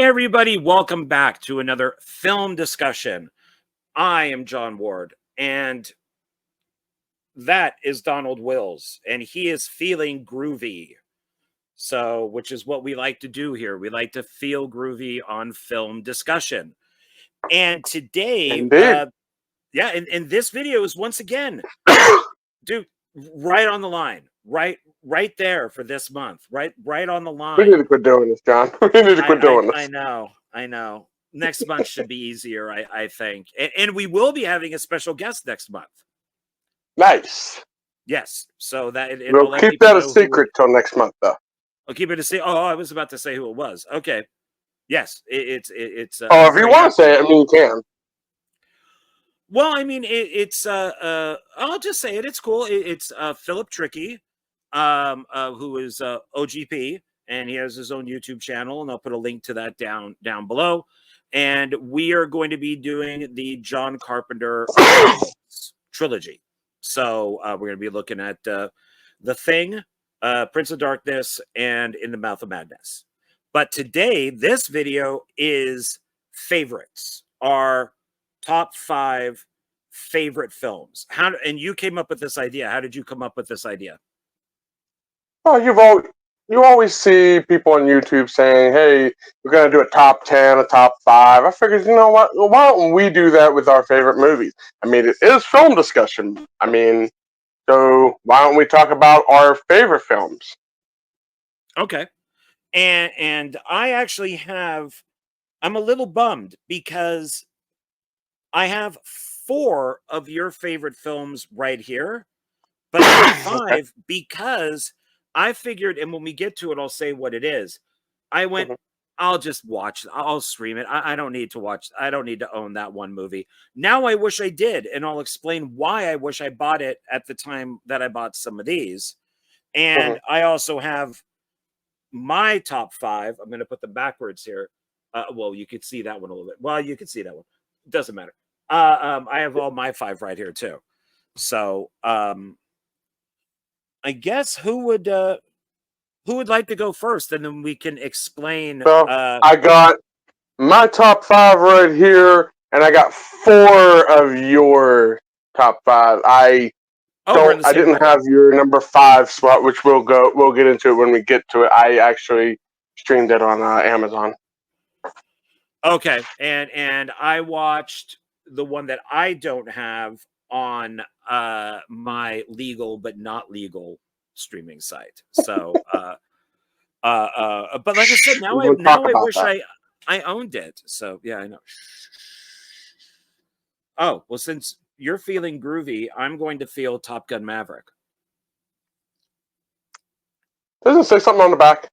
Hey everybody, welcome back to another film discussion. I am John Ward, and that is Donald Wills, and he is feeling groovy. So, which is what we like to do here. We like to feel groovy on film discussion. And today, yeah, and this video is once again, dude, right on the line, right there for this month, right on the line. We need to quit doing this, John. We need to quit doing this. I know. Next month should be easier, I think. And we will be having a special guest next month. Nice. Yes. So that we'll keep that a secret till next month, though. I'll keep it a secret. Oh, I was about to say who it was. Okay. Yes, it's. Oh, if you want to say it, I mean, you can. Well, I mean, I'll just say it. It's cool. It's Philip Tricky, who is OGP, and he has his own YouTube channel, and I'll put a link to that down below. And we are going to be doing the John Carpenter trilogy. So we're going to be looking at The Thing, Prince of Darkness, and In the Mouth of Madness. But today, this video is favorites, our top 5 favorite films. And you came up with this idea. How did you come up with this idea? Oh, you always see people on YouTube saying, hey, we're going to do a top 10, a top 5. I figured, you know what? Why don't we do that with our favorite movies? I mean, it is film discussion. I mean, so why don't we talk about our favorite films? Okay. And I actually I'm a little bummed because I have 4 of your favorite films right here, but 5 because I figured, and when we get to it, I'll say what it is. I went, I'll just watch. I'll stream it. I don't need to watch. I don't need to own that one movie. Now I wish I did, and I'll explain why I wish I bought it at the time that I bought some of these. And I also have my top 5. I'm going to put them backwards here. Well, you could see that one a little bit. Well, you could see that one. It doesn't matter. I have all my 5 right here too. So, I guess who would like to go first, and then we can explain. Well, I got my top 5 right here, and I got 4 of your top 5. I didn't have your number 5 spot, which we'll get into it when we get to it. I actually streamed it on Amazon. Okay, and I watched the one that I don't have on my legal but not legal streaming site. So but like I said, now I wish I owned it. So yeah, I know. Oh, well, since you're feeling groovy, I'm going to feel Top Gun Maverick. Does it say something on the back?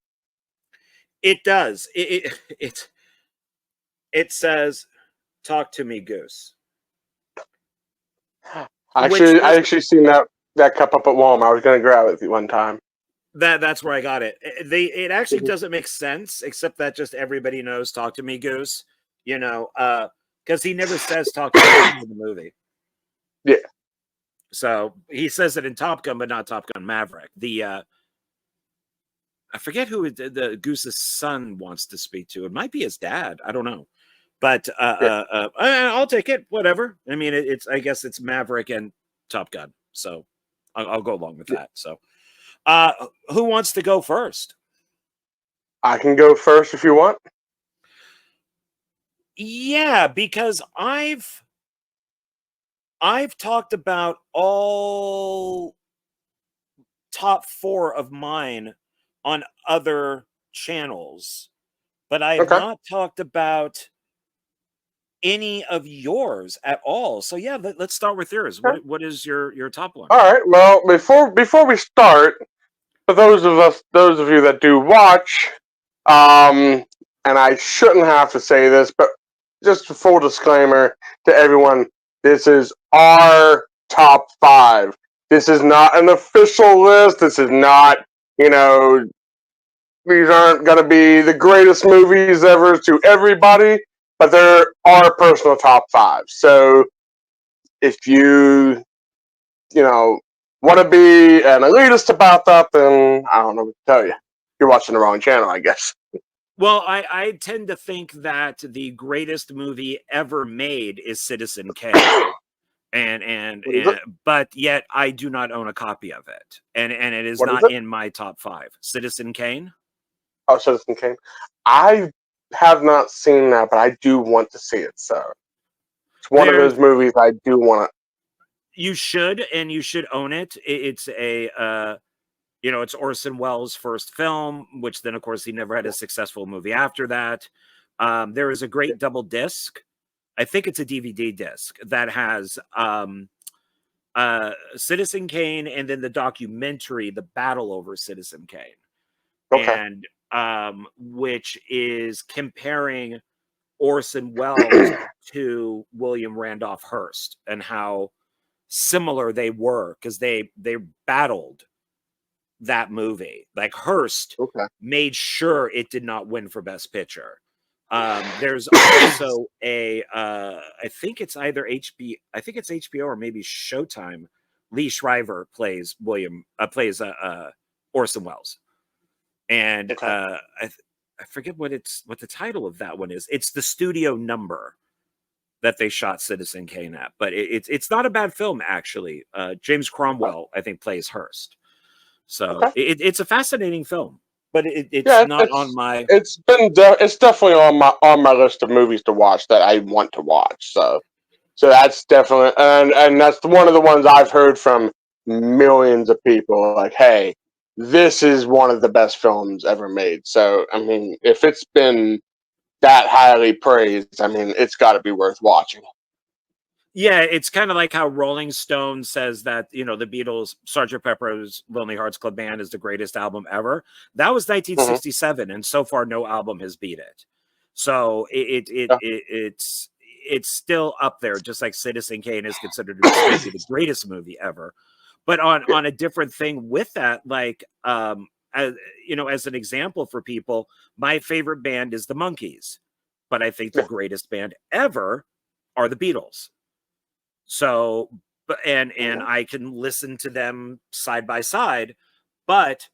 It does. It says, "Talk to me, Goose." I actually seen that cup up at Walmart. I was going to grab it one time. That's where I got it. It actually doesn't make sense, except that just everybody knows "Talk to me, Goose." You know, because he never says "Talk to me" in the movie. Yeah. So he says it in Top Gun, but not Top Gun Maverick. I forget who the Goose's son wants to speak to. It might be his dad. I don't know. But I'll take it. Whatever. I mean, I guess it's Maverick and Top Gun. So I'll go along with that. So who wants to go first? I can go first if you want. Yeah, because I've talked about all top 4 of mine on other channels, but I have not talked about any of yours at all. So yeah, let's start with yours. What is your top one? All right. Well, before we start, for those of you that do watch, and I shouldn't have to say this, but just a full disclaimer to everyone: this is our top 5. This is not an official list. This is not, these aren't going to be the greatest movies ever to everybody, but they're our personal top 5. So if you, want to be an elitist about that, then I don't know what to tell you. You're watching the wrong channel, I guess. Well, I tend to think that the greatest movie ever made is Citizen Kane. What is it? But yet I do not own a copy of it. And it is What is not it? in my top 5. Citizen Kane? Oh, Citizen Kane. I have not seen that, but I do want to see it. So it's one of There's those movies I do want You should, and you should own it. It's a it's Orson Welles' first film, which then of course he never had a successful movie after that. There is a to. great double disc. I think it's a DVD disc that has Citizen Kane and then the documentary, The Battle Over Citizen Kane. Okay. And which is comparing Orson Welles to William Randolph Hearst and how similar they were because they battled that movie. Like Hearst Okay. made sure it did not win for Best Picture. There's also a I think it's either I think it's HBO or maybe Showtime. Lee Shriver plays Orson Welles, and Okay. I forget what the title of that one is. It's the studio number that they shot Citizen Kane at, but it's not a bad film actually. James Cromwell I think plays Hearst, so Okay. it's a fascinating film, but it's Yeah, not on my. it's definitely on my list of movies to watch that I want to watch. So that's definitely and that's one of the ones I've heard from millions of people. Like, hey, this is one of the best films ever made. So I mean, if it's been that highly praised, I mean, it's got to be worth watching. Yeah, it's kind of like how Rolling Stone says that, the Beatles' Sgt. Pepper's Lonely Hearts Club Band is the greatest album ever. That was Mm-hmm. 1967, and so far no album has beat it. So Yeah. it's still up there, just like Citizen Kane is considered to still be the greatest movie ever. But Yeah. on a different thing with that, like as an example for people, my favorite band is the Monkees, but I think the Yeah. greatest band ever are the Beatles. So, but and Mm-hmm. I can listen to them side by side, but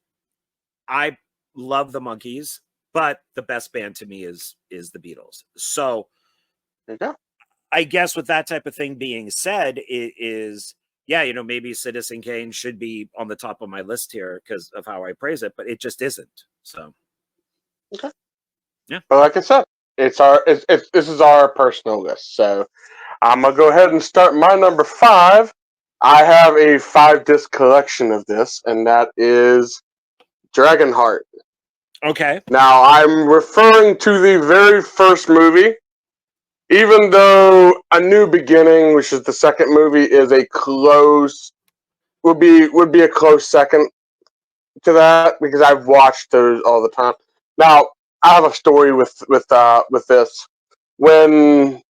I love the Monkees, but the best band to me is the Beatles. So, Yeah. I guess with that type of thing being said, it is yeah, maybe Citizen Kane should be on the top of my list here because of how I praise it, but it just isn't. So, Okay. yeah. But like I said, this is our personal list. So I'm gonna go ahead and start my number 5. I have a 5 disc collection of this, and that is Dragonheart. Okay. Now I'm referring to the very first movie, even though A New Beginning, which is the second movie, is a close would be a close second to that because I've watched those all the time. Now I have a story with this. When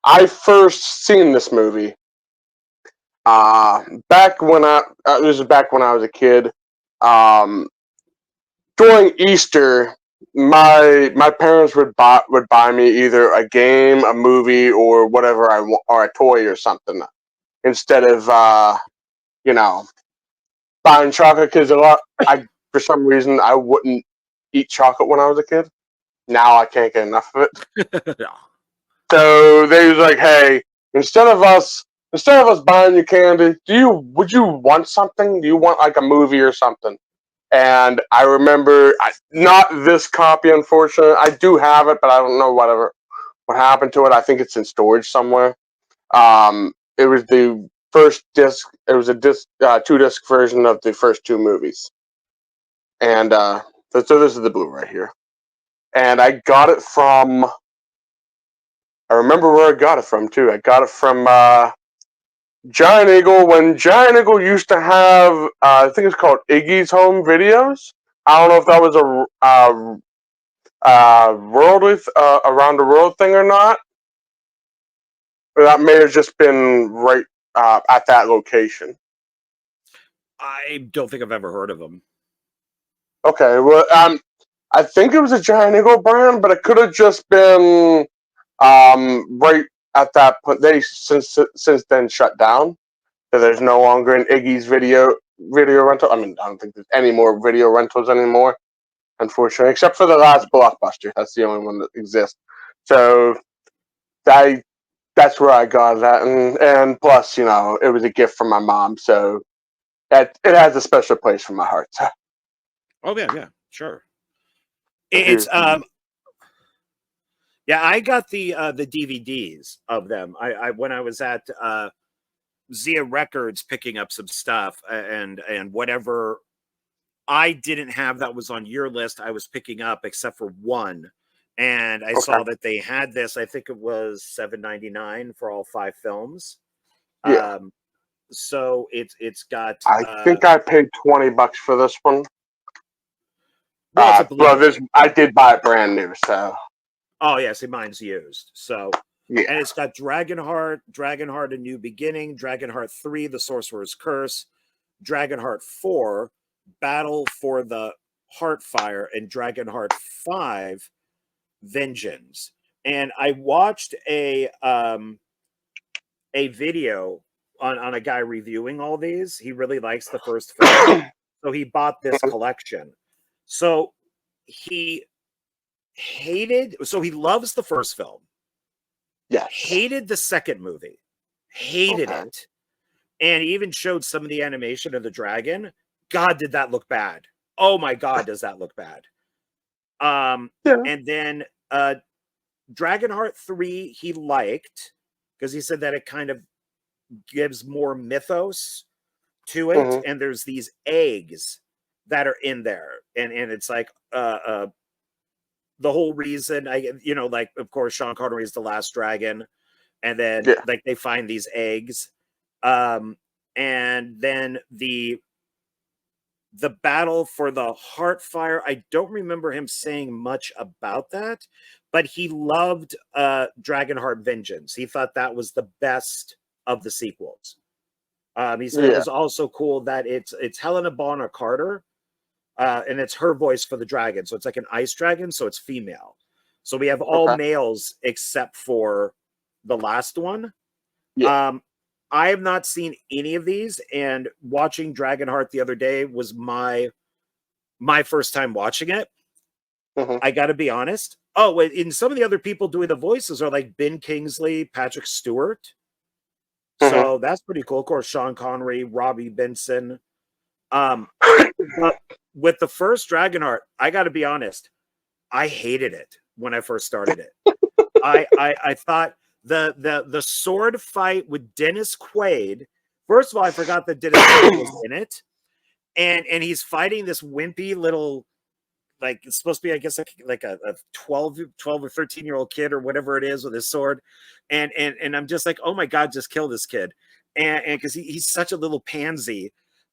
I first seen this movie, back when this is back when I was a kid. Um, During Easter, my parents would buy me either a game, a movie, or whatever I want, or a toy or something, instead of you know buying chocolate. Because for some reason I wouldn't eat chocolate when I was a kid. Now I can't get enough of it. Yeah. So they was like, "Hey, instead of us buying you candy, would you want something? Do you want like a movie or something?" And I remember, not this copy, unfortunately. I do have it, but I don't know what happened to it. I think it's in storage somewhere. It was the first disc. It was a 2 disc version of the first 2 movies, and so this is the Blu-ray here. And I got it from. I remember where I got it from too. I got it from Giant Eagle when Giant Eagle used to have. I think it's called Iggy's Home Videos. I don't know if that was a around the world thing or not. But that may have just been right at that location. I don't think I've ever heard of them. Okay, well, I think it was a Giant Eagle brand, but it could have just been right at that point. They since then shut down, so there's no longer an Iggy's video rental. I mean, I don't think there's any more video rentals anymore. unfortunately, except for the last blockbuster. That's the only one that exists. So that's where I got that, and plus, you know, it was a gift from my mom, so it has a special place in my heart. So. Oh yeah, sure. Here's It's yeah, I got the DVDs of them. I when I was at Zia Records picking up some stuff, and whatever I didn't have that was on your list, I was picking up except for one. And I okay. saw that they had this. I think it was $7.99 for all 5 films. Yeah, So it's got I think I paid $20 for this one. well, it's a Well, this Blu-ray. I did buy it brand new, so Oh yeah, see, mine's used. So, yeah. and it's got Dragonheart: A New Beginning, Dragonheart 3, The Sorcerer's Curse, Dragonheart 4, Battle for the Heartfire, and Dragonheart 5, Vengeance. And I watched a video on a guy reviewing all these. He really likes the first film, so he bought this collection. So he he loves the first film, Yes. hated the second movie, hated Okay. it, and even showed some of the animation of the dragon. God, did that look bad? Oh my God, does that look bad? Yeah. And then Dragonheart 3 he liked because he said that it kind of gives more mythos to it, Mm-hmm. and there's these eggs that are in there, and it's like the whole reason like, of course, Sean Connery is the last dragon, and then Yeah. like they find these eggs, and then the battle for the Heartfire. I don't remember him saying much about that, but he loved Dragonheart Vengeance. He thought that was the best of the sequels. He said it Yeah. was also cool that it's Helena Bonham Carter, and it's her voice for the dragon. So it's like an ice dragon, so it's female. So we have all Okay. males except for the last one. Yeah. I have not seen any of these, and watching Dragonheart the other day was my first time watching it. Mm-hmm. I got to be honest. Oh, and some of the other people doing the voices are like Ben Kingsley, Patrick Stewart. Mm-hmm. So that's pretty cool. Of course, Sean Connery, Robbie Benson. But with the first Dragonheart, I got to be honest. I hated it when I first started it. I thought the sword fight with Dennis Quaid. First of all, I forgot that Dennis Quaid was in it, and he's fighting this wimpy little, like, it's supposed to be, I guess, like a 12 or 13-year-old kid or whatever it is with his sword, and I'm just like, oh my God, just kill this kid, and because he's such a little pansy,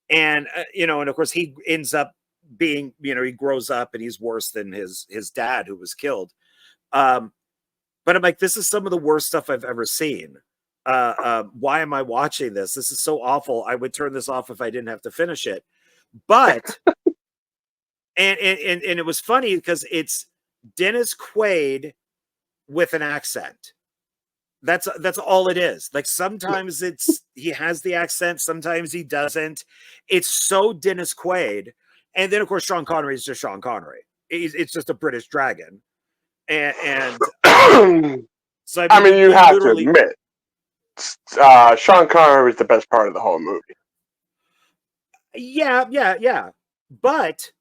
and and of course he ends up being, he grows up and he's worse than his dad who was killed. But I'm like, this is some of the worst stuff I've ever seen. Why am I watching this? This is so awful. I would turn this off if I didn't have to finish it. But and it was funny because it's Dennis Quaid with an accent. That's all it is. Like, sometimes he has the accent, sometimes he doesn't. It's so Dennis Quaid, and then of course Sean Connery is just Sean Connery. It's just a British dragon, and so I I mean, mean, you you have to literally, admit, Sean Connery is the best part of the whole movie. yeah. But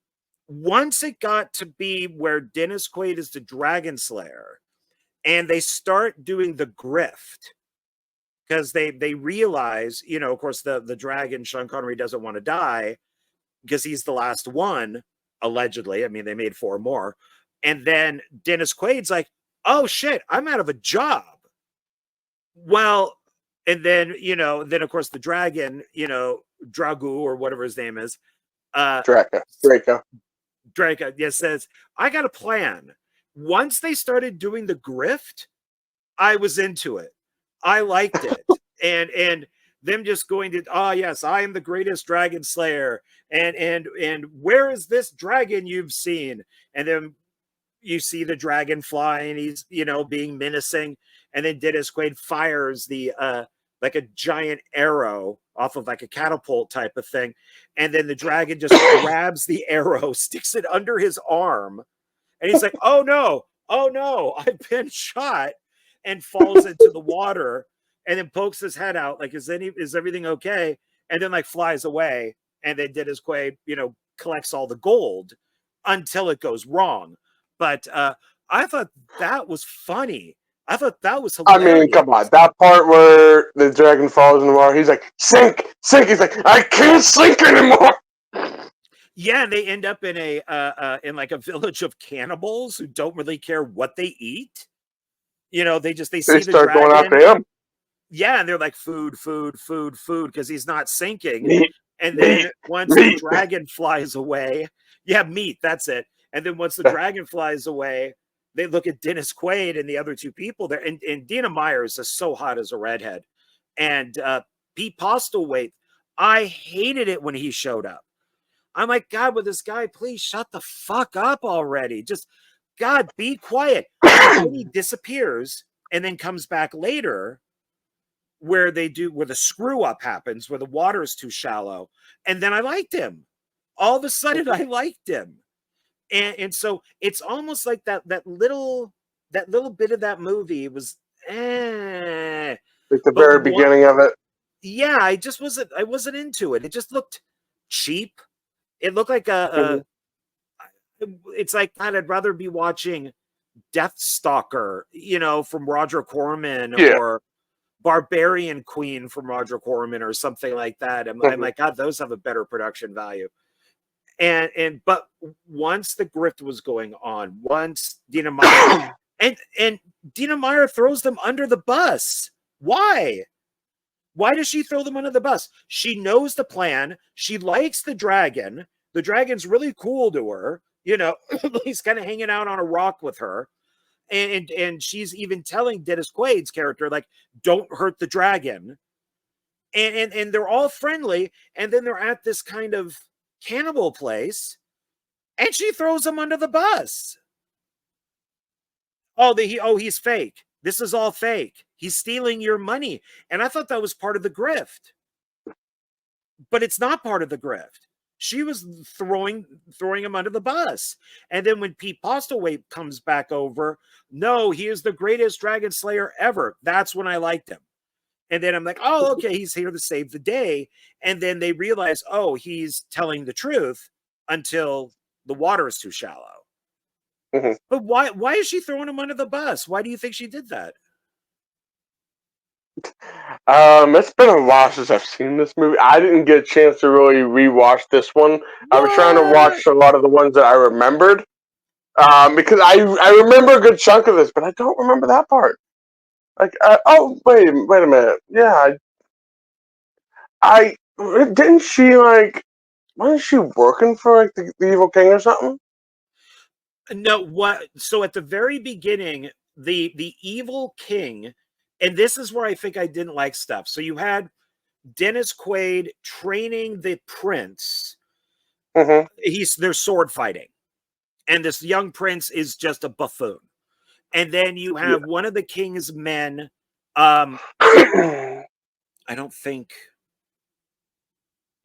once it got to be where Dennis Quaid is the Dragon Slayer, and they start doing the grift, because they realize, of course, the dragon, Sean Connery, doesn't want to die because he's the last one, allegedly. I mean, they made 4 more. And then Dennis Quaid's like, oh shit, I'm out of a job. Well, and then, then of course the dragon, Dragu, or whatever his name is, Draco. Draco, yes, says, I got a plan. Once they started doing the grift, I was into it. I liked it. And them just going to, oh yes, I am the greatest dragon slayer. And where is this dragon you've seen? And then you see the dragon fly, and he's, being menacing. And then Dennis Quaid fires like a giant arrow off of like a catapult type of thing. And then the dragon just grabs the arrow, sticks it under his arm. And he's like, oh no, I've been shot, and falls into the water and then pokes his head out like, is everything okay? And then like flies away. And then Dennis Quaid, collects all the gold until it goes wrong. But I thought that was funny. I thought that was hilarious. I mean, come on. That part where the dragon falls in the water, he's like, sink, sink. He's like, I can't sink anymore. Yeah, and they end up in in like a village of cannibals who don't really care what they eat. They see the start dragon. going after him. Yeah, and they're like, food, food, food, food, because he's not sinking. Meat, and then meat, once meat. the dragon flies away, yeah, meat, that's it. And then once the dragon flies away, they look at Dennis Quaid and the other two people there. And Dina Myers is so hot as a redhead. And Pete Postlethwaite, I hated it when he showed up. I'm like, God, with this guy, please shut the fuck up already. Just, God, be quiet. And then he disappears and then comes back later where the screw up happens, where the water is too shallow. And then I liked him. All of a sudden, I liked him. And so it's almost like that little bit of that movie was like the very beginning of it. Yeah, I wasn't into it. It just looked cheap. It looked like it's like, God, I'd rather be watching Deathstalker, from Roger Corman, or Barbarian Queen from Roger Corman, or something like that. I'm like, God, those have a better production value. But once the grift was going on, once Dina Meyer and Dina Meyer throws them under the bus. Why? Why does she throw them under the bus? She knows the plan. She likes the dragon. The dragon's really cool to her. He's kind of hanging out on a rock with her. And she's even telling Dennis Quaid's character, like, don't hurt the dragon. And they're all friendly. And then they're at this kind of cannibal place. And she throws him under the bus. He's fake. This is all fake. He's stealing your money. And I thought that was part of the grift. But it's not part of the grift. She was throwing him under the bus. And then when Pete Postlethwaite comes back over, no, he is the greatest dragon slayer ever. That's when I liked him. And then I'm like, oh, okay, he's here to save the day. And then they realize, oh, he's telling the truth until the water is too shallow. Mm-hmm. But why is she throwing him under the bus? Why do you think she did that? It's been a while since I've seen this movie. I didn't get a chance to really rewatch this one. What? I was trying to watch a lot of the ones that I remembered. Because I remember a good chunk of this, but I don't remember that part. Like, wait a minute. Yeah, I didn't she, like, wasn't she working for, like, the evil king or something? No, what? So at the very beginning, the evil king, and this is where I think I didn't like stuff. So you had Dennis Quaid training the prince. Mm-hmm. They're sword fighting, and this young prince is just a buffoon. And then you have one of the king's men. I don't think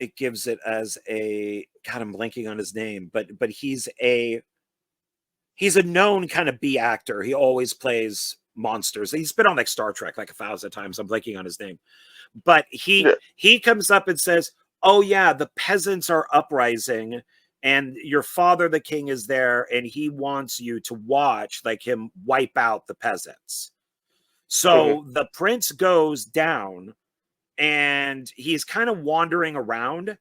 it gives it as a, God, I'm blanking on his name, but he's a known kind of B actor. He always plays monsters. He's been on like Star Trek like 1,000 times. I'm blanking on his name. But he comes up and says, oh yeah, the peasants are uprising and your father, the king, is there and he wants you to watch like him wipe out the peasants. So the prince goes down and he's kind of wandering around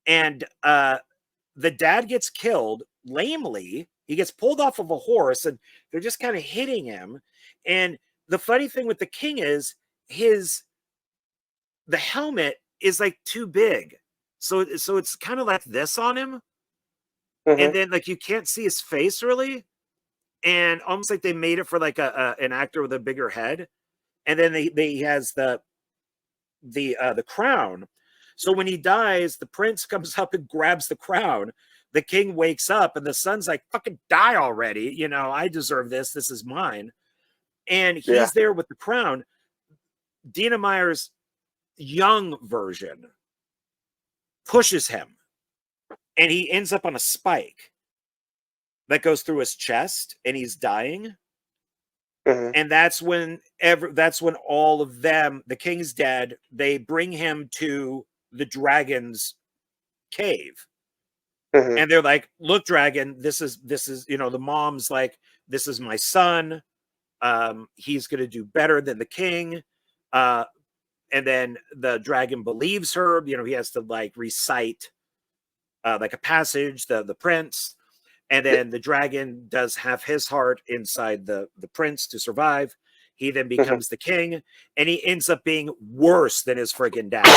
and the dad gets killed lamely. He gets pulled off of a horse and they're just kind of hitting him. And the funny thing with the king is the helmet is like too big. So it's kind of like this on him. And then like you can't see his face really. And almost like they made it for like an actor with a bigger head. And then he has the crown. So when he dies, the prince comes up and grabs the crown. The king wakes up and the son's like, fucking die already. I deserve this. This is mine. And he's there with the crown. Dina Meyer's young version pushes him, and he ends up on a spike that goes through his chest, and he's dying. And that's when all of them, the king's dead, they bring him to the dragon's cave. And they're like, look, dragon, this is, you know, the mom's like, this is my son. He's going to do better than the king. And then the dragon believes her. You know, he has to like recite like a passage, the prince. And then the dragon does have his heart inside the prince to survive. He then becomes the king, and he ends up being worse than his friggin' dad.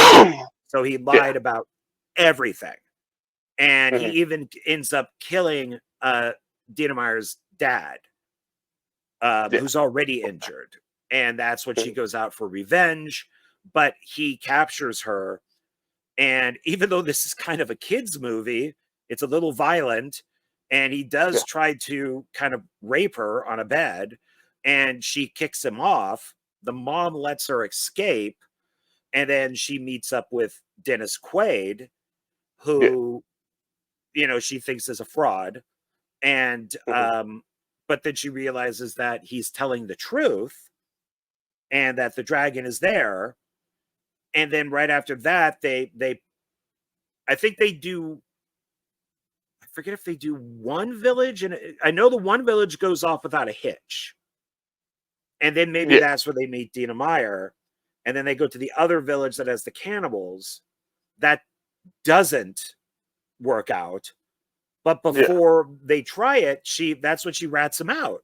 So he lied about everything. And he even ends up killing Dina Meyer's dad, who's already injured. And that's when she goes out for revenge. But he captures her. And even though this is kind of a kid's movie, it's a little violent. And he does try to kind of rape her on a bed, and she kicks him off. The mom lets her escape, and then she meets up with Dennis Quaid, who, you know, she thinks is a fraud. And, but then she realizes that he's telling the truth and that the dragon is there. And then right after that, I think they do, I forget if they do one village, and I know the one village goes off without a hitch. And then maybe that's where they meet Dina Meyer. And then they go to the other village that has the cannibals. That doesn't work out. But before they try it, that's when she rats him out.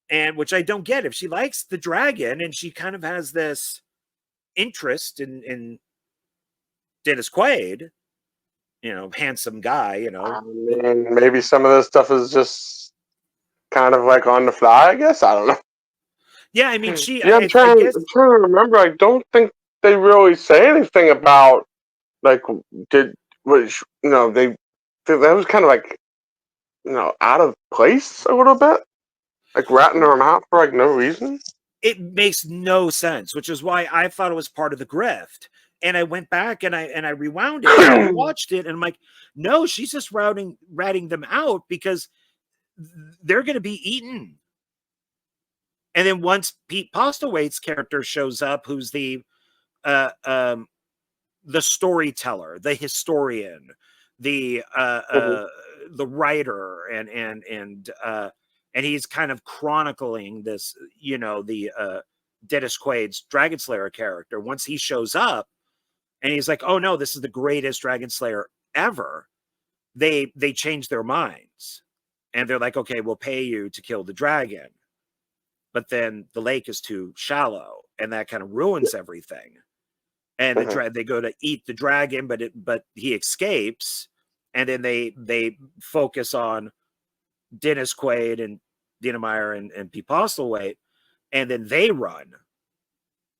And which I don't get. If she likes the dragon and she kind of has this interest in Dennis Quaid, you know, handsome guy, you know. I mean, maybe some of this stuff is just kind of like on the fly, I guess. I don't know. Yeah, I mean, I'm trying to remember. I don't think they really say anything about, like, that was kind of like, you know, out of place a little bit. Like ratting her out for like no reason. It makes no sense, which is why I thought it was part of the grift. And I went back and I rewound it and I watched it, and I'm like, no, she's just ratting them out because they're going to be eaten. And then once Pete Postlewaite's character shows up, who's the storyteller, the historian, the writer, and he's kind of chronicling this, you know, the Dennis Quaid's Dragon Slayer character. Once he shows up, and he's like, "Oh no, this is the greatest Dragon Slayer ever." They change their minds, and they're like, "Okay, we'll pay you to kill the dragon," but then the lake is too shallow, and that kind of ruins everything. And they go to eat the dragon, but he escapes, and then they focus on Dennis Quaid and Dina Meyer and Pete Postlewaite, and then they run.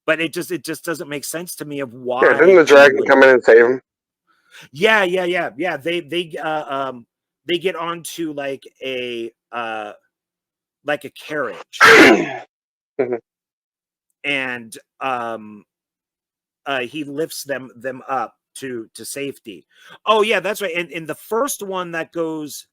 But it just doesn't make sense to me of why. Yeah, didn't the dragon come in and save him? Yeah. They get onto like a carriage, and he lifts them up to safety. Oh yeah, that's right. And in the first one that goes,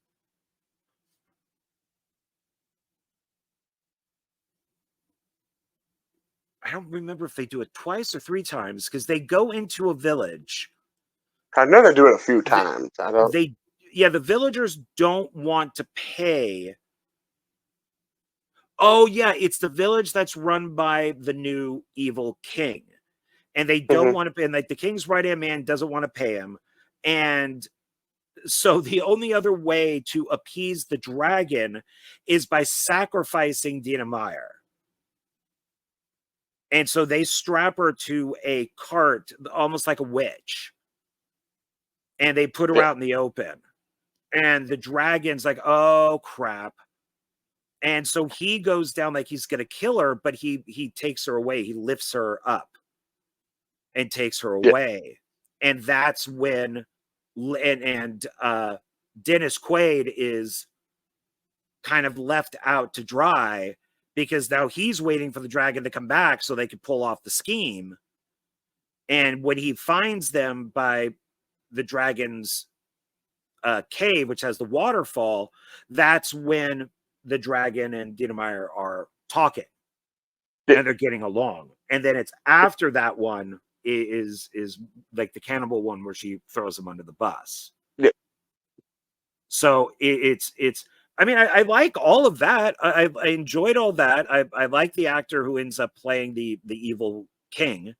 I don't remember if they do it twice or three times, because they go into a village. I know they do it a few times. The villagers don't want to pay. Oh yeah, it's the village that's run by the new evil king, and they don't want to pay. And like the king's right-hand man doesn't want to pay him, and so the only other way to appease the dragon is by sacrificing Dina Meyer. And so they strap her to a cart, almost like a witch, and they put her out in the open. And the dragon's like, oh crap. And so he goes down like he's going to kill her, but he takes her away. He lifts her up and takes her away. And that's when, Dennis Quaid is kind of left out to dry, because now he's waiting for the dragon to come back so they could pull off the scheme. And when he finds them by the dragon's cave, which has the waterfall, that's when the dragon and Dinameyer are talking, and they're getting along. And then it's after that one is like the cannibal one where she throws him under the bus. Yeah. So it's I mean, I like all of that. I enjoyed all that. I like the actor who ends up playing the evil king.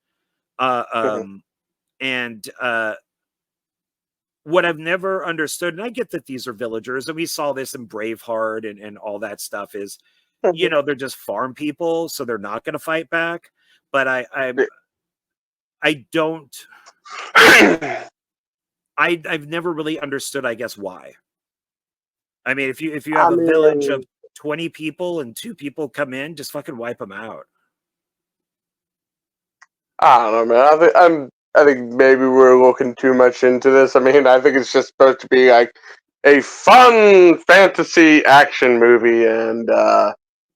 And what I've never understood, and I get that these are villagers, and we saw this in Braveheart and all that stuff, is, you know, they're just farm people, so they're not going to fight back. But I don't, I've never really understood, I guess, why. I mean, if you have a village of 20 people and 2 people come in, just fucking wipe them out. I don't know, man. I think maybe we're looking too much into this. I mean, I think it's just supposed to be like a fun fantasy action movie, and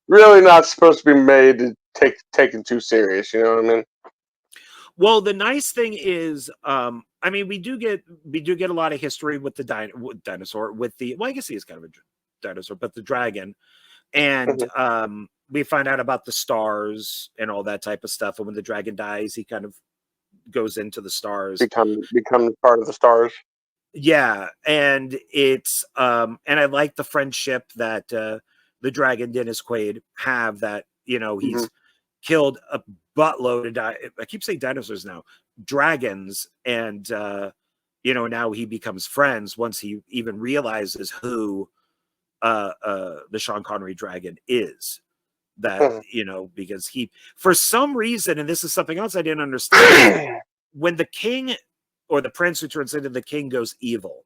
really not supposed to be made to taken too serious. You know what I mean? Well, the nice thing is, I mean, we do get a lot of history with the dinosaur, with the, well, I guess he is kind of a dinosaur, but the dragon, and we find out about the stars and all that type of stuff. And when the dragon dies, he kind of goes into the stars, becomes part of the stars. Yeah, and it's and I like the friendship that the dragon Dennis Quaid have, that, you know, he's killed a buttload of I keep saying dinosaurs now, dragons, and you know, now he becomes friends once he even realizes who the Sean Connery dragon is. That, you know, because he, for some reason, and this is something else I didn't understand, when the king or the prince who turns into the king goes evil,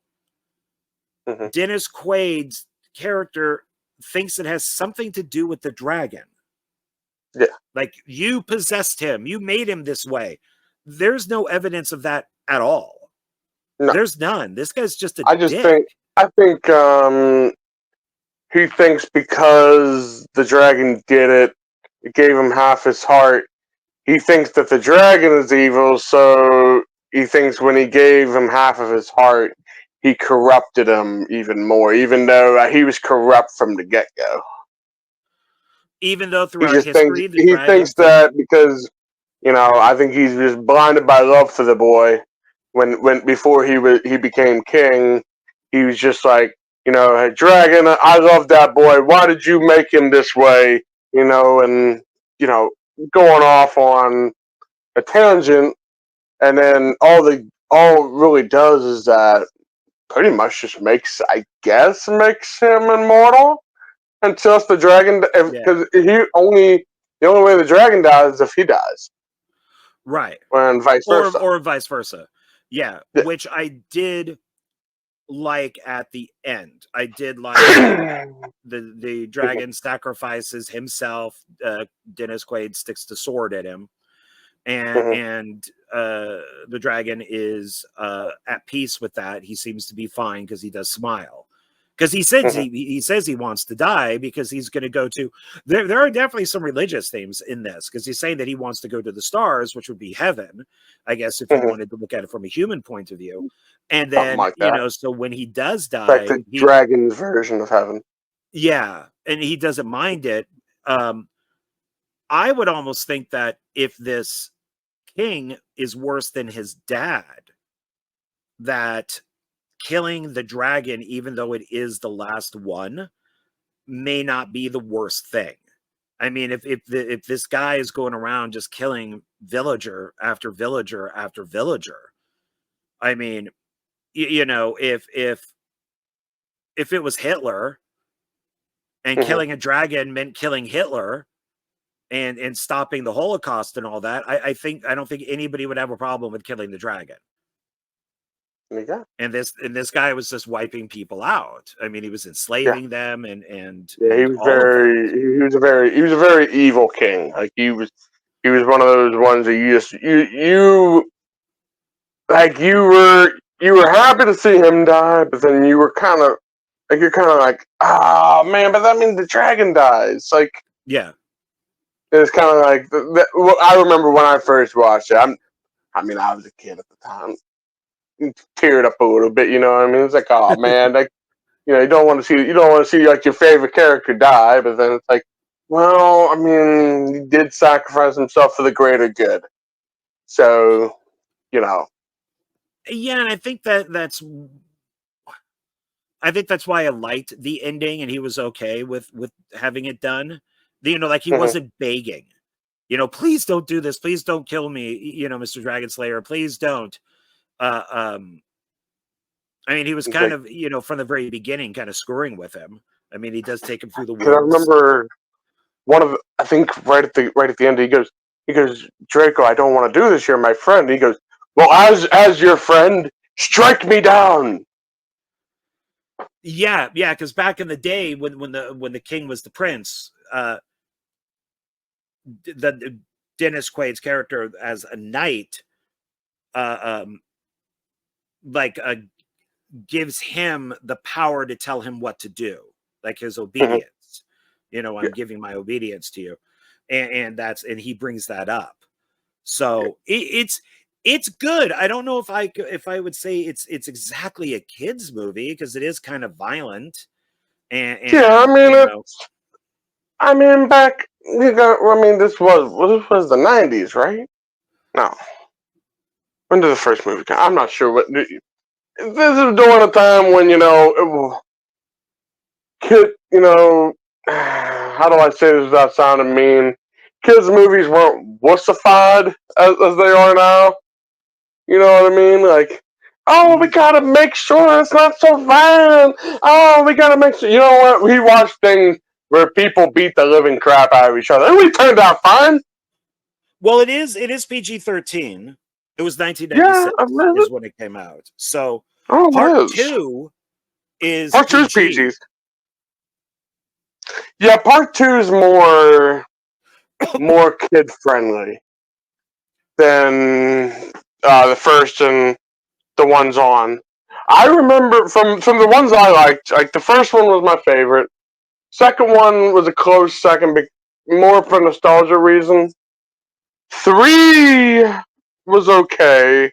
Dennis Quaid's character thinks it has something to do with the dragon. Yeah. Like, you possessed him, you made him this way. There's no evidence of that at all. No. There's none. This guy's just a dick. I think he thinks because the dragon did it, it gave him half his heart. He thinks that the dragon is evil, so he thinks when he gave him half of his heart, he corrupted him even more, even though he was corrupt from the get-go. Even though throughout history, he thinks that because, you know, I think he's just blinded by love for the boy. When before he became king, he was just like, you know, hey, dragon, I love that boy. Why did you make him this way? You know, and, you know, going off on a tangent, and then all it really does is that pretty much just makes him immortal until the dragon, because the only way the dragon dies is if he dies, right? And vice versa, or vice versa. Yeah, which I did like at the end. I did like the dragon sacrifices himself. Dennis Quaid sticks the sword at him, and the dragon is at peace with that. He seems to be fine because he does smile. Because he says he says he wants to die because he's going to go to. There are definitely some religious themes in this, because he's saying that he wants to go to the stars, which would be heaven, I guess, if you wanted to look at it from a human point of view. And then, you know, so when he does die, like the dragon's version of heaven. Yeah, and he doesn't mind it. I would almost think that if this king is worse than his dad, that killing the dragon, even though it is the last one, may not be the worst thing. I mean, if this guy is going around just killing villager after villager after villager, I mean, you know, if it was Hitler and killing a dragon meant killing Hitler and stopping the Holocaust and all that, I don't think anybody would have a problem with killing the dragon. Yeah. And this guy was just wiping people out. I mean, he was enslaving them, and he was a very evil king. Like he was one of those ones that you were happy to see him die, but then you were kind of like, oh man, but that means the dragon dies. Like, yeah, It's kind of like well, I remember when I first watched it. I mean, I was a kid at the time, teared up a little bit. You know what I mean? It's like, oh man, like you don't want to see like your favorite character die, but then it's like, well, I mean, he did sacrifice himself for the greater good, so you know. Yeah, and I think that's why I liked the ending, and he was okay with having it done. Like he Mhm. wasn't begging. Please don't do this. Please don't kill me. Mr. Dragon Slayer. Please don't. Uh, um, I mean, he was It's kind like, of from the very beginning, kind of screwing with him. I mean, he does take him through the cause I woods. remember I think right at the end, he goes, Draco, I don't want to do this. You're my friend. He goes, well, as your friend, strike me down. Yeah, yeah. Because back in the day, when the king was the prince, the Dennis Quaid's character as a knight, um, like gives him the power to tell him what to do, like his Mhm. obedience. I'm giving my obedience to you, and he brings that up. So it's good. I don't know if I would say it's exactly a kids movie, because it is kind of violent, and Yeah, I and mean, you know I mean, back you got. I mean, this was the '90s, right? No, when did the first movie come? I'm not sure. What this is during a time when kid, how do I say this without sounding mean? Kids' movies weren't wussified as they are now. You know what I mean? Like, oh, we gotta make sure it's not so violent. Oh, we gotta make sure. You know what? We watched things where people beat the living crap out of each other, and we turned out fine. well, it is PG-13. It was Yeah, 1996 I mean, is when it came out. So part oh, it is. 2 is Part two is PG. PGs. Yeah, part two is more kid friendly than the first and the ones on. I remember from the ones I liked, like the first one was my favorite. Second one was a close second, more for nostalgia reason. Three was okay.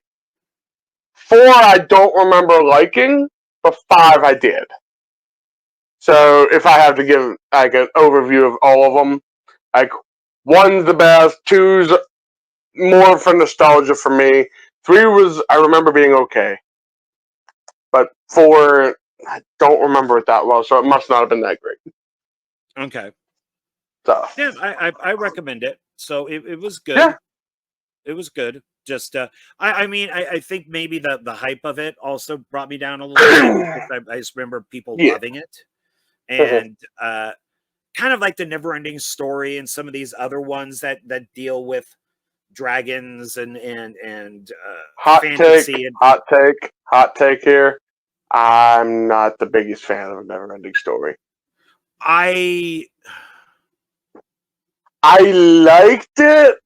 Four I don't remember liking, but five I did. So if I have to give like an overview of all of them, like one's the best, two's more for nostalgia for me. Three was I remember being okay, but four I don't remember it that well, so it must not have been that great. Okay. So Yeah, I recommend it. So it was yeah, good. It was good. Just I mean, I think maybe the hype of it also brought me down a little bit, because I just remember people yeah. loving it, Mhm. and kind of like the never ending story and some of these other ones that deal with dragons and fantasy. And hot take here. I'm not the biggest fan of a never-ending story. I I liked it,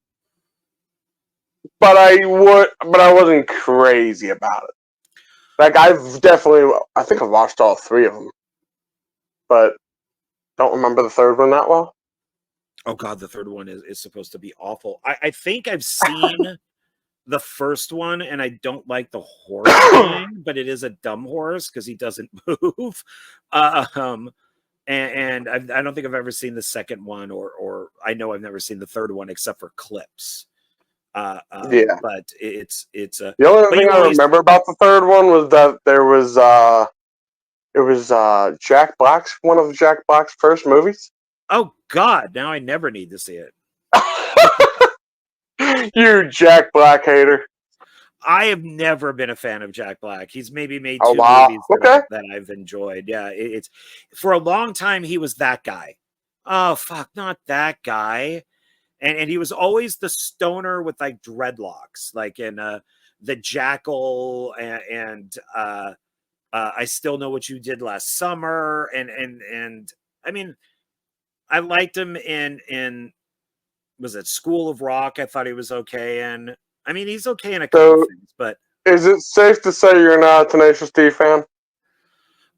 but I wasn't crazy about it. Like I think I've watched all three of them, but don't remember the third one that well. oh god, the third one is supposed to be awful. I think I've seen the first one, and I don't like the horse thing, but it is a dumb horse because he doesn't move. Um, and I don't think I've ever seen the second one, or I know I've never seen the third one except for clips. Yeah. But it's a The only but thing I he's remember about the third one was that it was Jack Black's one of Jack Black's first movies. oh god, now I never need to see it. You Jack Black hater. I have never been a fan of Jack Black. He's maybe made Oh two wow. movies Okay. that I've enjoyed. Yeah, it's for a long time he was that guy. Oh fuck, not that guy. And he was always the stoner with like dreadlocks, like in the Jackal and I Still Know What You Did Last Summer, and I mean, I liked him in was it School of Rock? I thought he was okay, and I mean he's okay in a couple So things, but is it safe to say you're not a Tenacious D fan?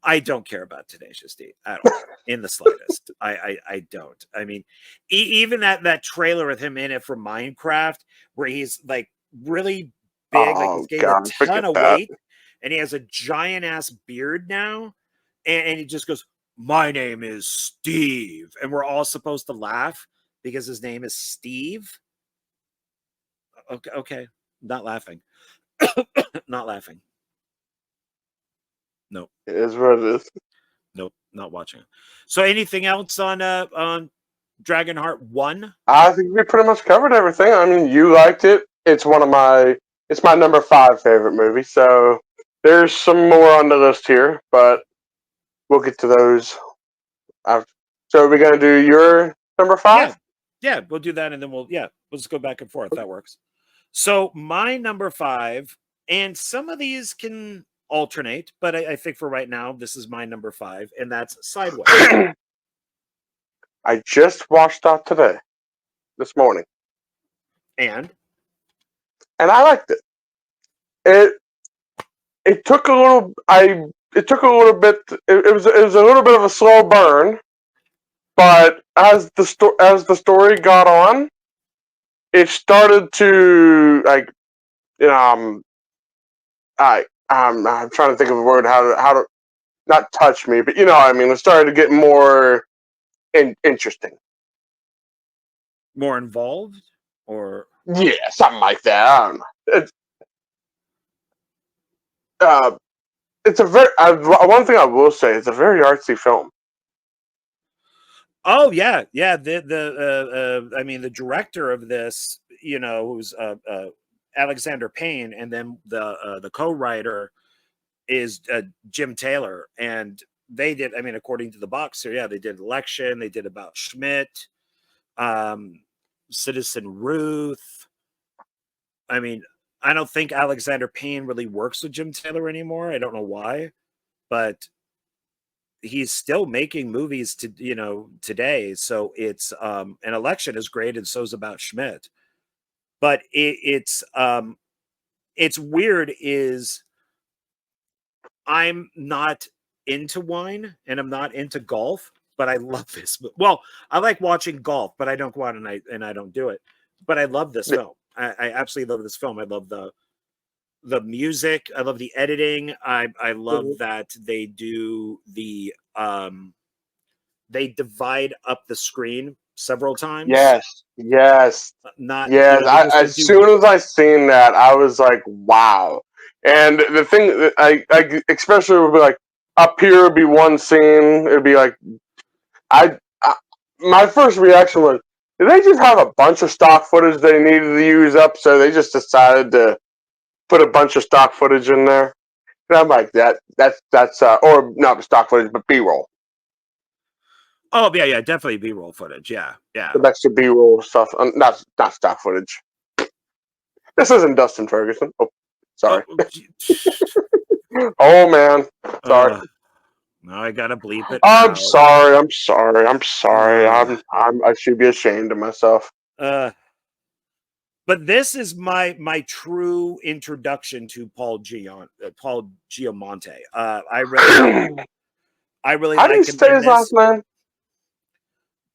I don't care about Tenacious D at all, in the slightest. I don't. I mean, even that trailer with him in it for Minecraft, where he's like really big, like he's Oh gained a God, ton forget of that. weight, and he has a giant ass beard now, and he just goes, "My name is Steve," and we're all supposed to laugh because his name is Steve. Okay, okay, not laughing, not laughing. No, It is what it is. nope, not watching it. So, anything else on Dragonheart 1? I think we pretty much covered everything. I mean, you liked it. It's my number 5 favorite movie. So there's some more on the list here, but we'll get to those after. So we're gonna do your number Yeah. 5. Yeah, we'll do that and then we'll just go back and forth. That works. So, my number 5, and some of these can alternate, but I think for right now, this is my number 5, and that's Sideways. I just watched that today, this morning, And and I liked it. It it took a little. It took a little bit. It was a little bit of a slow burn, but as the story got on, it started to like I'm trying to think of a word how to not touch me, but you know what I mean. It started to get more interesting. more involved, or Yeah, something like that. I don't know. Uh, it's a very one thing I will say. It's a very artsy film. oh yeah, I mean, the director of this, who's Alexander Payne, and then the co-writer is Jim Taylor, and they did. I mean, according to the box here, yeah, they did Election, they did About Schmidt, um, Citizen Ruth. I mean, I don't think Alexander Payne really works with Jim Taylor anymore. I don't know why, but he's still making movies today. So it's an Election is great, and so's About Schmidt. But it's weird is I'm not into wine and I'm not into golf, but I love this. Well, I like watching golf, but I don't go out and I don't do it. But I love this film. I absolutely love this film. I love the music. I love the editing. I love that they do they divide up the screen several times. Yes, yes, Not yes. they just As don't do. soon as I seen that, I was like, "Wow!" And the thing that I especially would be like, up here would be one scene. It'd be like, I my first reaction was, did they just have a bunch of stock footage they needed to use up, so they just decided to put a bunch of stock footage in there? And I'm like, that's or not stock footage, but B-roll, Oh yeah, definitely B-roll footage. Yeah, yeah. the extra B-roll stuff, not stock footage. This isn't Dustin Ferguson. Oh, sorry. Oh, Oh man, sorry. now I gotta bleep it I'm out. sorry. I'm sorry. I'm sorry. Uh, I should be ashamed of myself. uh, but this is my true introduction to Paul Giamatti. I really How do you like him say in his last this. name?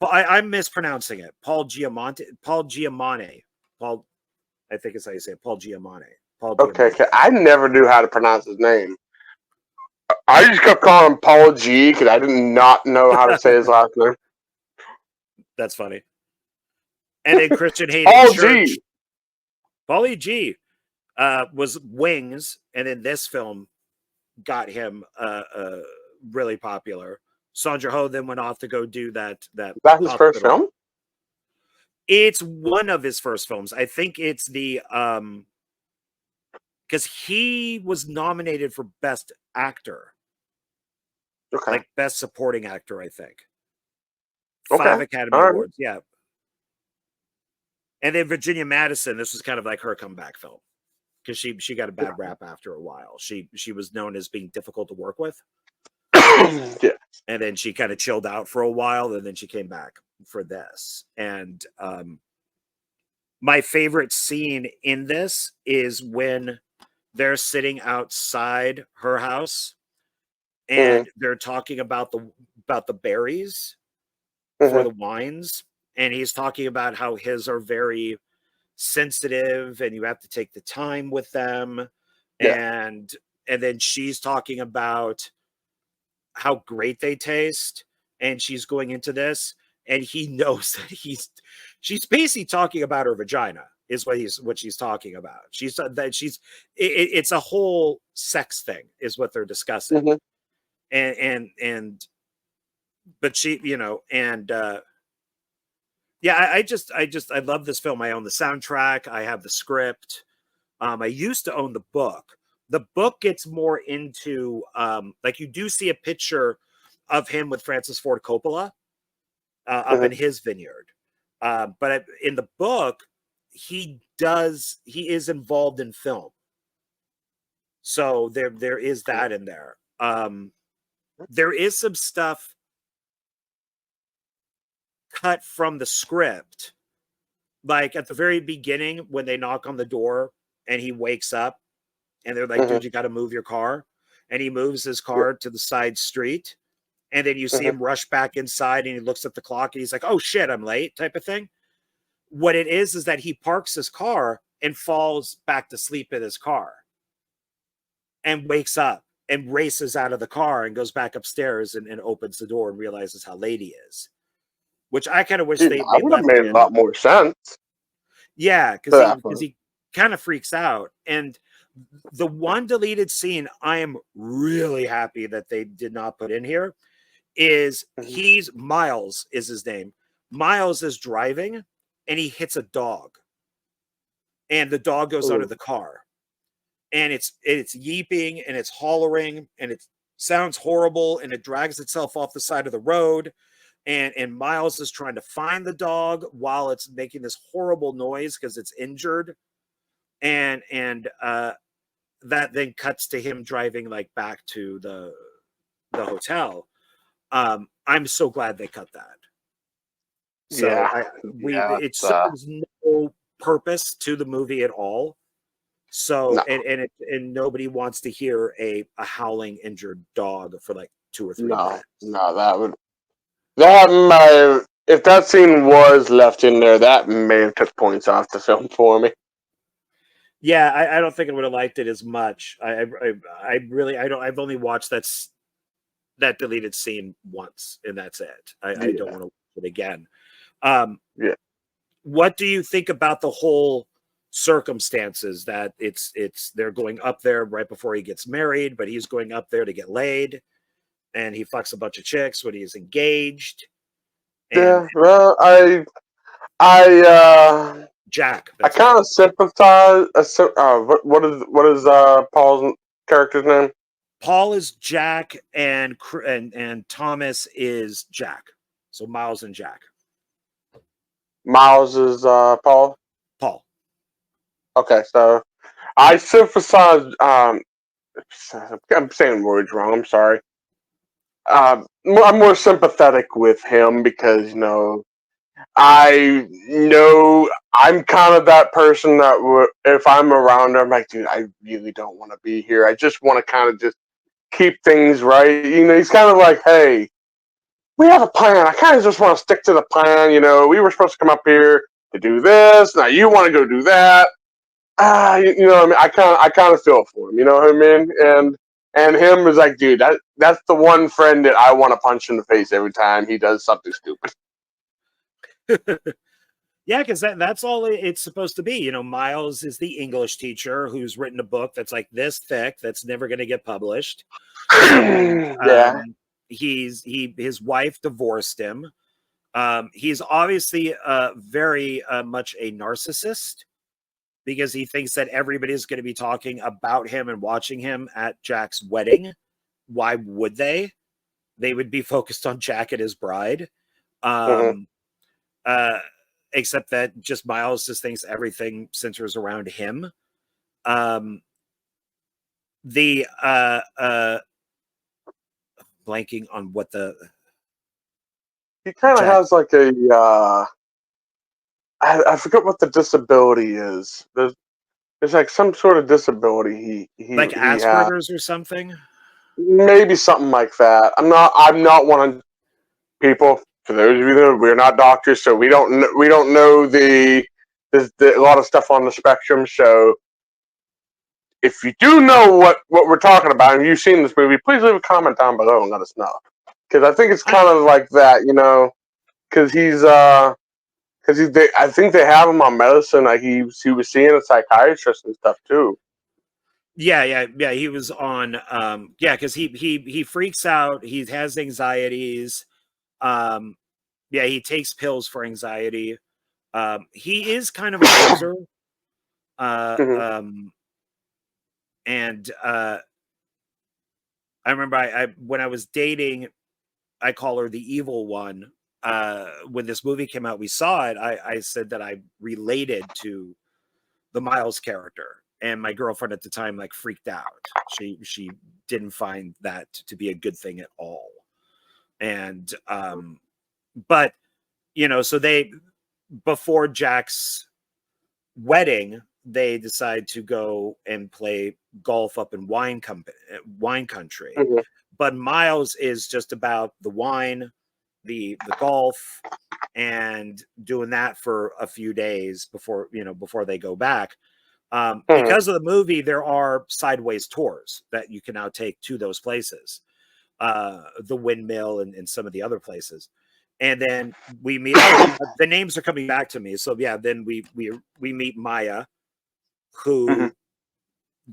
But I'm mispronouncing it. Paul Giamatti. Paul, I think is how you say it. Paul Giamatti. Paul Okay, Giamatti. I never knew how to pronounce his name. I just kept calling him Paul G because I did not know how to say his last name. That's funny. And then Christian Hayden Paul Church. G. Paulie G was Wings, and then this film got him really popular. Sandra Ho then went off to go do that Is that his first hospital. film? It's one of his first films. I think it's the because he was nominated for Best Actor, Okay. like Best Supporting Actor, I think. Okay. 5 Academy All right. Awards, yeah. And then Virginia Madison, this was kind of like her comeback film because she got a bad rap after a while. She was known as being difficult to work with. Yeah. And then she kind of chilled out for a while, and then she came back for this. And my favorite scene in this is when they're sitting outside her house and they're talking about the berries for the wines, and he's talking about how his are very sensitive and you have to take the time with them, Yeah. and then she's talking about how great they taste, and she's going into this, and he knows that she's basically talking about her vagina is what she's talking about. She's that she's it's a whole sex thing is what they're discussing. Mm-hmm. And but she, and yeah, I love this film. I own the soundtrack, I have the script. I used to own the book. The book gets more into like, you do see a picture of him with Francis Ford Coppola up in his vineyard. But in the book, he is involved in film. So there is that in there. There is some stuff cut from the script, like at the very beginning when they knock on the door and he wakes up and they're like, dude, you got to move your car. And he moves his car to the side street. And then you see him rush back inside and he looks at the clock and he's like, oh shit, I'm late, type of thing. What it is that he parks his car and falls back to sleep in his car and wakes up and races out of the car and goes back upstairs and opens the door and realizes how late he is. Which I kind of wish they would have left made in. a lot more sense. Yeah, because he kind of freaks out. And the one deleted scene I am really happy that they did not put in here is Miles is his name. Miles is driving and he hits a dog. And the dog goes under the car. And it's yeeping and it's hollering and it sounds horrible and it drags itself off the side of the road. And Miles is trying to find the dog while it's making this horrible noise because it's injured. And that then cuts to him driving like back to the hotel. I'm so glad they cut that. So it serves no purpose to the movie at all. So and nobody wants to hear a howling injured dog for like 2 or 3 minutes. No, if that scene was left in there, that may have took points off the film for me. Yeah, I don't think I would have liked it as much. I really don't. I've only watched that deleted scene once, and that's it. I don't want to watch it again. What do you think about the whole circumstances that they're going up there right before he gets married, but he's going up there to get laid, and he fucks a bunch of chicks when he's engaged. And, well, Jack. I kind of sympathize. What is Paul's character's name? Paul is Jack, and Thomas is Jack. So Miles and Jack. Miles is Paul. Paul. Okay, so I sympathize. I'm saying words wrong. I'm sorry. I'm more sympathetic with him because I know I'm kind of that person that if I'm around, I'm like, dude, I really don't want to be here. I just want to kind of just keep things right. He's kind of like, hey, we have a plan. I kind of just want to stick to the plan. We were supposed to come up here to do this. Now you want to go do that. You know what I mean? I kind of feel for him. You know what I mean? And him is like, dude, that's the one friend that I want to punch in the face every time he does something stupid. Yeah, because that's all it's supposed to be. Miles is the English teacher who's written a book that's like this thick that's never going to get published. And, his wife divorced him. He's obviously very much a narcissist because he thinks that everybody's going to be talking about him and watching him at Jack's wedding. Why would they? They would be focused on Jack and his bride. Except that just Miles just thinks everything centers around him. Blanking on what he kind of has like a I forget what the disability is. There's like some sort of disability he like Asperger's or something. maybe something like that. I'm not one of people. For those of you that we're not doctors, so we don't know a lot of stuff on the spectrum. So if you do know what we're talking about and you've seen this movie, please leave a comment down below and let us know. Because I think it's kind of like that, you know. Because I think they have him on medicine. Like he was seeing a psychiatrist and stuff too. Yeah. He was on. Yeah, because he freaks out. He has anxieties. Yeah, he takes pills for anxiety. He is kind of a loser. Uh, Mm-hmm. um, and I remember when I was dating, I call her the evil one. When this movie came out, we saw it. I said that I related to the Miles character, and my girlfriend at the time like freaked out. She didn't find that to be a good thing at all. And but you know, so they before Jack's wedding, they decide to go and play golf up in wine country. Mm-hmm. But Miles is just about the wine, the golf, and doing that for a few days before they go back. Mm-hmm. Because of the movie, there are sideways tours that you can now take to those places, the windmill and some of the other places. And then we meet. Oh, the names are coming back to me. So yeah, then we meet Maya, Mm-hmm. who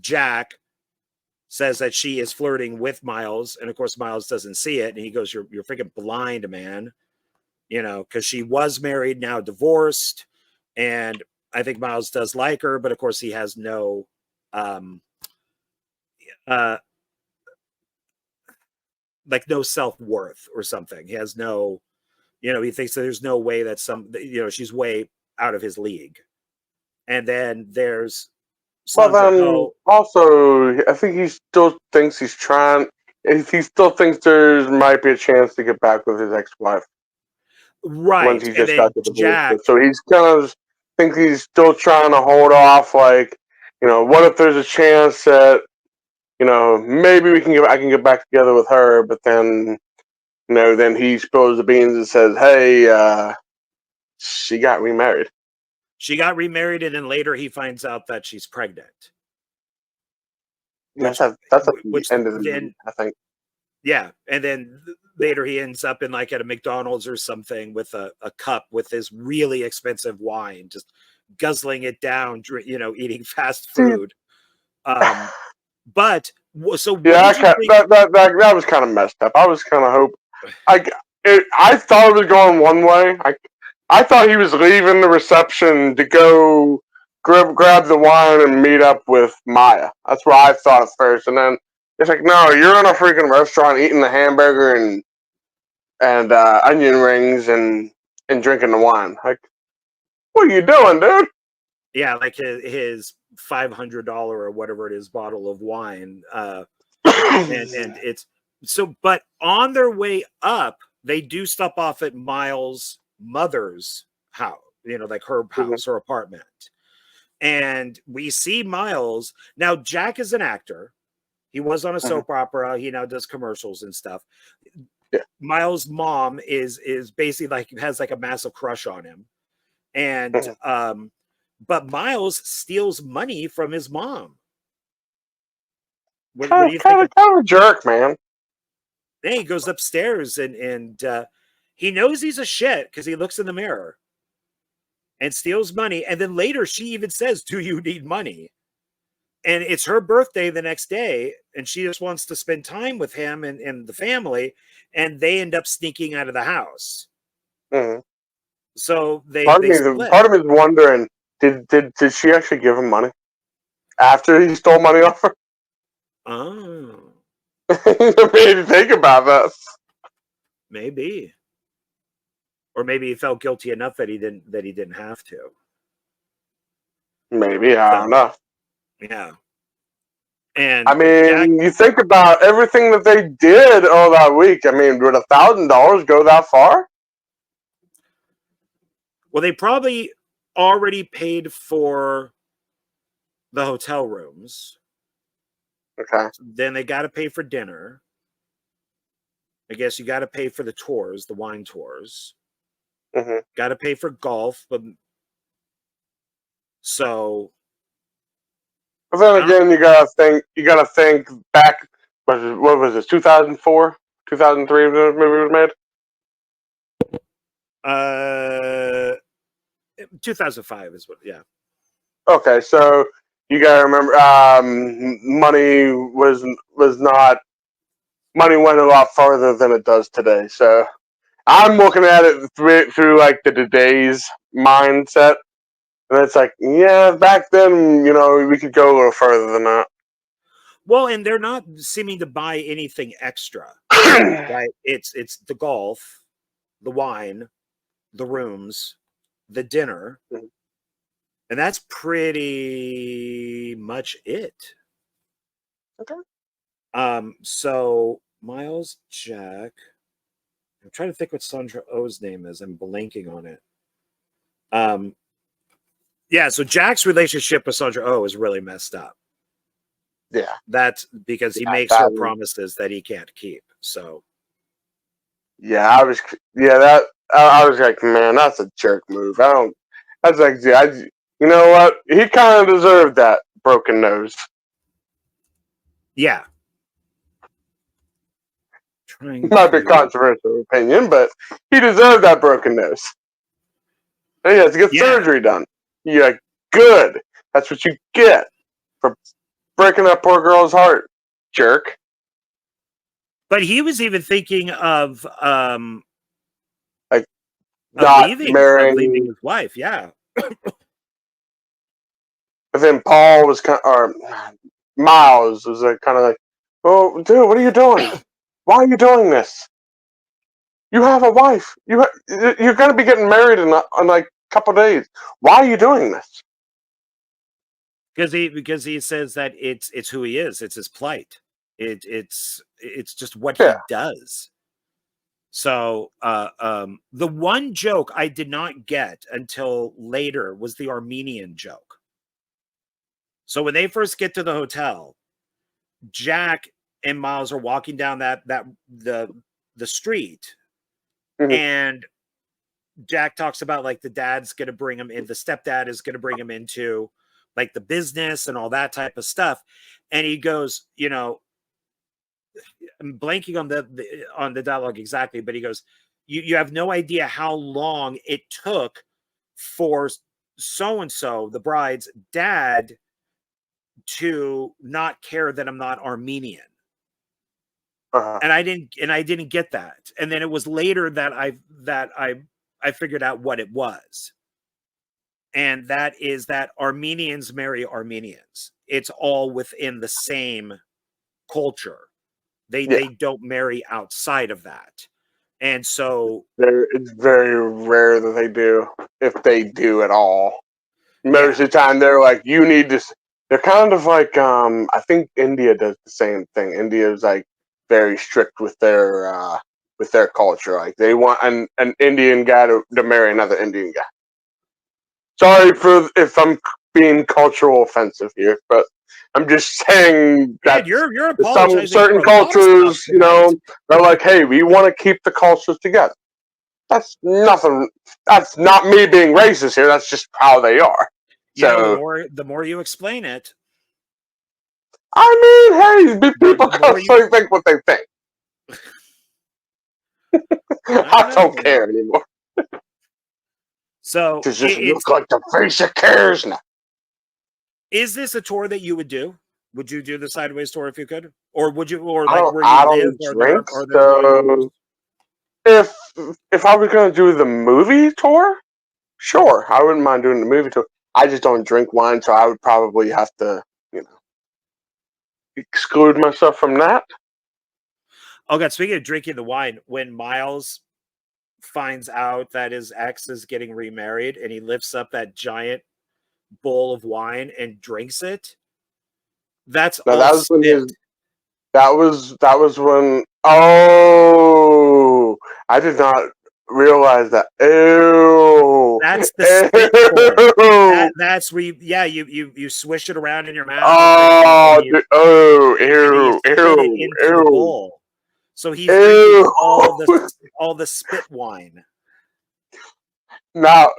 Jack says that she is flirting with Miles, and of course Miles doesn't see it, and he goes, "You're freaking blind, man," because she was married, now divorced, and I think Miles does like her, but of course he has no, um, uh, like no self worth or something. He has no, he thinks that there's no way that she's way out of his league, and then there's Well, Sandra. then Oh, also, I think he still thinks he's trying. He still thinks there might be a chance to get back with his ex-wife once right, he and just got then the divorce. Jack. So he's kind of think he's still trying to hold off. Like, what if there's a chance that maybe I can get back together with her, but then then he spills the beans and says, "Hey, she got remarried." She got remarried, and then later he finds out that she's pregnant. That's Which, at the which end of the movie, then, I think. yeah, and then later he ends up in like at a McDonald's or something with a cup with this really expensive wine, just guzzling it down, eating fast See, food. But so what yeah, did you think? that was kind of messed up. I was kind of I thought it was going one way. I thought he was leaving the reception to go grab the wine and meet up with Maya. That's what I thought at first, and then it's like, no, you're in a freaking restaurant eating the hamburger and onion rings and drinking the wine. Like, what are you doing, dude? Yeah, like his $500 or whatever it is bottle of wine, and it's so. But on their way up, they do stop off at Miles' mother's house, like her house or apartment, and we see Miles. Now Jack is an actor. He was on a soap opera. He now does commercials and stuff. Yeah. Miles' mom is basically like has like a massive crush on him, and but Miles steals money from his mom. What do you think? Kind of a jerk, man. Then he goes upstairs and he knows he's a shit because he looks in the mirror and steals money. And then later she even says, "Do you need money?" And it's her birthday the next day, and she just wants to spend time with him and the family, and they end up sneaking out of the house. Mm-hmm. So they split. Part of me is wondering, did she actually give him money after he stole money off her? Oh, Maybe think about that. maybe. Or maybe he felt guilty enough that he didn't have to. Maybe, I don't So know. yeah. I And Jack, mean, you think about everything that they did all that week. I mean, would $1,000 go that far? well, they probably already paid for the hotel rooms. Okay. Then they got to pay for dinner. I guess you got to pay for the tours, the wine tours. Mm-hmm. Got to pay for golf, but so. But then again, you gotta think back. What was this? 2004, 2003 when the movie was made. 2005 is what. Yeah. Okay, so you gotta remember, money was not money went a lot farther than it does today. So I'm looking at it through like the today's mindset, and it's like, yeah, back then, we could go a little further than that. Well, and they're not seeming to buy anything extra, right? It's the golf, the wine, the rooms, the dinner, and that's pretty much it. Okay. So Miles, Jack. I'm trying to think what Sandra O's name is. I'm blanking on it. Yeah, so Jack's relationship with Sandra Oh is really messed up. Yeah. That's because he makes her promises that he can't keep. So yeah, I was like, man, that's a jerk move. That's like, you know what? He kind of deserved that broken nose. yeah. Might be a controversial opinion, but he deserved that broken nose. And he has to get surgery done. You're like, good. That's what you get for breaking that poor girl's heart, jerk. But he was even thinking of like not leaving his wife. Yeah. But then Paul was Miles was kind of like, oh, dude, what are you doing? Why are you doing this? You have a wife. You're going to be getting married in like a couple days. Why are you doing this? Because he says that it's who he is. It's his plight. It's just what he does. So the one joke I did not get until later was the Armenian joke. So when they first get to the hotel, Jack and Miles are walking down the street, and Jack talks about like the dad's going to bring him in, the stepdad is going to bring him into like the business and all that type of stuff, and he goes, I'm blanking on the dialogue exactly, but he goes, you have no idea how long it took for so and so, the bride's dad, to not care that I'm not Armenian. And I didn't get that. And then it was later that I figured out what it was. And that is that Armenians marry Armenians. It's all within the same culture. They don't marry outside of that. And so it's very rare that they do, if they do at all. Most of the time they're like, you need to. They're kind of like, I think India does the same thing. India is like very strict with their culture. Like they want an Indian guy to marry another Indian guy. Sorry if I'm being cultural offensive here, but I'm just saying that you're some certain cultures, they're like, hey, we want to keep the cultures together. That's nothing. That's not me being racist here. That's just how they are. So the more you explain it, I mean, hey, people constantly think what they think. I don't care anymore. So does this look like the face that cares now? Is this a tour that you would do? Would you do the sideways tour if you could, or would you, or like where you live? Drink, so if I was going to do the movie tour, sure, I wouldn't mind doing the movie tour. I just don't drink wine, so I would probably have to, exclude myself from that. Oh God! Speaking of drinking the wine, when Miles finds out that his ex is getting remarried, and he lifts up that giant bowl of wine and drinks it, that was when that was when. Oh, I did not realize that. Ew. That's the spit form. That's where you swish it around in your mouth Oh, and then you spit it into the ew, bowl. So he's drinking ew. all the spit wine. Now,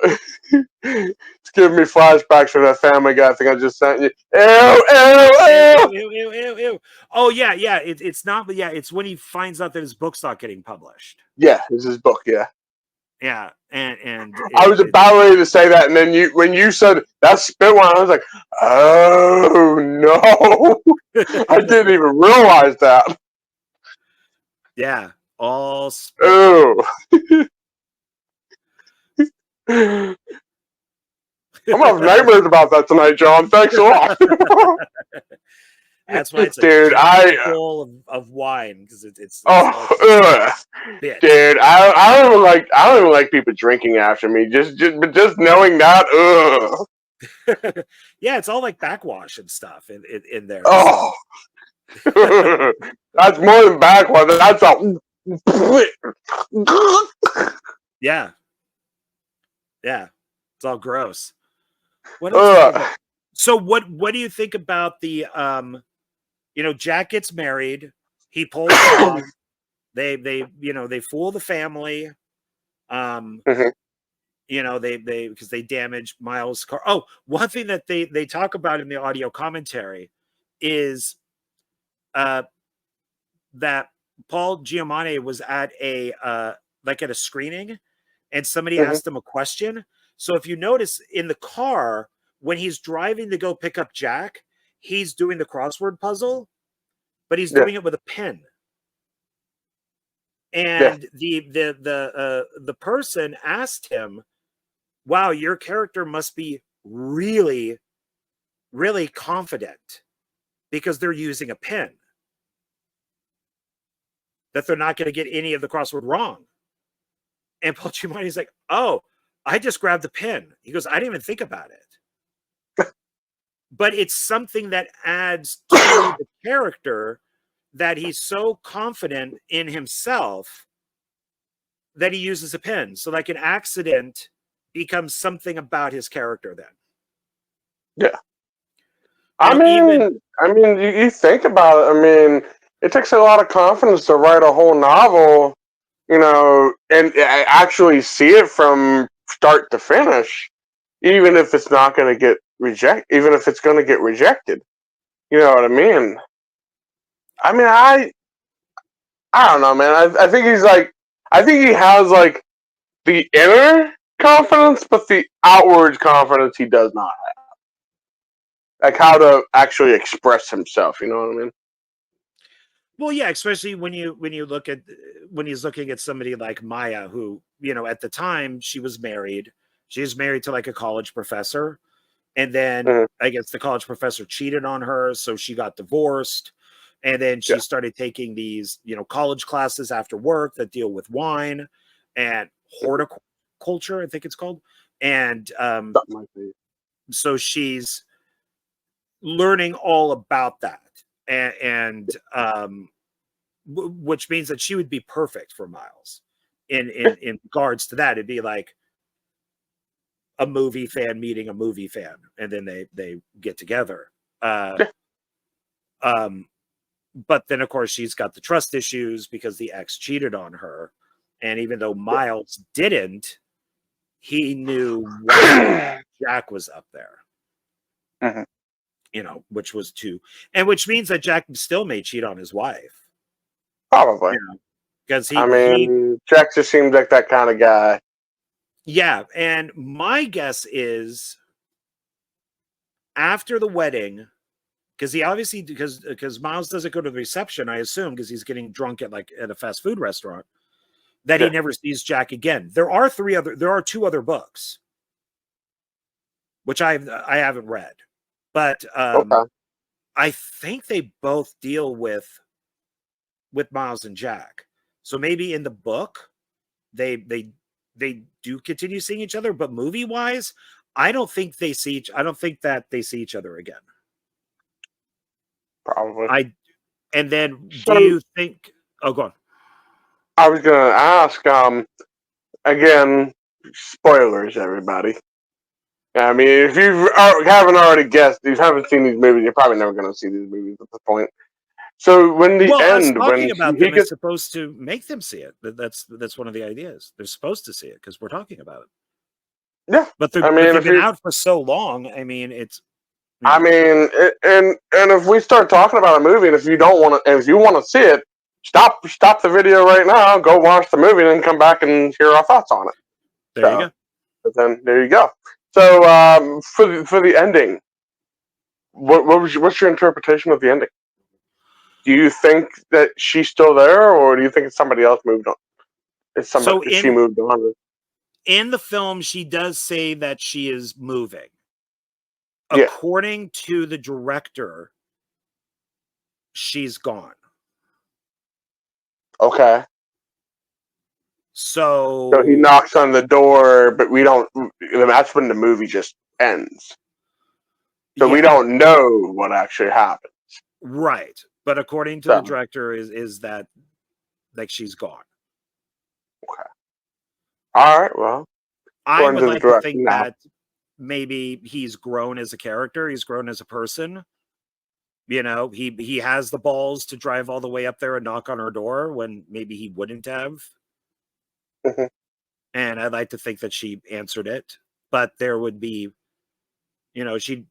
it's giving me flashbacks from that Family Guy thing I just sent you. Ew. Oh yeah. It's not, but yeah, it's when he finds out that his book's not getting published. Yeah, it's his book. Yeah. Yeah, and I was about ready to say that, and then when you said that spit one, I was like, oh no, I didn't even realize that. yeah, all spit. Oh. I'm gonna have nightmares about that tonight, John. Thanks a lot. That's why it's a dude. bowl of wine, because it's dude. I don't even like people drinking after me. Just knowing that. Yeah, it's all like backwash and stuff in there. Oh, so. That's more than backwash. That's yeah. It's all gross. What else? So what do you think about the Jack gets married, he pulls it off, they fool the family, they because they damage Miles' car. Oh, one thing that they talk about in the audio commentary is that Paul Giamatti was at a screening, and somebody asked him a question. So if you notice in the car, when he's driving to go pick up Jack, he's doing the crossword puzzle, but he's doing it with a pen. And the person asked him, wow, your character must be really, really confident because they're using a pen, that they're not going to get any of the crossword wrong. And Paul Giamatti's like, oh, I just grabbed the pen. He goes, I didn't even think about it. But it's something that adds to the character, that he's so confident in himself that he uses a pen. So like an accident becomes something about his character then. Yeah. I mean, you think about it. I mean, it takes a lot of confidence to write a whole novel, and actually see it from start to finish, even if it's not going to get rejected, even if it's going to get rejected. You know what I mean? I don't know, man. I think I think he has like the inner confidence, but the outward confidence he does not have. Like how to actually express himself. You know what I mean? Well, yeah, especially when you look at when he's looking at somebody like Maya, who, at the time she was married. She was married to like a college professor. And then I guess the college professor cheated on her, so she got divorced. And then she started taking these, college classes after work that deal with wine and horticulture, I think it's called. And so she's learning all about that. And which means that she would be perfect for Miles in regards to that. It'd be like a movie fan meeting a movie fan, and then they get together. But then of course she's got the trust issues because the ex cheated on her, and even though Miles didn't, he knew Jack was up there. Which was which means that Jack still may cheat on his wife. Probably. Because Jack just seems like that kind of guy. Yeah, and my guess is after the wedding, because he obviously because Miles doesn't go to the reception, I assume, because he's getting drunk at a fast food restaurant, that he never sees Jack again. There are two other books, which I haven't read, but I think they both deal with Miles and Jack. So maybe in the book they do continue seeing each other, but movie wise, I don't think that they see each other again. Probably. And then do you think? Oh, go on. I was gonna ask. Again, spoilers, everybody. I mean, if you haven't already guessed, if you haven't seen these movies, you're probably never going to see these movies at this point. So when the Well, us end, talking when about he them is gets, supposed to make them see it. That's one of the ideas. They're supposed to see it because we're talking about it. yeah, But I but mean, they've if been you, out for so long. I mean, it's I mean, and if we start talking about a movie, and if you don't want to, if you want to see it, stop the video right now, go watch the movie, and then come back and hear our thoughts on it. there you So, go. but then there you go. So for the ending, what's your interpretation of the ending? Do you think that she's still there, or do you think somebody else moved on? So She moved on? in the film, she does say that she is moving. Yeah. According to the director, she's gone. Okay. So he So knocks on the door, but we don't. That's when the movie just ends. So we yeah, don't know what actually happened. right. But according to the So director, is that like she's gone. okay. All right. Well, I according would to the like to director think now. that maybe he's grown as a character, he's grown as a person. You know, he has the balls to drive all the way up there and knock on her door when maybe he wouldn't have. Mhm. And I'd like to think that she answered it, but there would be, she'd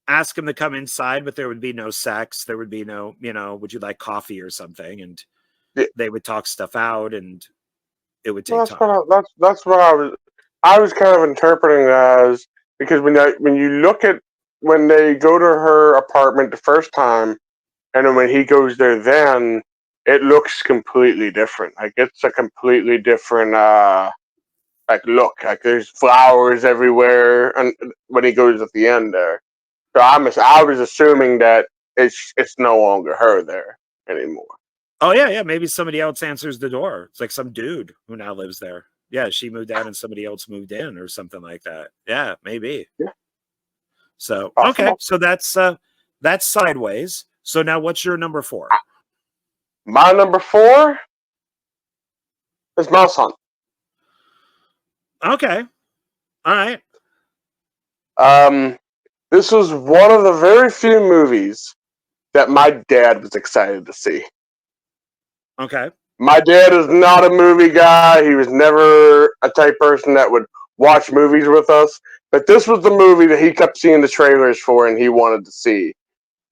ask him to come inside, but there would be no sex. There would be no, would you like coffee or something? And Yeah. they would talk stuff out, and it would Well, take time. that's what I was kind of interpreting as, because when you look at when they go to her apartment the first time, and then when he goes there, then it looks completely different. Like it's a completely different like look. Like there's flowers everywhere, and when he goes at the end there, so I was assuming that it's no longer her there anymore. Oh yeah, yeah. Maybe somebody else answers the door. It's like some dude who now lives there. Yeah, she moved out and somebody else moved in or something like that. Yeah, maybe. Yeah, So okay, possible. so that's sideways. So now what's your number 4? My number 4 is Mouse Hunt. Okay. All right. Um, this was one of the very few movies that my dad was excited to see. Okay. My dad is not a movie guy. He was never a type person that would watch movies with us. But this was the movie that he kept seeing the trailers for and he wanted to see.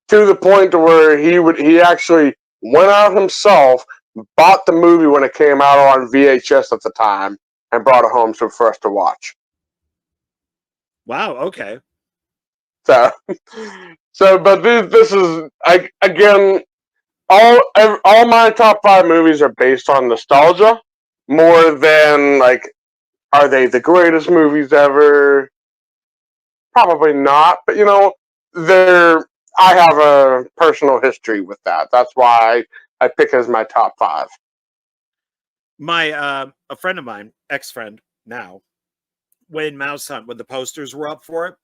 To the point to where he actually went out himself, bought the movie when it came out on VHS at the time, and brought it home for us to watch. Wow, okay. So, but this is again all my top 5 movies are based on nostalgia more than like are they the greatest movies ever? Probably not, but they're I have a personal history with that. That's why I pick as my top 5. My a friend of mine, ex-friend now, when Mouse Hunt, when the posters were up for it,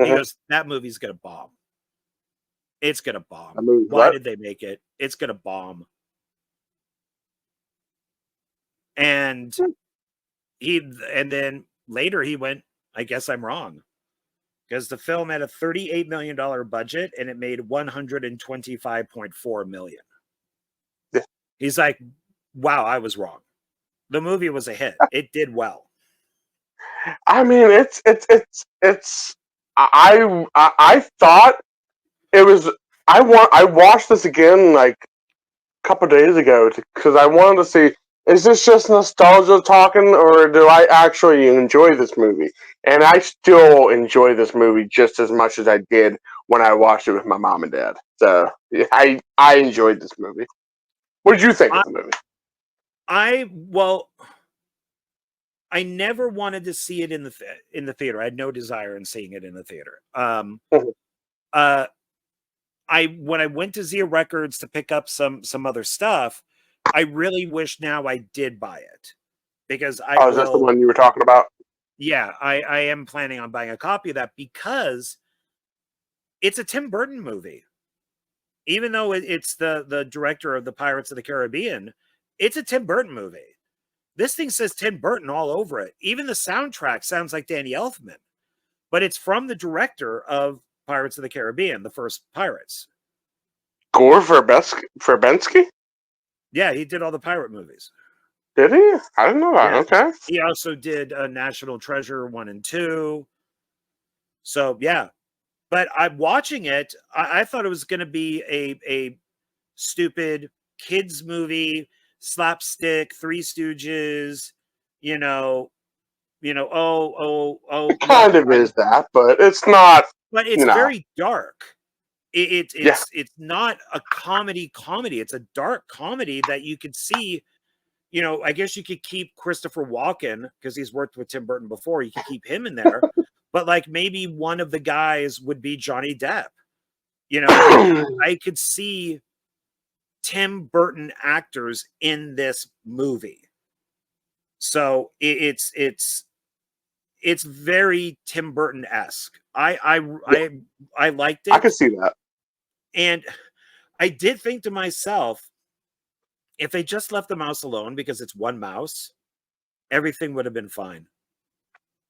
he Mm-hmm. goes, that movie's gonna bomb. It's gonna The bomb. movie, Why what? did they make it? It's gonna bomb. And and then later he went, I guess I'm wrong. Because the film had a $38 million budget and it made 125.4 million. Yeah. He's like, wow, I was wrong. The movie was a hit. It did well. I mean, it's. I thought it was. I watched this again like a couple days ago because I wanted to see, is this just nostalgia talking or do I actually enjoy this movie? And I still enjoy this movie just as much as I did when I watched it with my mom and dad. So yeah, I enjoyed this movie. What did you think I, of the movie? well, I never wanted to see it in the theater. I had no desire in seeing it in the theater. Mhm. Uh, I when I went to Zia Records to pick up some other stuff, I really wish now I did buy it because I Oh, is this the will. one you were talking about? Yeah, I am planning on buying a copy of that because it's a Tim Burton movie. Even though it's the director of the Pirates of the Caribbean, it's a Tim Burton movie. This thing says Tim Burton all over it. Even the soundtrack sounds like Danny Elfman, but it's from the director of Pirates of the Caribbean, the first Pirates. Gore Verbinski? Yeah, he did all the pirate movies. Did he? I didn't know that. Yeah. Okay. He also did National Treasure 1 and 2. So, yeah. But I'm watching it. I thought it was going to be a stupid kids movie, slapstick, Three Stooges, It kind of is that, but it's not. But it's very dark. It's not a comedy. It's a dark comedy that you could see. I guess you could keep Christopher Walken because he's worked with Tim Burton before. You could keep him in there, but like maybe one of the guys would be Johnny Depp. I could see Tim Burton actors in this movie. So it's very Tim Burton-esque. I liked it. I could see that. And I did think to myself, if they just left the mouse alone because it's one mouse, everything would have been fine.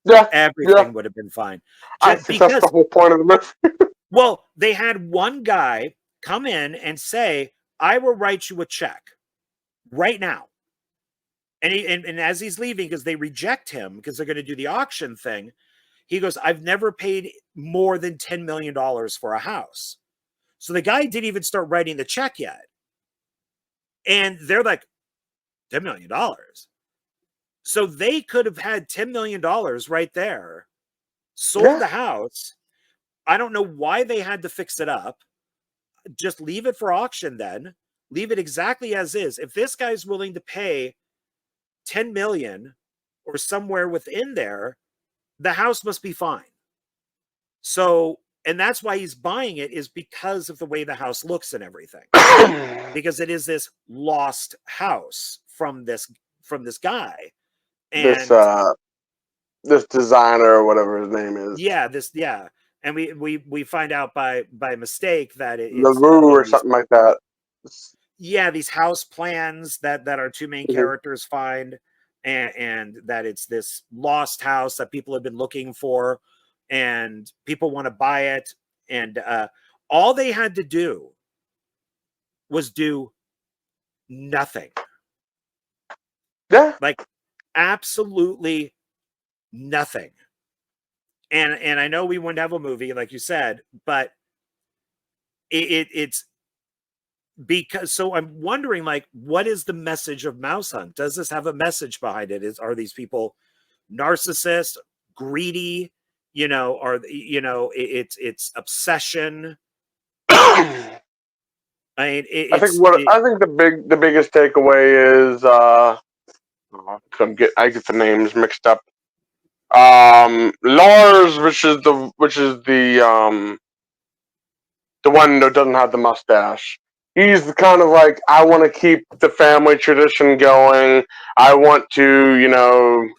Yeah. Everything would have been fine. I think that's the whole point of the movie. Well, they had one guy come in and say, I will write you a check right now. And as he's leaving, because they reject him because they're going to do the auction thing, he goes, I've never paid more than $10 million for a house. So the guy didn't even start writing the check yet. And they're like, $10 million. So they could have had $10 million right there, sold the house. I don't know why they had to fix it up. Just leave it for auction then. Leave it exactly as is. If this guy's willing to pay 10 million or somewhere within there, the house must be fine. So, and that's why he's buying it, is because of the way the house looks and everything. Because it is this lost house from this guy. And this designer or whatever his name is. Yeah. And we find out by mistake that it's LaRue or something like that. Yeah, these house plans that our two main characters find, and that it's this lost house that people have been looking for, and people want to buy it. And all they had to do was do nothing. Yeah. Like absolutely nothing. And I know we wouldn't have a movie, like you said, but it's because, so I'm wondering, like, what is the message of Mouse Hunt? Does this have a message behind it? Are these people narcissists, greedy? It's obsession. I mean, I think the biggest takeaway is I get the names mixed up. Lars, which is the one that doesn't have the mustache. He's the kind of like, I want to keep the family tradition going. I want to, do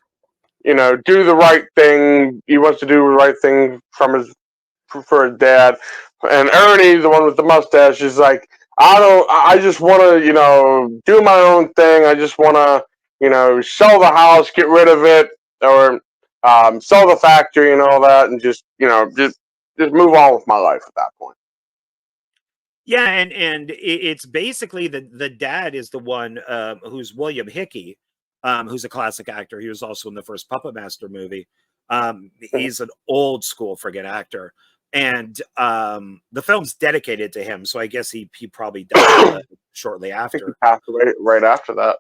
the right thing. He wants to do the right thing for his dad. And Ernie, the one with the mustache, is like, I just want to, do my own thing. I just want to, sell the house, get rid of it, or sell the factory and all that, and just move on with my life at that point. Yeah, and it's basically the dad is the one who's William Hickey, who's a classic actor. He was also in the first Puppet Master movie. He's an old school friggin' actor, and the film's dedicated to him. So I guess he probably died shortly after. I think he passed away right after that.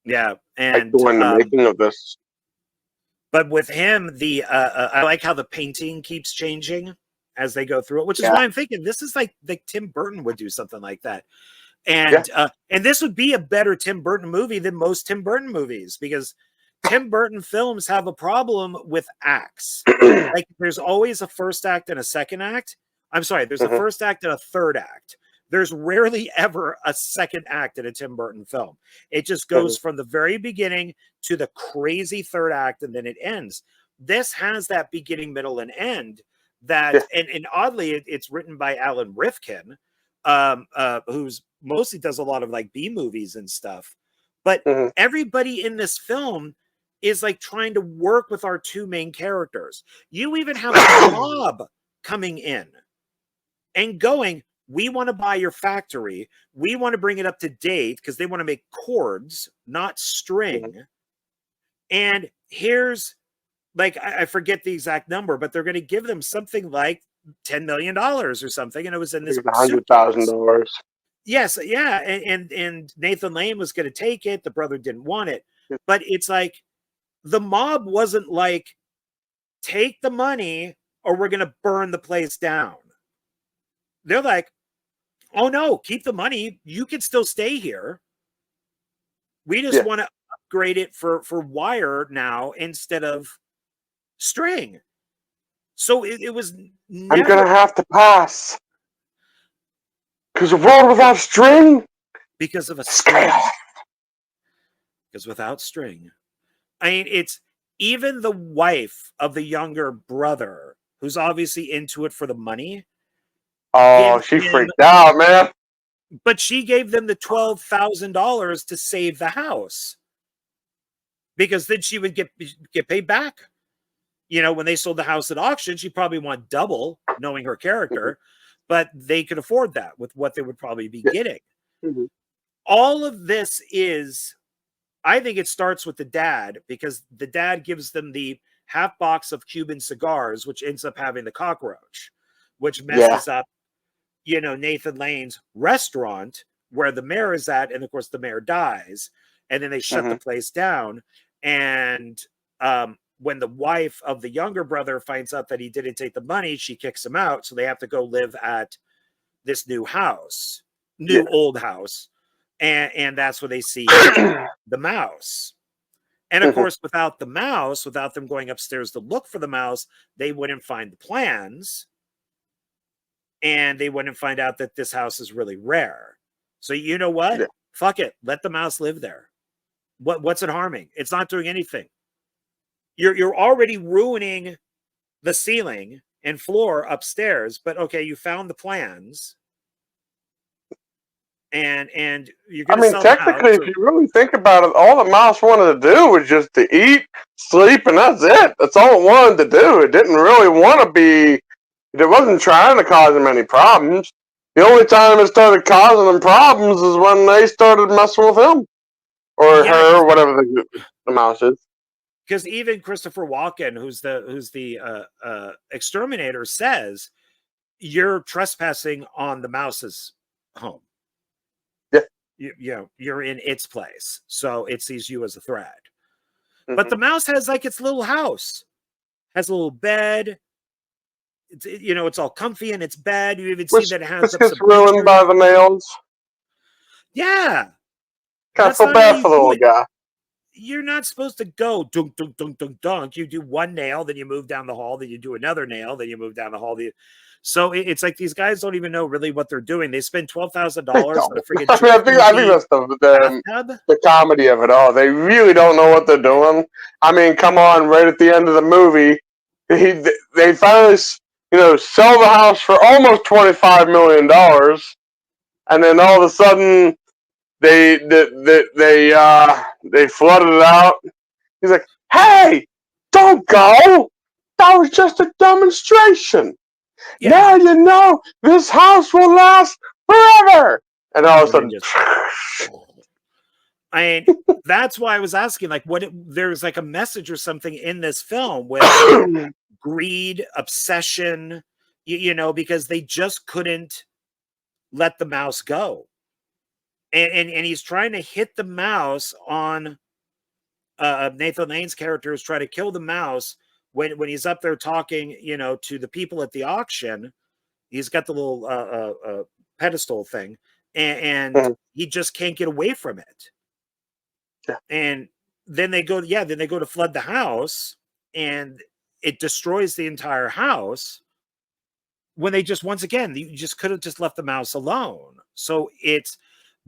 Yeah, and like the making of this. But with him, I like how the painting keeps changing as they go through it, which is why I'm thinking this is like Tim Burton would do something like that. And and this would be a better Tim Burton movie than most Tim Burton movies, because Tim Burton films have a problem with acts. Like there's always a first act and a second act. I'm sorry, there's a first act and a third act. There's rarely ever a second act in a Tim Burton film. It just goes from the very beginning to the crazy third act, and then it ends. This has that beginning, middle, and end. That and oddly, it's written by Alan Rifkin, who's mostly does a lot of like B movies and stuff. But Mhm. everybody in this film is like trying to work with our two main characters. You even have the mob coming in and going, we want to buy your factory. We want to bring it up to date because they want to make cords, not string. Mhm. And here's like, I forget the exact number, but they're going to give them something like $10 million or something. And it was in this suitcase. $100,000. Yes, yeah. And Nathan Lane was going to take it. The brother didn't want it. But it's like the mob wasn't like, take the money or we're going to burn the place down. They're like, oh no, keep the money. You can still stay here. We just want to upgrade it for wire now instead of string. So it was never. I'm gonna have to pass because a world without string. Because of a string. Because without string, I mean, it's even the wife of the younger brother, who's obviously into it for the money. Oh, she freaked out, man. But she gave them the $12,000 to save the house, because then she would get paid back. You know, when they sold the house at auction, she probably want double, knowing her character, but they could afford that with what they would probably be getting. Mhm. All of this is, I think it starts with the dad, because the dad gives them the half box of Cuban cigars, which ends up having the cockroach, which messes up, you know, Nathan Lane's restaurant where the mayor is at. And of course the mayor dies, and then they shut the place down. And when the wife of the younger brother finds out that he didn't take the money, she kicks him out. So they have to go live at this new house, old house. And that's where they see the mouse. And of course, without the mouse, without them going upstairs to look for the mouse, they wouldn't find the plans. And they wouldn't find out that this house is really rare. So you know what? Yeah. Fuck it. Let the mouse live there. What's it harming? It's not doing anything. You're already ruining the ceiling and floor upstairs, but okay, you found the plans. And you're going to sell technically, the house. if you really think about it, all the mouse wanted to do was just to eat, sleep, and that's it. That's all it wanted to do. It didn't really want to be. It wasn't trying to cause him any problems. The only time it started causing them problems is when they started messing with him or her, or whatever the mouse is. Because even Christopher Walken, who's the exterminator, says you're trespassing on the mouse's home. Yeah, you're in its place, so it sees you as a threat. But the mouse has like its little house, has a little bed. It's, you know, it's all comfy in its bed. You even see that it has gets ruined by the nails. Yeah, Kind of feel bad for the little guy. You're not supposed to go dunk, dunk, dunk, dunk, dunk. You do one nail, then you move down the hall, then you do another nail, then you move down the hall. So it's like these guys don't even know really what they're doing. They spend $12,000 on a freaking. I think that's the comedy of it all. They really don't know what they're doing. I mean, come on! Right at the end of the movie, they finally, sell the house for almost $25 million, and then all of a sudden they flooded it out. He's like, "Hey, don't go! That was just a demonstration. Yeah. Now you know this house will last forever." And all of a sudden, I mean, that's why I was asking, like, there's like a message or something in this film with greed, obsession, because they just couldn't let the mouse go. And he's trying to hit the mouse on Nathan Lane's character is trying to kill the mouse when he's up there talking, to the people at the auction. He's got the little pedestal thing, and he just can't get away from it. Yeah. And then they go to flood the house, and it destroys the entire house. When they just, once again, you just could have just left the mouse alone. So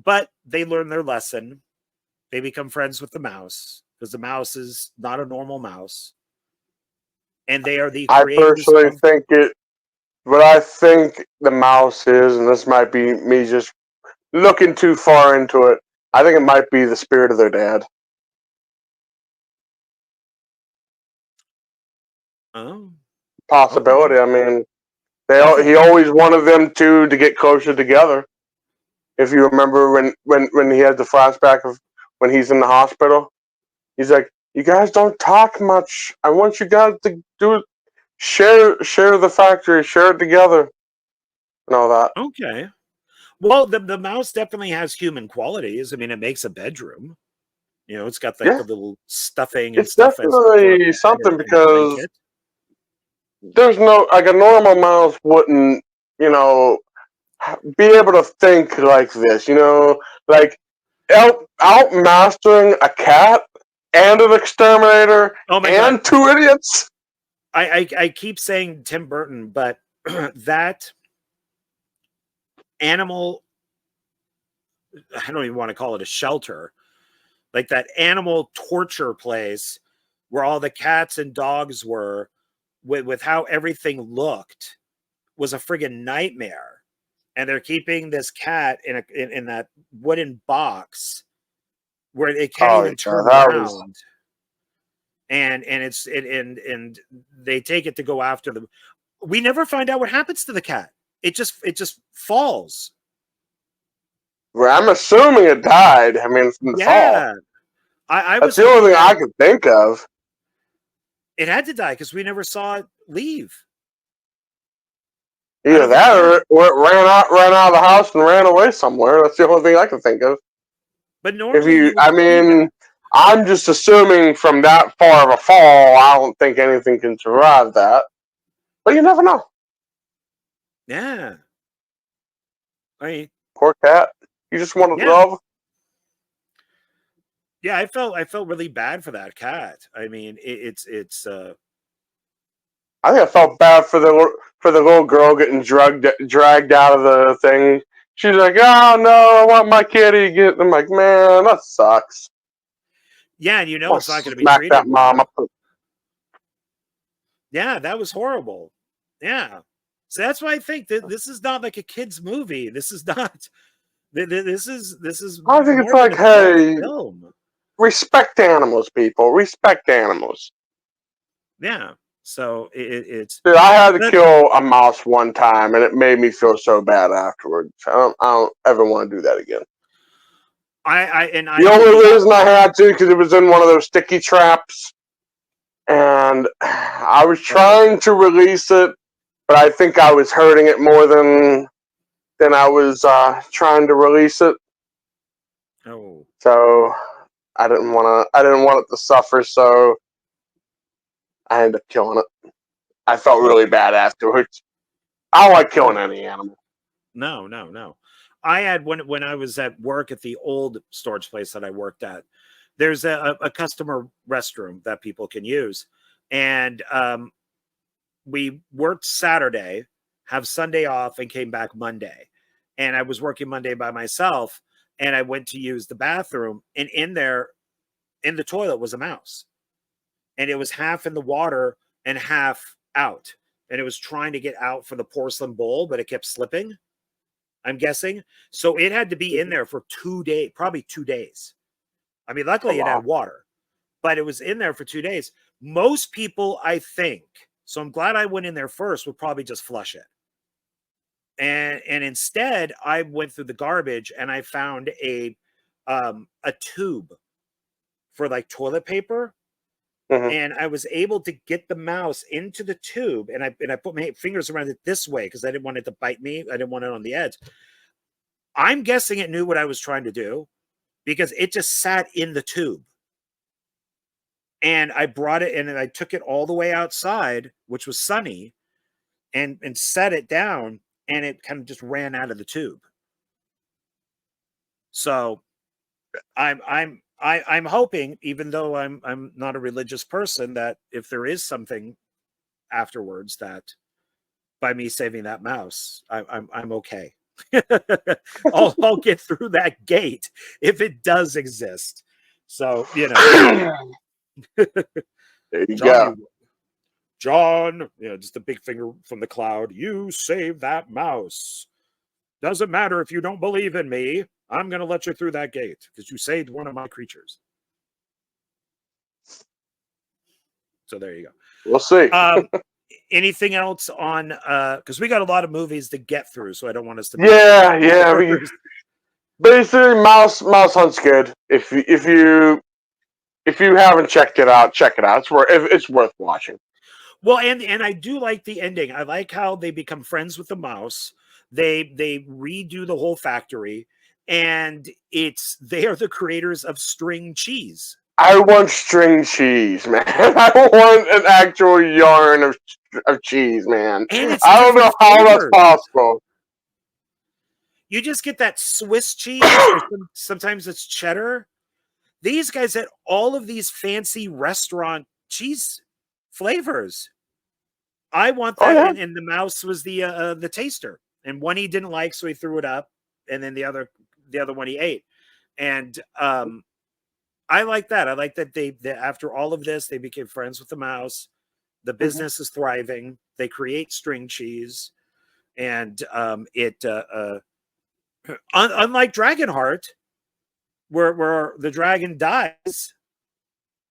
but they learn their lesson. They become friends with the mouse, because the mouse is not a normal mouse. And they are the creators. I personally think what I think the mouse is, and this might be me just looking too far into it, I think it might be the spirit of their dad. Oh, okay. Possibility. I mean, That's he always wanted them to get closer together. If you remember when he had the flashback of when he's in the hospital, he's like, "You guys don't talk much. I want you guys to share the factory, share it together, and all that." okay. Well, the mouse definitely has human qualities. I mean, it makes a bedroom. You know, it's got like Yeah, the little stuffing and it's stuff as for a definitely bed something and a because blanket. there's no like a normal mouse wouldn't, you know, be able to think like this. You know, like out mastering a cat and an exterminator Oh my God. and two idiots. I keep saying Tim Burton, but that animal, I don't even want to call it a shelter, like that animal torture place where all the cats and dogs were with how everything looked was a friggin' nightmare. And they're keeping this cat in that wooden box where it can't Oh even yeah, turn that was. around. And they take it to go after them. We never find out what happens to the cat. It just falls. Well, I'm assuming it died. I mean, from the fall. Yeah. I That's was the only hoping thing that I could think of. it had to die because we never saw it leave. I Either don't think that yeah. or it ran out of the house and ran away somewhere. That's the only thing I can think of. But If normally you, you would I see that. mean, I'm just assuming from that far of a fall, I don't think anything can survive that. But you never know. Yeah. I mean, Poor cat. You just wanted yeah. love. Yeah, I felt really bad for that cat. I mean, it's I think I felt bad for the little girl getting dragged out of the thing. She's like, "Oh no, I want my kitty." I'm like, "Man, that sucks." yeah, and I it's not going to be smack that treated mom well. up. Yeah, that was horrible. Yeah. So that's why I think that this is not like a kids movie. This is not this is I think it's more of an like, adult hey, film. respect animals, people. Respect animals. Yeah. So it's Dude, I had to but kill a mouse one time, and it made me feel so bad afterwards. I don't ever want to do that again. I The will only be reason I had to, because it was in one of those sticky traps, and I was oh trying to release it, but I think I was hurting it more than I was trying to release it. oh So I didn't want it to suffer. So I ended up killing it. I felt really okay. bad afterwards. I don't like killing Oh any animal. no, no, no. I had when I was at work at the old storage place that I worked at, there's a customer restroom that people can use. And we worked Saturday, have Sunday off, and came back Monday. And I was working Monday by myself, and I went to use the bathroom, and in there, in the toilet, was a mouse, and it was half in the water and half out, and it was trying to get out for the porcelain bowl, but it kept slipping. I'm guessing so it had to be in there for 2 days, probably 2 days. I mean, Oh luckily it wow. had water, but it was in there for 2 days. Most people, I think, so I'm glad I went in there first, would probably just flush it. And instead I went through the garbage and I found a tube for like toilet paper, Hmm. and I was able to get the mouse into the tube, and I put my fingers around it this way because I didn't want it to bite me. I didn't want it on the edge. I'm guessing it knew what I was trying to do because it just sat in the tube. And I brought it and I took it all the way outside, which was sunny, and set it down, and it kind of just ran out of the tube. So I'm hoping, even though I'm not a religious person, that if there is something afterwards, that by me saving that mouse, I'm okay. I'll get through that gate if it does exist. So There you John, go. you John, just a big finger from the cloud. You save that mouse. Doesn't matter if you don't believe in me. I'm going to let you through that gate because you saved one of my creatures. So there you go. We'll see. Anything else on, because we got a lot of movies to get through, so I don't want us to. Yeah. Basically, Mouse Hunt's good. If you haven't checked it out, check it out. It's worth watching. Well, and I do like the ending. I like how they become friends with the mouse. They redo the whole factory, and they are the creators of string cheese. I want string cheese, man. I want an actual yarn of cheese, man. And it's I don't know how that's possible. You just get that Swiss cheese, or sometimes it's cheddar. These guys had all of these fancy restaurant cheese flavors. I want that, and the mouse was the taster, and one he didn't like, so he threw it up, and then the other one he ate, and I like that. I like that they after all of this, they became friends with the mouse. The business is thriving. They create string cheese, and unlike Dragonheart, where the dragon dies,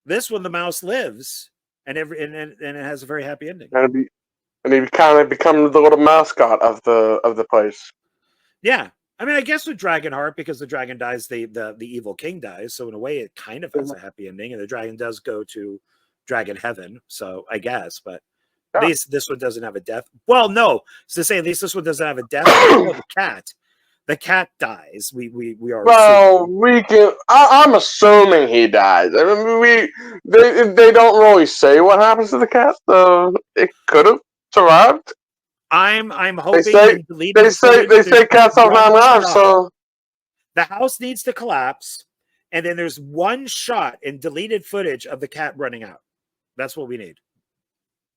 this one the mouse lives, and it has a very happy ending. And he kind of becomes the little mascot of the place. Yeah. I mean, I guess with Dragonheart, because the dragon dies, the evil king dies. So in a way, it kind of has a happy ending, and the dragon does go to dragon heaven. So I guess, but at least this one doesn't have a death. Well, no, to say at least this one doesn't have a death. The cat dies. We are. Well, we can. I'm assuming he dies. I mean, they don't really say what happens to the cat, so it could have survived. I'm hoping they say cats have 9 lives, so the house needs to collapse, and then there's one shot in deleted footage of the cat running out. That's what we need.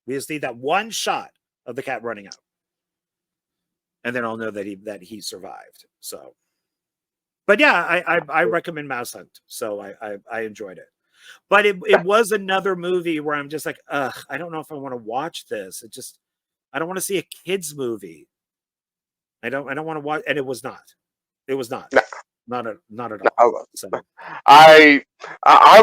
We just need that one shot of the cat running out, and then I'll know that he survived. So, but yeah, I recommend Mouse Hunt. So I enjoyed it, but it was another movie where I'm just like, ugh, I don't know if I want to watch this. I don't want to see a kids movie. I don't want to watch, and it was not. It was not. Not at all. So. I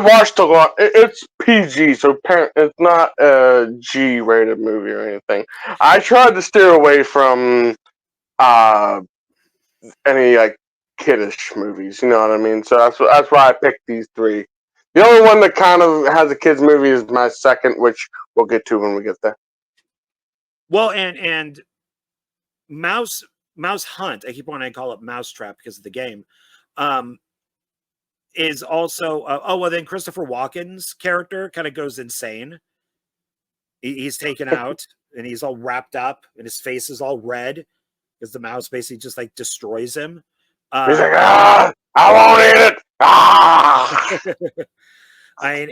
watched a lot. It's PG, so it's not a G-rated movie or anything. I tried to steer away from any like kiddish movies. You know what I mean? So that's why I picked these 3. The only one that kind of has a kids movie is my second, which we'll get to when we get there. Well, and Mouse Hunt, I keep wanting to call it Mousetrap because of the game, is also then Christopher Walken's character kind of goes insane. He's taken out and he's all wrapped up and his face is all red because the mouse basically just like destroys him. He's like, I won't eat it. I mean,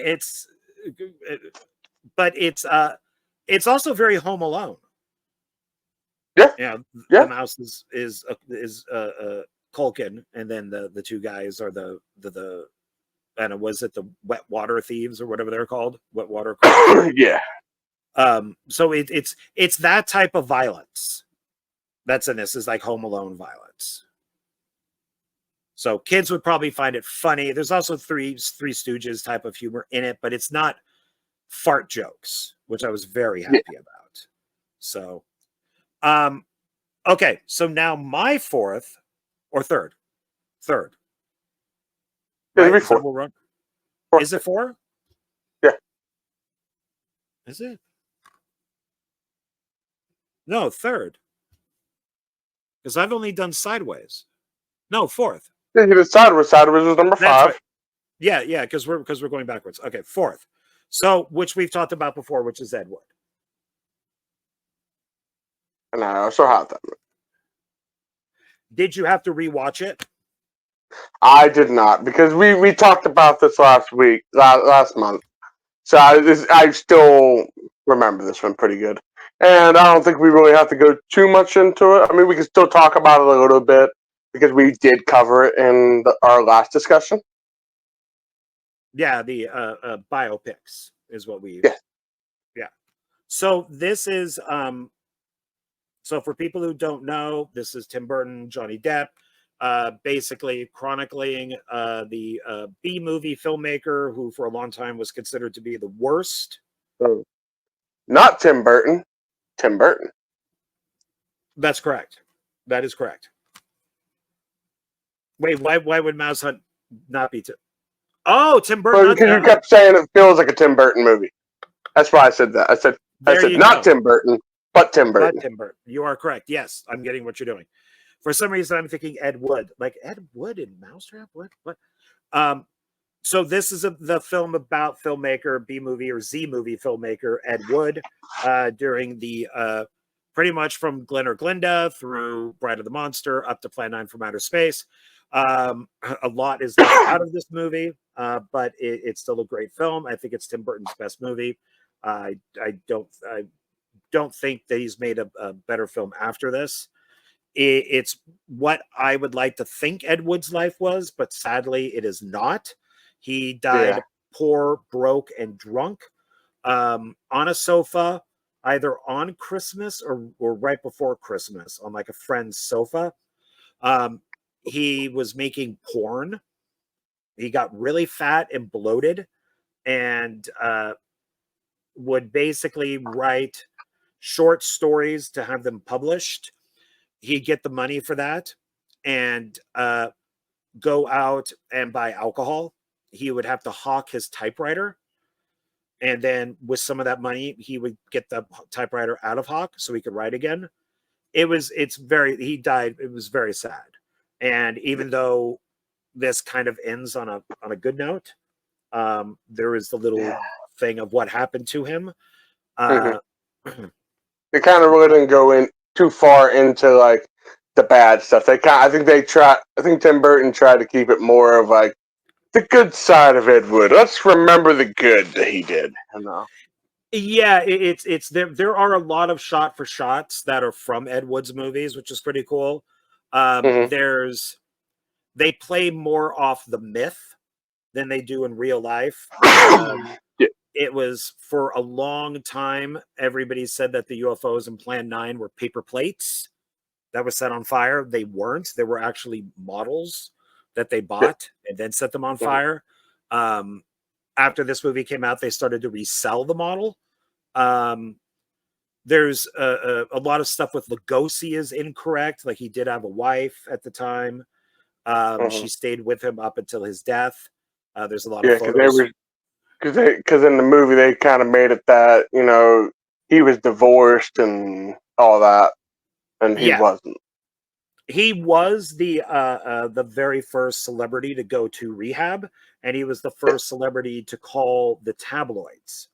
it's also very Home Alone. Yeah. The mouse is Culkin, and then the 2 guys are the I don't know, was it the wet water thieves or whatever they're called? Wet water. Yeah. So it's that type of violence that's in this, is like Home Alone violence. So kids would probably find it funny. There's also Three Stooges type of humor in it, but it's not fart jokes, which I was very happy about. So. Okay, so now my 4th or third. Right? Is it 4? Is it 4? Yeah. Is it? No, 3rd. Because I've only done Sideways. No, 4th. Yeah, you did Sideways. Sideways was number 5. Right. Yeah, because we're going backwards. Okay, 4th. So, which we've talked about before, which is Ed Wood. And I also have that. Did you have to rewatch it? I did not, because we talked about this last month. So I still remember this one pretty good. And I don't think we really have to go too much into it. I mean, we can still talk about it a little bit, because we did cover it in our last discussion. Yeah, the biopics is what we... Yeah. So this is... So for people who don't know, this is Tim Burton, Johnny Depp. basically chronicling the B-movie filmmaker who for a long time was considered to be the worst. Not Tim Burton. Tim Burton. That's correct. That is correct. Wait, why would Mouse Hunt not be Tim? Oh, Tim Burton. Because you kept saying it feels like a Tim Burton movie. That's why I said that. I said not Tim Burton, but Tim Burton. But Tim Burton. You are correct. Yes, I'm getting what you're doing. For some reason, I'm thinking Ed Wood. Like Ed Wood in Mousetrap? What? So this is the film about filmmaker, B-movie or Z-movie filmmaker Ed Wood during the pretty much from Glen or Glinda through Bride of the Monster up to Plan 9 from Outer Space. A lot is left out of this movie, but it's still a great film. I think it's Tim Burton's best movie. I don't think that he's made a better film after this. It's what I would like to think Ed Wood's life was, but sadly it is not. He died poor, broke, and drunk on a sofa, either on Christmas or right before Christmas on like a friend's sofa. He was making porn. He got really fat and bloated and would basically write short stories to have them published. He'd get the money for that and go out and buy alcohol. He would have to hawk his typewriter. And then with some of that money, he would get the typewriter out of hawk so he could write again. He died. It was very sad. And even though this kind of ends on a good note, there is the little thing of what happened to him. It kind of really didn't go in too far into like the bad stuff. I think Tim Burton tried to keep it more of like the good side of Ed Wood. Let's remember the good that he did. Yeah, it's there are a lot of shot for shots that are from Ed Wood's movies, which is pretty cool. They play more off the myth than they do in real life. It was for a long time, everybody said that the UFOs in Plan 9 were paper plates that were set on fire. They weren't. They were actually models that they bought and then set them on fire. After this movie came out, they started to resell the model. There's a lot of stuff with Lugosi is incorrect. Like he did have a wife at the time. She stayed with him up until his death. There's a lot of photos. Because in the movie they kind of made it that he was divorced and all that, and he wasn't. He was the very first celebrity to go to rehab, and he was the first celebrity to call the tabloids.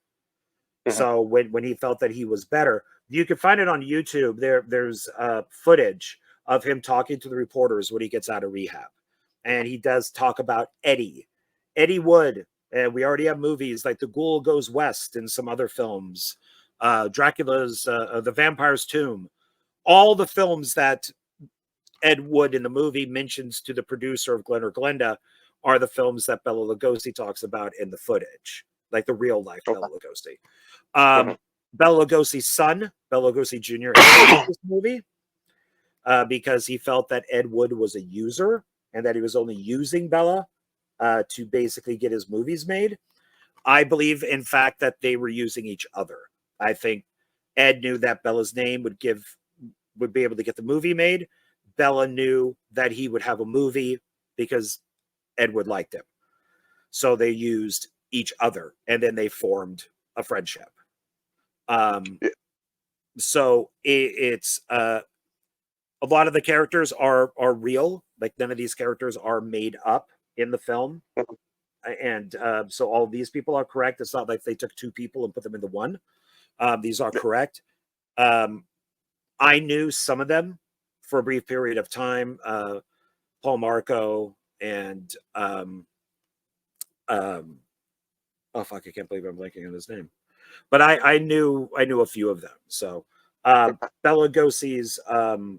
So when he felt that he was better, you can find it on YouTube. There's footage of him talking to the reporters when he gets out of rehab, and he does talk about Eddie Wood. And we already have movies like The Ghoul Goes West and some other films, Dracula's The Vampire's Tomb, all the films that Ed Wood in the movie mentions to the producer of Glen or Glenda are the films that Bela Lugosi talks about in the footage, like the real life Bela Lugosi. Bela Lugosi's son, Bela Lugosi Jr., hated this movie because he felt that Ed Wood was a user and that he was only using Bela to basically get his movies made. I believe, in fact, that they were using each other. I think Ed knew that Bela's name would be able to get the movie made. Bela knew that he would have a movie because Ed Wood liked him. So they used each other, and then they formed a friendship. So it's a lot of the characters are real. Like none of these characters are made up in the film. And so all of these people are correct. It's not like they took two people and put them into one. These are correct. I knew some of them for a brief period of time. Paul Marco and oh fuck, I can't believe I'm blanking on his name. But I knew a few of them. So Bela Lugosi's God,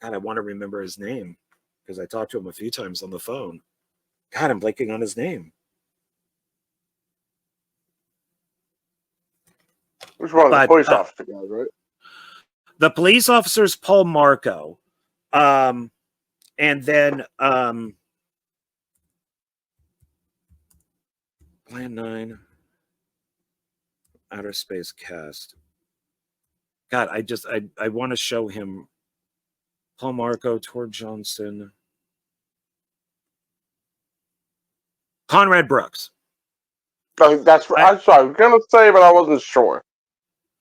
I want to remember his name because I talked to him a few times on the phone. God, I'm blanking on his name. Which one of the police officer guys, right? The police officer's Paul Marco. And then Plan 9, Outer Space Cast. God, I want to show him Paul Marco, Tor Johnson, Conrad Brooks. That's what I was gonna say, but I wasn't sure.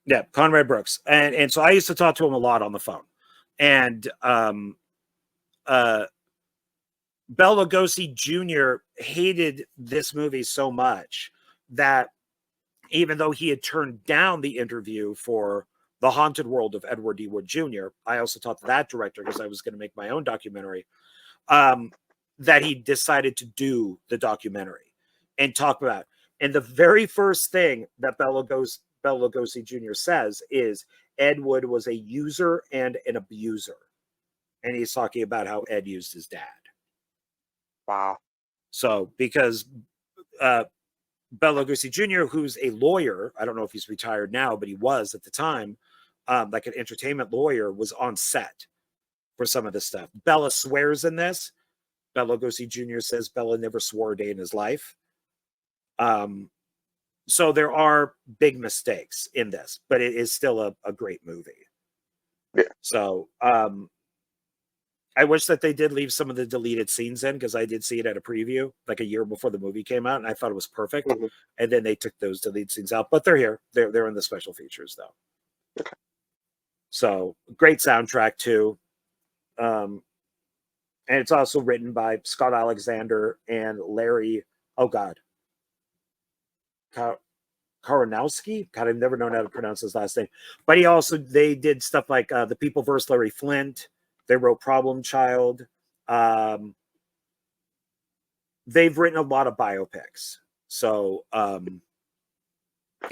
Yeah, Conrad Brooks, and so I used to talk to him a lot on the phone, and Bela Lugosi Jr. hated this movie so much that even though he had turned down the interview for The Haunted World of Edward D. Wood Jr., I also talked to that director because I was going to make my own documentary, that he decided to do the documentary and talk about. And the very first thing that Bela Lugosi Jr. says is Ed Wood was a user and an abuser. And he's talking about how Ed used his dad. Wow. So, because Bela Lugosi Jr., who's a lawyer, I don't know if he's retired now, but he was at the time, like an entertainment lawyer, was on set for some of this stuff. Bela swears in this. Bela Lugosi Jr. says Bela never swore a day in his life. So there are big mistakes in this, but it is still a great movie. Yeah. So I wish that they did leave some of the deleted scenes in, because I did see it at a preview like a year before the movie came out, and I thought it was perfect. Mm-hmm. And then they took those deleted scenes out, but they're here. They're in the special features though. Okay. So great soundtrack too. And it's also written by Scott Alexander and Larry, Karonowski. God, I've never known how to pronounce his last name. But they did stuff like The People vs. Larry Flint. They wrote Problem Child. They've written a lot of biopics. So, yeah,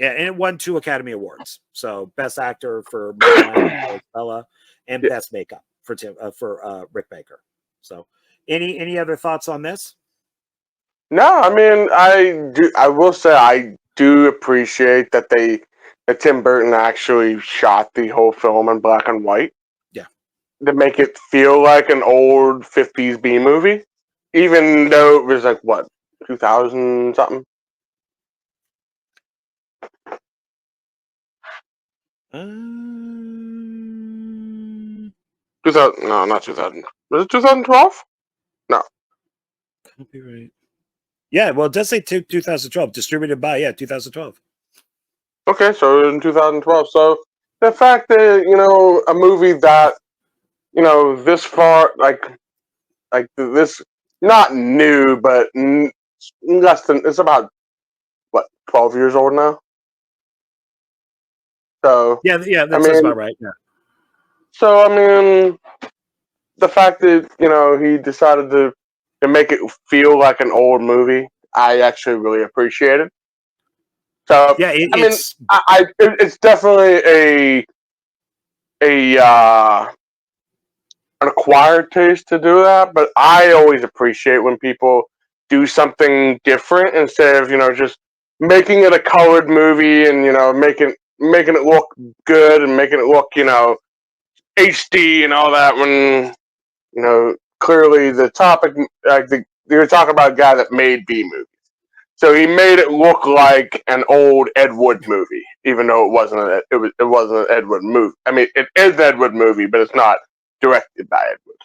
and it won 2 Academy Awards. So, Best Actor for Bella, and Best Makeup for Rick Baker. So, any other thoughts on this? No, I mean, I will say I do appreciate that Tim Burton actually shot the whole film in black and white. Yeah. To make it feel like an old 50s B movie, even though it was like, what, 2000 something? 2000? No, not 2000. Was it 2012? No. Copyright. Yeah, well, it does say 2012. Distributed by, 2012. Okay, so in 2012. So the fact that, a movie that, this far, like this, not new, but less than, it's about, what, 12 years old now? So yeah, that sounds about right. Yeah. So I mean, the fact that he decided to make it feel like an old movie, I actually really appreciate it. So yeah, it's definitely an acquired taste to do that, but I always appreciate when people do something different instead of just making it a colored movie and making it look good and making it look HD and all that, when clearly the topic, like you're talking about a guy that made B movies, so he made it look like an old Ed Wood movie, even though it wasn't an Ed Wood movie. I mean, it is an Ed Wood movie, but it's not directed by Ed Wood.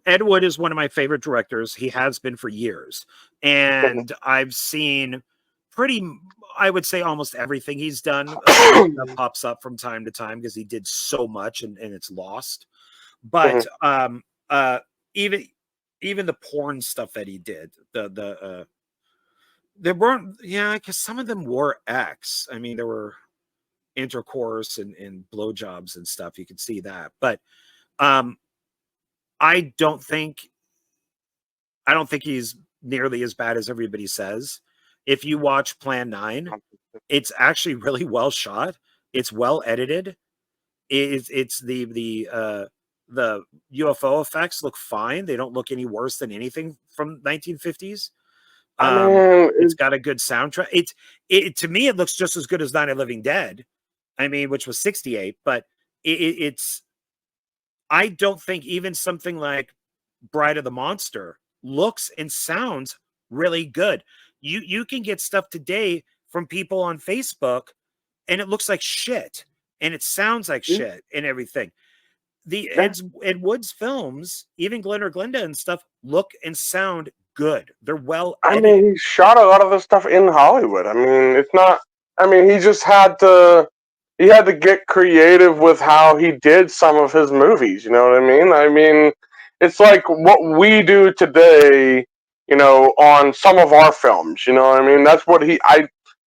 Ed Wood is one of my favorite directors. He has been for years, and I've seen I would say almost everything he's done. That pops up from time to time because he did so much and it's lost. But even the porn stuff that he did, there weren't, because some of them were X. I mean, there were intercourse and blowjobs and stuff. You could see that, but I don't think he's nearly as bad as everybody says. If you watch Plan 9, it's actually really well shot. It's well edited. It's the UFO effects look fine. They don't look any worse than anything from 1950s. It's got a good soundtrack. To me, it looks just as good as Night of the Living Dead. I mean, which was 68, but I don't think even something like Bride of the Monster looks and sounds really good. You can get stuff today from people on Facebook and it looks like shit and it sounds like shit and everything. The Ed Wood's films, even Glen or Glenda and stuff, look and sound good. They're well edited. I mean, he shot a lot of this stuff in Hollywood. I mean, it's not. I mean, he just had to. He had to get creative with how he did some of his movies. You know what I mean? I mean, it's like what we do today. You know, on some of our films. You know what I mean? That's what he.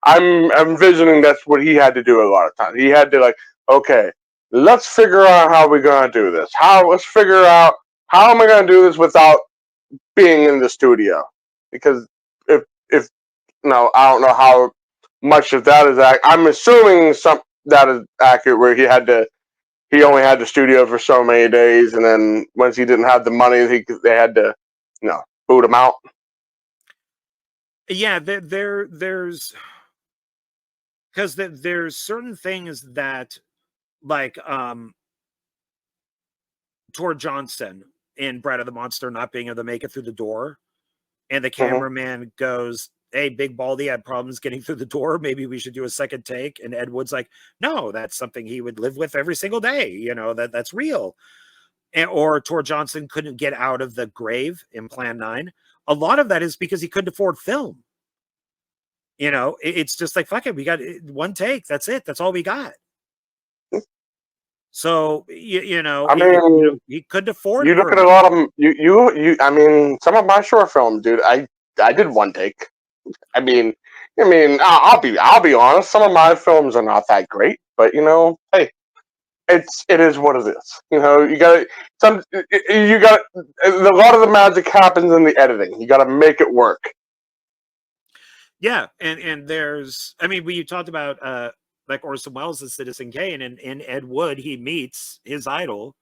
I'm envisioning that's what he had to do a lot of times. He had to like, okay, let's figure out how we're gonna do this. Let's figure out how am I gonna do this without being in the studio, because if no, I don't know how much of that is I'm assuming some that is accurate, where he only had the studio for so many days, and then once he didn't have the money, they had to boot him out. Yeah, there's because there's certain things that like Tor Johnson in Bride of the Monster not being able to make it through the door, and the cameraman goes, "Hey, Big Baldy had problems getting through the door. Maybe we should do a second take." And Ed Wood's like, "No, that's something he would live with every single day. You know, that's real." Or Tor Johnson couldn't get out of the grave in Plan 9. A lot of that is because he couldn't afford film. You know, it's just like, fuck it, we got one take. That's it. That's all we got. So you know, I mean, he couldn't afford. You look at a lot of them. You. I mean, some of my short films, dude. I did one take. I mean, I'll be honest. Some of my films are not that great, but hey, it is what it is. You know, you got a lot of the magic happens in the editing. You got to make it work. Yeah, and there's, I mean, we talked about like Orson Welles and Citizen Kane, and in Ed Wood, he meets his idol,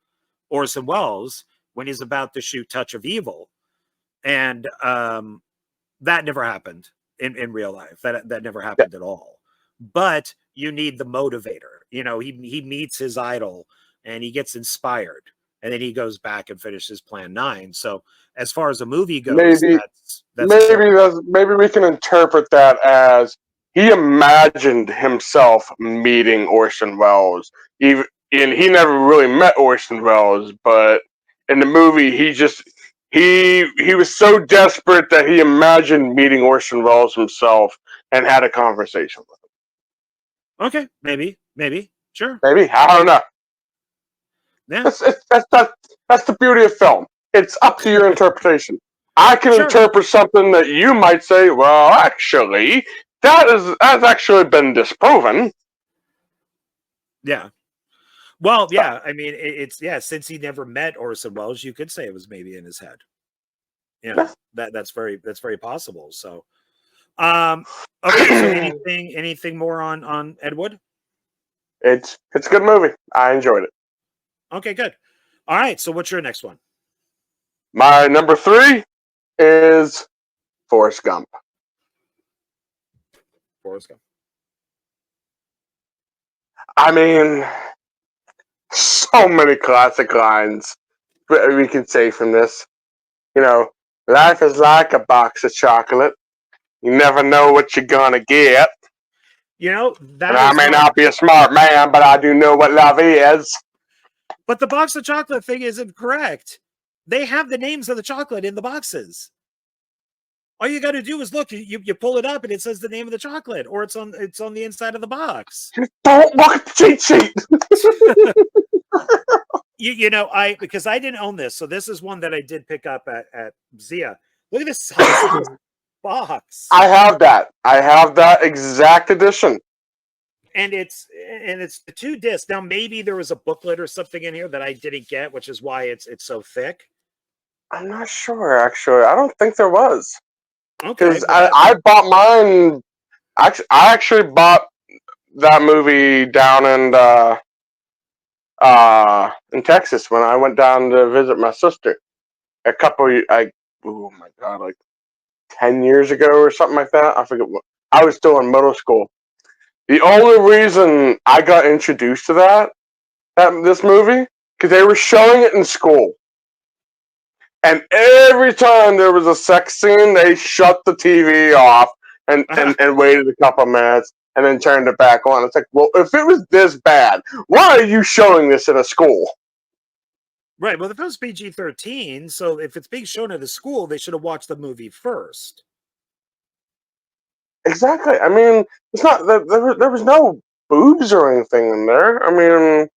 Orson Welles, when he's about to shoot Touch of Evil, and that never happened in real life. That never happened at all. But you need the motivator. You know, he meets his idol and he gets inspired, and then he goes back and finishes Plan 9. So as far as a movie goes, maybe we can interpret that as he imagined himself meeting Orson Welles. And he never really met Orson Welles, but in the movie, he was so desperate that he imagined meeting Orson Welles himself and had a conversation with him. Okay, maybe, sure. Maybe, I don't know. Yeah. That's the beauty of film. It's up to your interpretation. I can interpret something that you might say, well, actually, that's actually been disproven. Yeah. Well, yeah. I mean, since he never met Orson Welles, you could say it was maybe in his head. Yeah, that's very possible. So, okay. So anything more on Ed Wood? It's a good movie. I enjoyed it. Okay, good. All right. So, what's your next one? My number 3 is Forrest Gump. Forrest Gump. I mean, so many classic lines we can say from this. You know, life is like a box of chocolate. You never know what you're gonna get. You know, and I may not be a smart man, but I do know what love is. But the box of chocolate thing isn't correct. They have the names of the chocolate in the boxes. All you got to do is look. You pull it up and it says the name of the chocolate, or it's on the inside of the box. Don't look at the cheat sheet. you know, because I didn't own this, so this is one that I did pick up at Zia. Look at this box. I have that exact edition. And it's the 2 discs. Now maybe there was a booklet or something in here that I didn't get, which is why it's so thick. I'm not sure, actually. I don't think there was. Okay. Because I bought mine. I actually bought that movie down in Texas when I went down to visit my sister. Oh my god, like 10 years ago or something like that. I forget what. I was still in middle school. The only reason I got introduced to this movie because they were showing it in school. And every time there was a sex scene, they shut the TV off and waited a couple minutes and then turned it back on. It's like, well, if it was this bad, why are you showing this in a school? Right. Well, the film's PG-13, so if it's being shown at a school, they should have watched the movie first. Exactly. I mean, it's not there was no boobs or anything in there. I mean,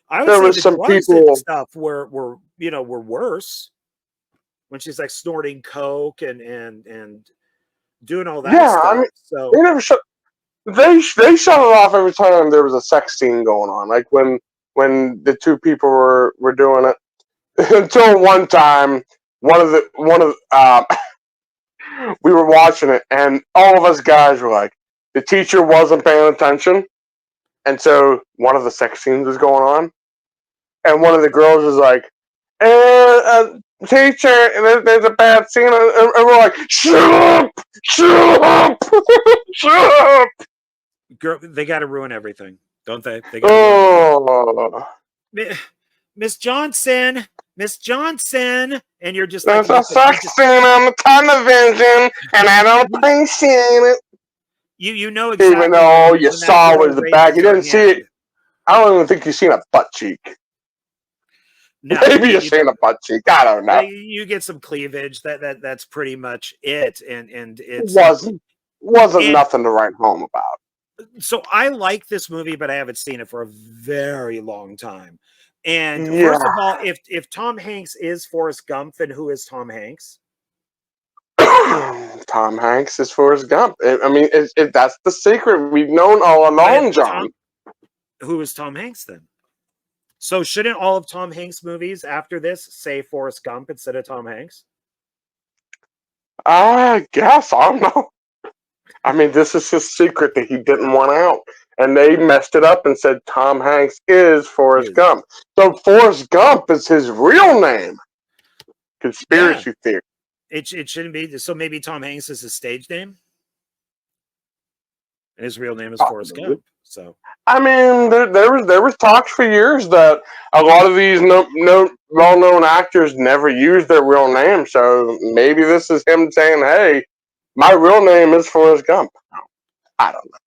I would there say was the some drugs and people. stuff were worse when she's like snorting coke and doing all that Yeah, I stuff. mean, So they never shut. They shut it off every time there was a sex scene going on. Like when the two people were doing it. Until one time, we were watching it, and all of us guys were like, the teacher wasn't paying attention, and so one of the sex scenes was going on, and one of the girls was like, teacher, there's a bad scene, and we're like, shut up, shut up, shut up. girl, they got to ruin everything, don't they? They got to ruin everything. Miss Johnson, Miss Johnson, and you're just like, there's a sex scene on the television, and I don't appreciate it. You know exactly. Even though you when that saw girl was the back, raises you her didn't see hand. it. I don't even think you've seen a butt cheek. No, maybe you've seen a butt cheek. I don't know. You get some cleavage. That's pretty much it. And it's wasn't nothing to write home about. So I like this movie, but I haven't seen it for a very long time. And Yeah. first of all, if Tom Hanks is Forrest Gump, then who is Tom Hanks? Tom Hanks is Forrest Gump. I mean, that's the secret we've known all along, John. Who is Tom Hanks then? So shouldn't all of Tom Hanks movies after this say Forrest Gump instead of Tom Hanks? I guess. I don't know. I mean, this is his secret that he didn't want out. And they messed it up and said Tom Hanks is Forrest Gump. So Forrest Gump is his real name. Conspiracy theory. It shouldn't be. So maybe Tom Hanks is his stage name? And his real name is Forrest Gump. So I mean, there was talks for years that a lot of these well-known actors never used their real name. So maybe this is him saying, "Hey, my real name is Forrest Gump." I don't know.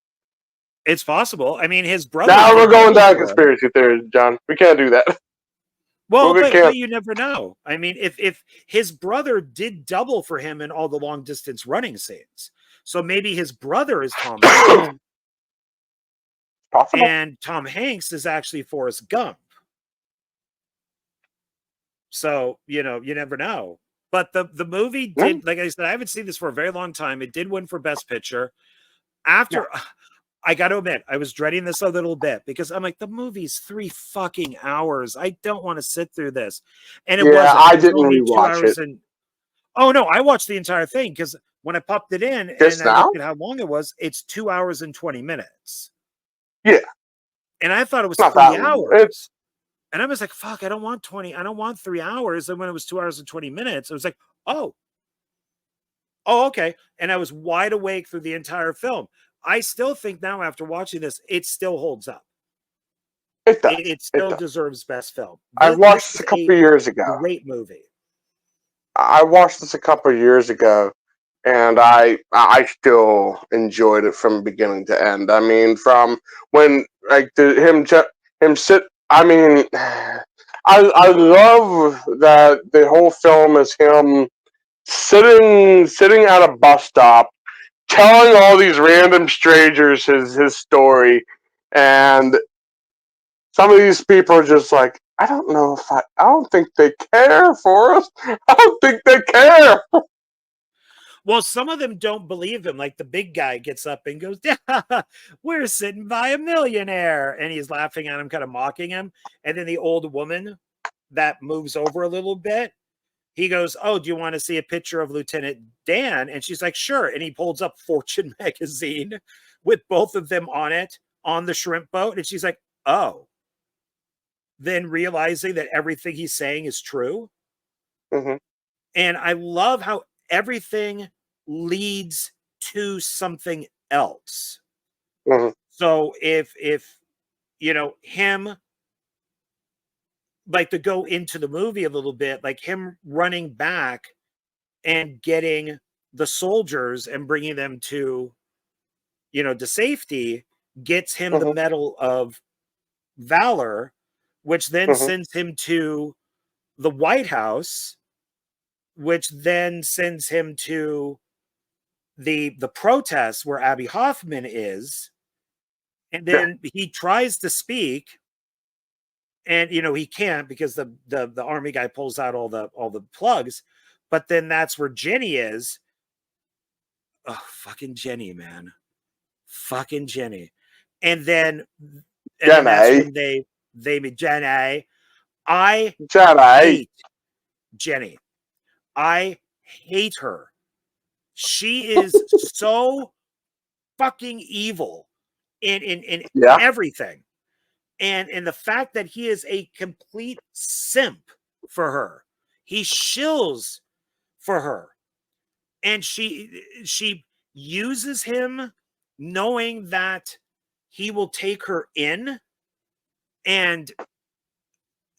It's possible. I mean, his brother. Now we're going down conspiracy theories, John. We can't do that. Well, but you never know. I mean, if his brother did double for him in all the long distance running scenes, so maybe his brother is Tom Hanks. Possible. And Tom Hanks is actually Forrest Gump. So, you never know. But the movie did, like I said, I haven't seen this for a very long time. It did win for Best Picture. After, I got to admit, I was dreading this a little bit because I'm like, the movie's 3 fucking hours. I don't want to sit through this. And it wasn't. I didn't rewatch it. Oh, no, I watched the entire thing because when I popped it in and I looked at how long it was, it's 2 hours and 20 minutes. Yeah. And I thought it was 3 hours. And I was like, fuck, I don't want 3 hours. And when it was 2 hours and 20 minutes, I was like, oh, okay. And I was wide awake through the entire film. I still think now after watching this, it still holds up. It does. It still deserves Best Film. I watched this a couple years ago. Great movie. I watched this a couple years ago, and I still enjoyed it from beginning to end. I mean, from when him sit. I mean, I love that the whole film is him sitting at a bus stop, telling all these random strangers his story, and some of these people are just like, I don't think they care for us. I don't think they care. Well, some of them don't believe him. Like the big guy gets up and goes, yeah, we're sitting by a millionaire. And he's laughing at him, kind of mocking him. And then the old woman that moves over a little bit, he goes, oh, do you want to see a picture of Lieutenant Dan? And she's like, sure. And he pulls up Fortune magazine with both of them on it on the shrimp boat. And she's like, oh. Then realizing that everything he's saying is true. Mm-hmm. And I love how everything leads to something else. Mm-hmm. So if him like to go into the movie a little bit, like him running back and getting the soldiers and bringing them to, to safety, gets him the Mm-hmm. Medal of Valor, which then Mm-hmm. sends him to the White House, which then sends him to the protests where Abby Hoffman is. And Yeah. then he tries to speak, and he can't, because the army guy pulls out all the plugs. But then that's where Jenny is. Oh, fucking Jenny, man. Fucking Jenny. And then that's Jenny. when they meet Jenny. I Jenny. hate Jenny. I hate her. She is so fucking evil in Yeah. everything. And the fact that he is a complete simp for her. He shills for her. And she uses him knowing that he will take her in. And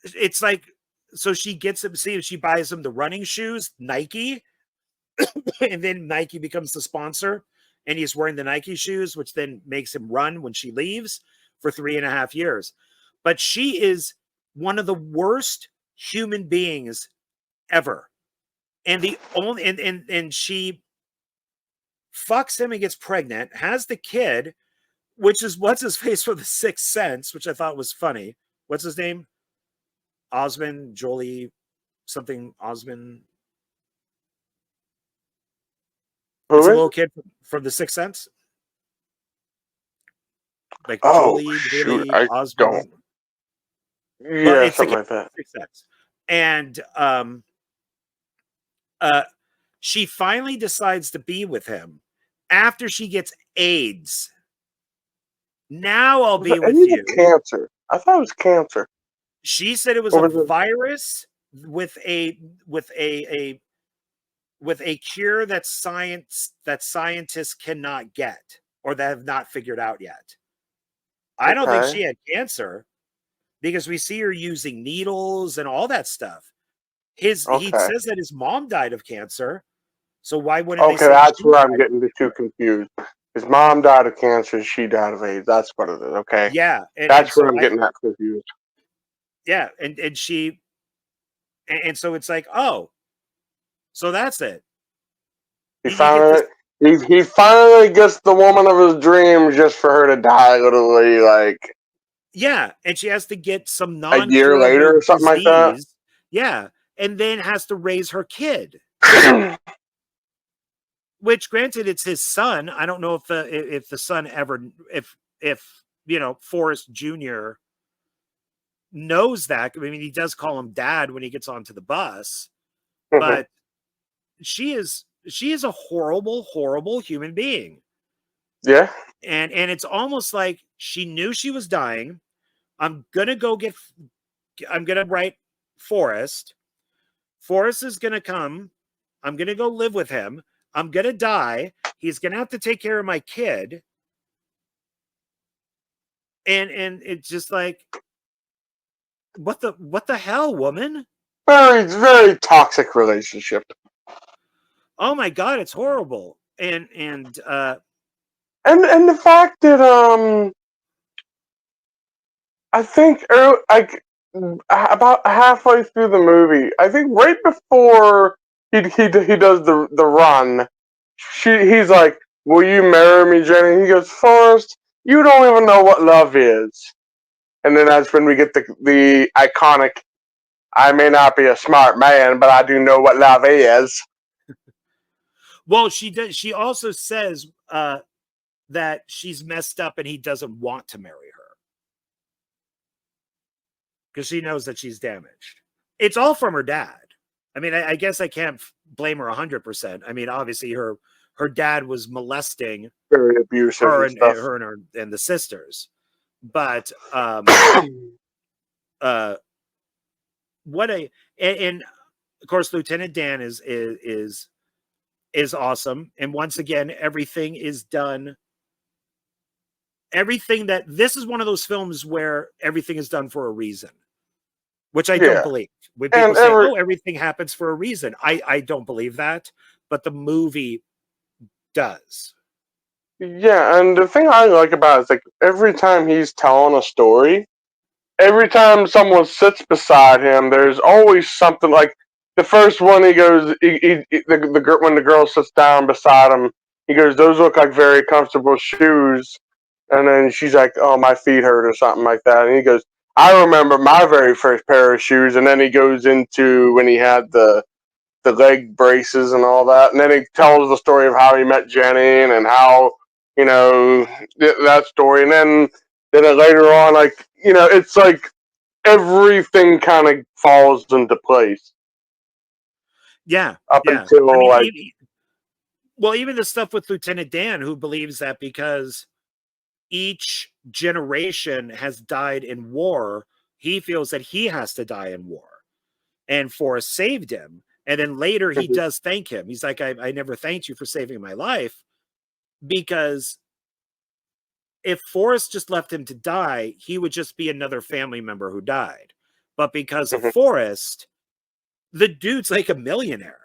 it's like, so she gets him, see, she buys him the running shoes, Nike, and then Nike becomes the sponsor, and he's wearing the Nike shoes, which then makes him run when she leaves for 3.5 years. But she is one of the worst human beings ever. And the only and she fucks him and gets pregnant, has the kid, which is what's his face for The Sixth Sense, which I thought was funny. What's his name? Osmond, Jolie, something Osmond. It's Who a is little it? kid from The Sixth Sense. Like Oh Jolie, shoot, Billy, I don't. Osmond. Well, Yeah, it's the something kid like that. from Sixth Sense. And she finally decides to be with him after she gets AIDS. Now I'll Was be it with any you. cancer? I thought it was cancer. She said it was Or a was it? virus with a cure that scientists cannot get, or that have not figured out yet. I don't think Okay. she had cancer, because we see her using needles and all that stuff. He Okay. says that his mom died of cancer, so why wouldn't they Okay, say that's she where I'm died? getting the two confused. His mom died of cancer, she died of AIDS. That's what it is. Okay. Yeah, and That's where so I'm getting that confused. yeah, and she, and so it's like, oh, so that's it. He You get this. finally he finally gets the woman of his dreams just for her to die literally like Yeah, and she has to get some a year later non-curable or something like that. disease. Yeah, and then has to raise her kid. Which, granted, it's his son. I don't know if the son ever, if Forrest Jr. knows that. I mean, he does call him dad when he gets onto the bus, but she is a horrible, horrible human being. Yeah. And it's almost like she knew she was dying. I'm gonna write Forrest. Forrest is gonna come. I'm gonna go live with him. I'm gonna die. He's gonna have to take care of my kid. And it's just like, what the hell, woman? Very, very toxic relationship. Oh my god, it's horrible. And And the fact that I think like about halfway through the movie, I think right before he does the run, he's like, "Will you marry me, Jenny?" He goes, "Forrest, you don't even know what love is." And then that's when we get the iconic, "I may not be a smart man, but I do know what love is." well, she does. She also says that she's messed up and he doesn't want to marry her because she knows that she's damaged. It's all from her dad. I mean, I guess I can't blame her 100%. I mean, obviously her dad was molesting Very abusive her and and stuff. the sisters. But what a and of course Lieutenant Dan is awesome. And once again, everything is done. Everything that this is one of those films where everything is done for a reason. which I don't Yeah. believe. When people And say, "Oh, everything happens for a reason," I don't believe that, but the movie does. yeah, and the thing I like about it is like every time he's telling a story, every time someone sits beside him, there's always something like the first one. He goes, when the girl sits down beside him, he goes, "Those look like very comfortable shoes," and then she's like, "Oh, my feet hurt" or something like that, and he goes, "I remember my very first pair of shoes," and then he goes into when he had the leg braces and all that, and then he tells the story of how he met Jenny and how that story, and then later on, like it's like everything kind of falls into place Yeah, up yeah. I until mean, like well, even the stuff with Lieutenant Dan, who believes that because each generation has died in war, he feels that he has to die in war. And Forrest saved him. And then later he does thank him. He's like, I never thanked you for saving my life. Because if Forrest just left him to die, he would just be another family member who died. But because of Forrest, the dude's like a millionaire.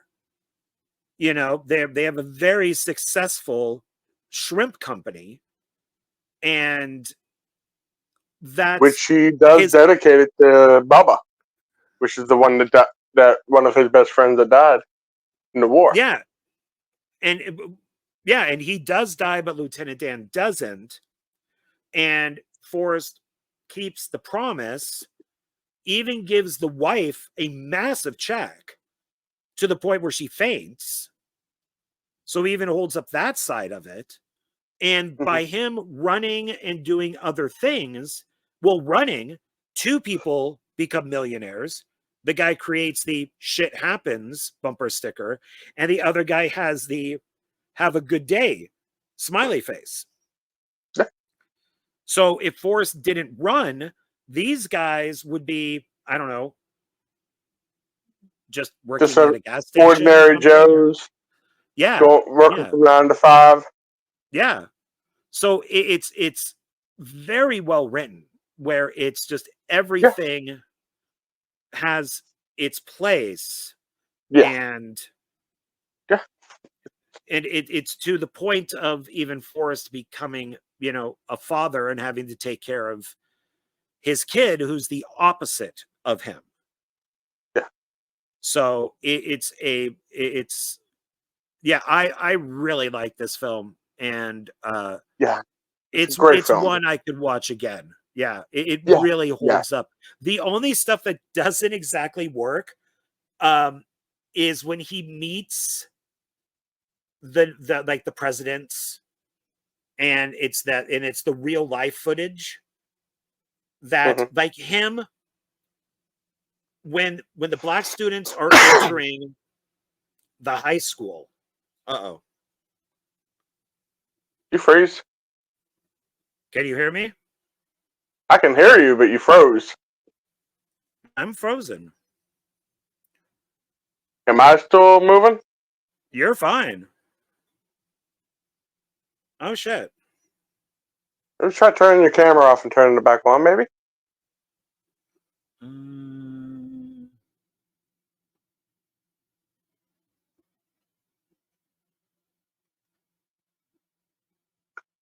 They have a very successful shrimp company, and which that's he does his dedicate it to Bubba, which is the one that one of his best friends that died in the war. yeah. And yeah, and he does die, but Lieutenant Dan doesn't. And Forrest keeps the promise, even gives the wife a massive check to the point where she faints. So he even holds up that side of it. And by him running and doing other things, well, running, two people become millionaires. The guy creates the "shit happens" bumper sticker, and the other guy has the "have a good day" smiley face. So if Forrest didn't run, these guys would be, I don't know, just Just working some at a gas station or ordinary something. Joes Yeah. working Yeah. from 9 to 5. Yeah. So it's very well written, where it's just Yeah, everything has its place, yeah, and yeah. it's to the point of even Forrest becoming, a father and having to take care of his kid, who's the opposite of him. Yeah. So it's yeah, I really like this film, and Yeah, it's a it's great it's film. one I could watch again. Yeah, it Yeah, really yeah. holds up. The only stuff that doesn't exactly work is when he meets the like the presidents, and it's the real life footage that, hmm like, him when the black students are entering the high school. Uh-oh. You freeze. Can you hear me? I can hear you, but you froze. I'm frozen. Am I still moving? You're fine. Oh shit. Let's try turning your camera off and turning it back on, maybe. Um,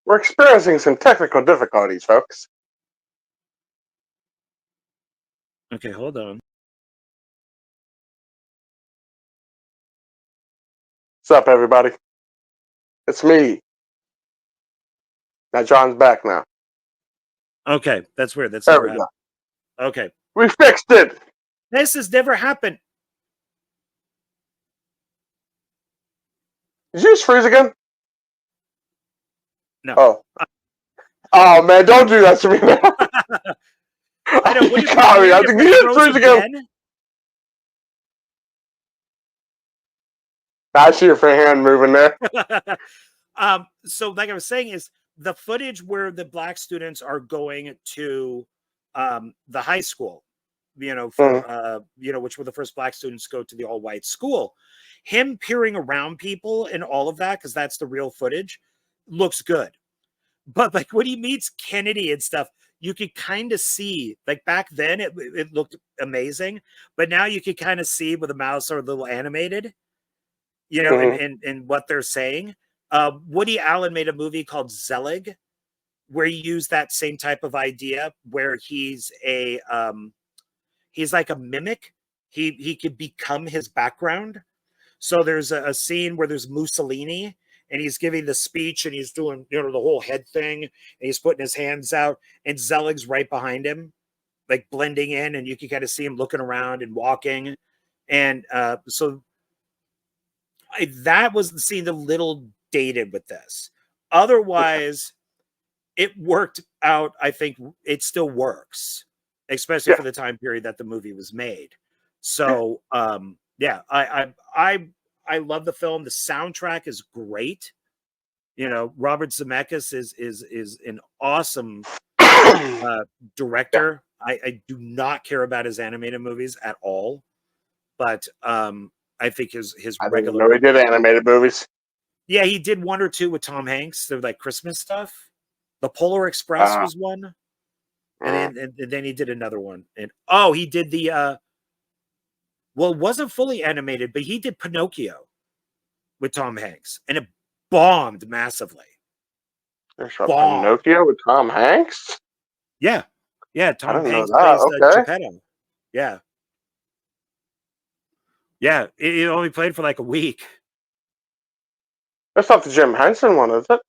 We're experiencing some technical difficulties, folks. okay, hold on. What's up, everybody? It's me. Now John's back now. Okay, that's weird. That's There never we go. happened. Okay. We fixed it. This has never happened. Did you just freeze again? No. Oh. Oh man, don't do that to me now. I know. What You if we got me. I if think we you just froze freeze again. again? I see your hand moving there. So like I was saying, is the footage where the black students are going to the high school, Mhm. which were the first black students to go to the all white school. Him peering around people and all of that, because that's the real footage, looks good. But like when he meets Kennedy and stuff, you could kind of see, like back then it looked amazing, but now you could kind of see with the mouse are a little animated, you know, in what they're saying. Woody Allen made a movie called Zelig, where he used that same type of idea, where he's like a mimic. He could become his background. So there's a scene where there's Mussolini and he's giving the speech and he's doing, you know, the whole head thing and he's putting his hands out and Zelig's right behind him, like blending in, and you can kind of see him looking around and walking. And so that was the scene a little dated with this. Otherwise, it worked out. I think it still works, especially for the time period that the movie was made. So yeah, I love the film. The soundtrack is great. You know, Robert Zemeckis is an awesome director. I do not care about his animated movies at all, but I think his regular. I didn't know he did animated movies. Yeah, he did one or two with Tom Hanks. They're like Christmas stuff. The Polar Express was one, and then he did another one. And he did the well, it wasn't fully animated, but he did Pinocchio with Tom Hanks, and it bombed massively. There's a Pinocchio with Tom Hanks? Yeah. Yeah, Tom Hanks plays Geppetto. Yeah. Yeah, it only played for like a week. That's not the Jim Henson one, is it?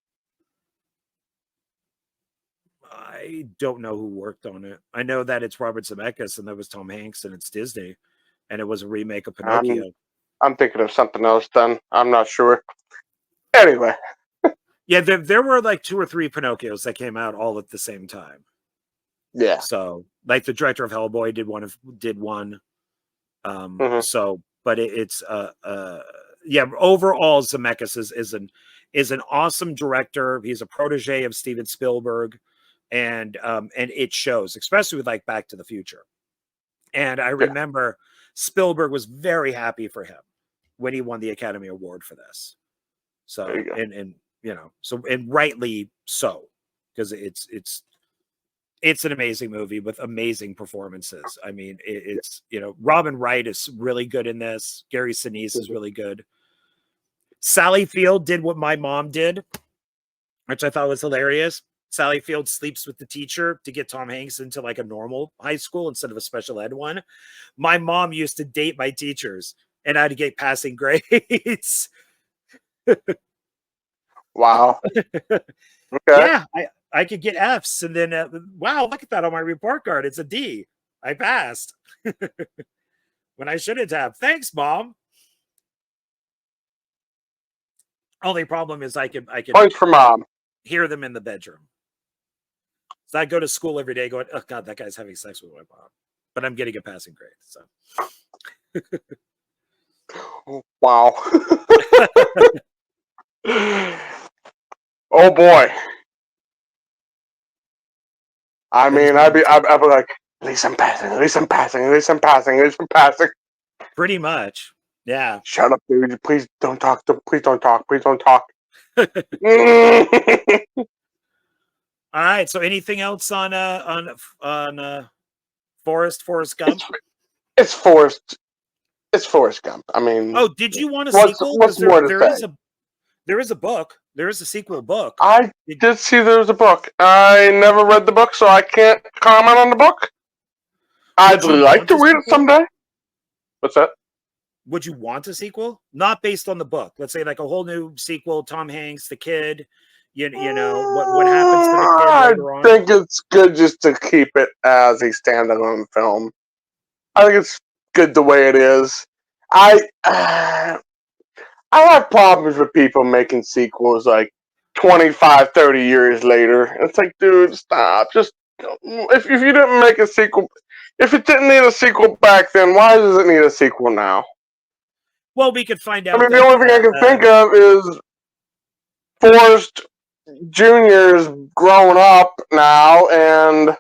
I don't know who worked on it. I know that it's Robert Zemeckis, and that was Tom Hanks, and it's Disney, and it was a remake of Pinocchio. I'm thinking of something else then. I'm not sure. Anyway. Yeah, there were like 2 or 3 Pinocchios that came out all at the same time. Yeah. So, like the director of Hellboy did one. So, but it's yeah, overall Zemeckis is an awesome director. He's a protege of Steven Spielberg, and it shows, especially with like Back to the Future. And I remember Spielberg was very happy for him when he won the Academy Award for this. So, and you know, so, and rightly so, because it's an amazing movie with amazing performances. I mean, it's, you know, Robin Wright is really good in this. Gary Sinise is really good. Sally Field did what my mom did, which I thought was hilarious. Sally Field sleeps with the teacher to get Tom Hanks into like a normal high school instead of a special ed one. My mom used to date my teachers, and I had to get passing grades. Wow. Okay. Yeah, I could get Fs, and then wow, look at that on my report card. It's a D. I passed when I shouldn't have. Thanks, Mom. Only problem is I can points for Mom. Hear them in the bedroom. So I go to school every day going, oh God, that guy's having sex with my mom. But I'm getting a passing grade. So wow. Oh boy. I mean, I'd be like, at least I'm passing, at least I'm passing, at least I'm passing, at least I'm passing. Pretty much. Yeah. Shut up, dude. Please don't talk. Please don't talk. Please don't talk. All right. So anything else on Forrest Gump? It's Forrest Gump. I mean, oh, did you want a sequel? What's more to say? There is a book. There is a sequel book. I did see there was a book. I never read the book, so I can't comment on the book. I'd like to read it someday. What's that? Would you want a sequel? Not based on the book. Let's say like a whole new sequel, Tom Hanks, the kid. You know, what happens to the kid later on? I think it's good just to keep it as a standalone film. I think it's good the way it is. I have problems with people making sequels like 25, 30 years later. It's like, dude, stop. Just, if you didn't make a sequel, if it didn't need a sequel back then, why does it need a sequel now? Well, we could find out. I mean, the only thing I can think of is Forrest Jr.'s grown up now, and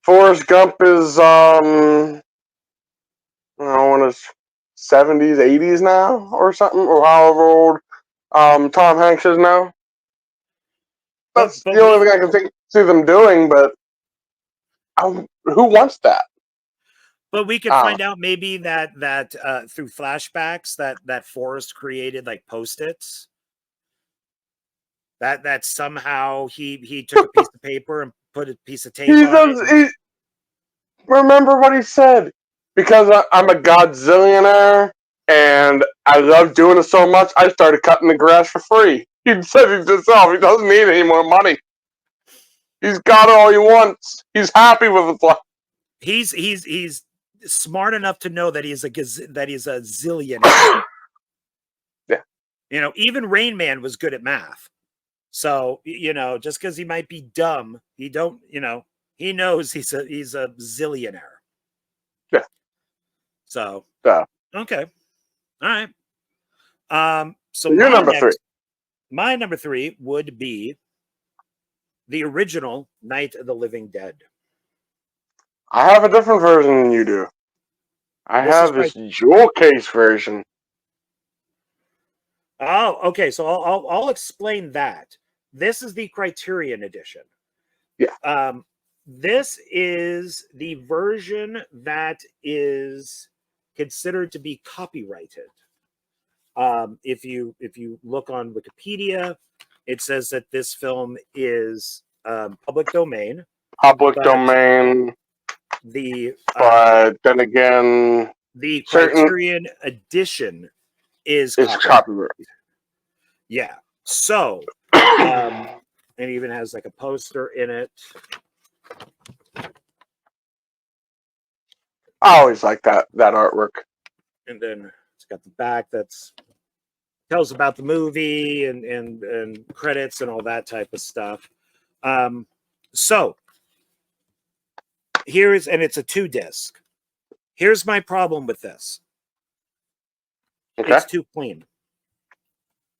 Forrest Gump is, I don't know, in his 70s, 80s now, or something, or however old Tom Hanks is now. That's the only thing I can see them doing, but who wants that? But we could find out maybe that through flashbacks that Forrest created like Post-its. That somehow he took a piece of paper and put a piece of tape on it. Remember what he said? Because I'm a Godzillionaire and I love doing it so much, I started cutting the grass for free. He said it himself. He doesn't need any more money. He's got all he wants. He's happy with his life. He's smart enough to know that he's a zillionaire. Yeah. You know, even Rain Man was good at math. So, you know, just because he might be dumb, he knows he's a zillionaire. Yeah. So, yeah. Okay. All right. So you're number 3. My number 3 would be the original Night of the Living Dead. I have a different version than you do. I have this jewel case version. Oh, okay. So I'll explain that. This is the Criterion edition. Yeah. This is the version that is considered to be copyrighted. If you look on Wikipedia, it says that this film is public domain. Public domain. But then again, the Criterion edition is copyrighted. Yeah. So, it even has like a poster in it. I always like that artwork. And then it's got the back that's tells about the movie and credits and all that type of stuff. So it's a 2-disc. Here's my problem with this. Okay. It's too clean.